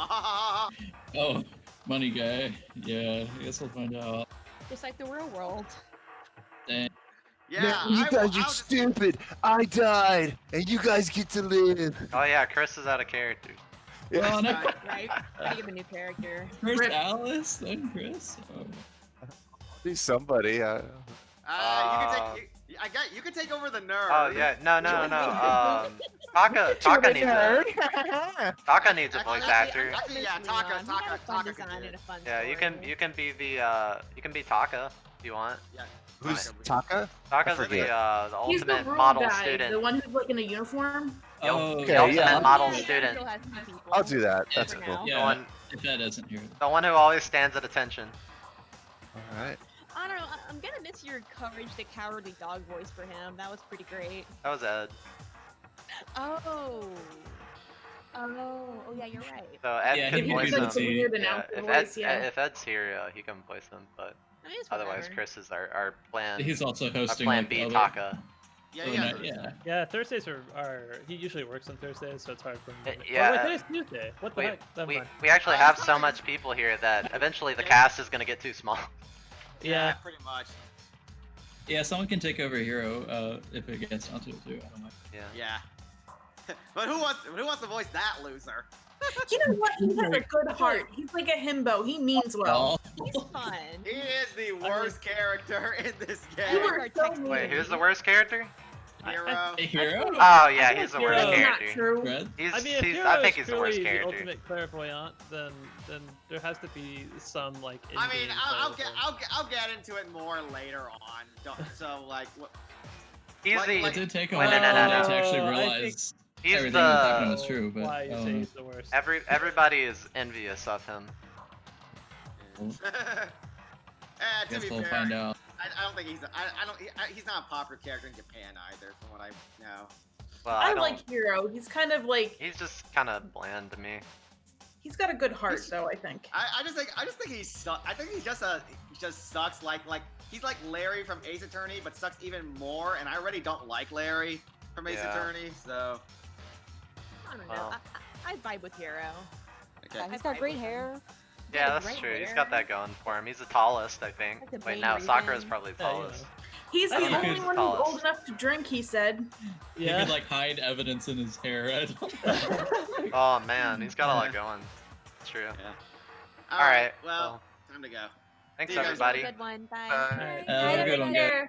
Oh, money guy. Yeah, I guess we'll find out. Just like the real world. Dang. Yeah, Man, you I will- guys I'll are just- stupid. I died, and you guys get to live. Oh yeah, Chris is out of character. Well, no, Right? Gotta give a new character. first Rip. Alice, then Chris. Oh. Be somebody. You can take over the nerd. Oh yeah, no. Taka needs a voice actor. Actually, yeah, Taka design and a fun Yeah, you can be Taka if you want. Yeah. Who's Taka? Taka's forget. the He's the ultimate rule model guy, student. the one who's like in a uniform. The Oh, Okay, the ultimate yeah. model Yeah, student. still has two people. I'll do that. Yeah, That's for cool. now. Yeah, one- if that isn't here. The one who always stands at attention. All right. I don't know. I'm gonna miss your courage, the cowardly dog voice for him. That was pretty great. That was Ed. Oh. Oh, yeah, you're right. So Ed Yeah, could he voice could him. be weird Yeah, announcer if voice, yeah. If Ed's here, he can voice him. But I mean, it's otherwise, whatever. Chris is our plan. He's also Our hosting plan like B other- Taka. Yeah, other yeah. night- yeah. Yeah, Thursdays are he usually works on Thursdays, so it's hard for him. To... Yeah. Oh, wait, today's Tuesday. What the We, heck? Never we, mind. we actually have so much people here that eventually the cast is gonna get too small. Yeah, Yeah. pretty much. Yeah, someone can take over Hero if it gets onto it too. I don't know. Yeah. Yeah. But who wants to voice that loser? You know what? He has a good heart. He's like a himbo. He means well. He's fun. He is the worst character in this You game. were so Wait, mean. who's the worst character? Hero. A Hero? Oh yeah, I he's the think worst Hero's Not character. true. Red? He's, I mean, if he's Hero I think is he's the worst truly the character. ultimate clairvoyant, then there has to be some like. I mean, in-game I'll get into it more later on. So like, what? He's Like- the It did take a Wait, while no, no, no, to actually no. I realize he's everything that happened the was true, but why you say he's the worst? everybody is envious of him. To guess be we'll fair, find out. I don't think he's not a popular character in Japan either, from what I know. Well, I don't, like Hero. He's kind of like He's just kind of bland to me. he's got a good heart though. I think. I just think he sucks. I think he just sucks like he's like Larry from Ace Attorney, but sucks even more. And I already don't like Larry from Ace Yeah. Attorney, so I don't know. Well. I vibe with Hero. okay. Yeah, he's got great hair. Yeah, got that's great true. He's hair. got that going for him. He's the tallest, I think. That's the Wait, main no, Sakura's reason. probably the Yeah, you tallest. know. He's I the don't know only who's one the who's old tallest. enough to drink. He said. He Yeah. could like hide evidence in his hair. I don't know. Oh man, he's got a lot going. It's true. Yeah. All right. Well, time to go. Thanks, See you guys everybody. Good one. Bye. Alright, Have a good one, guys.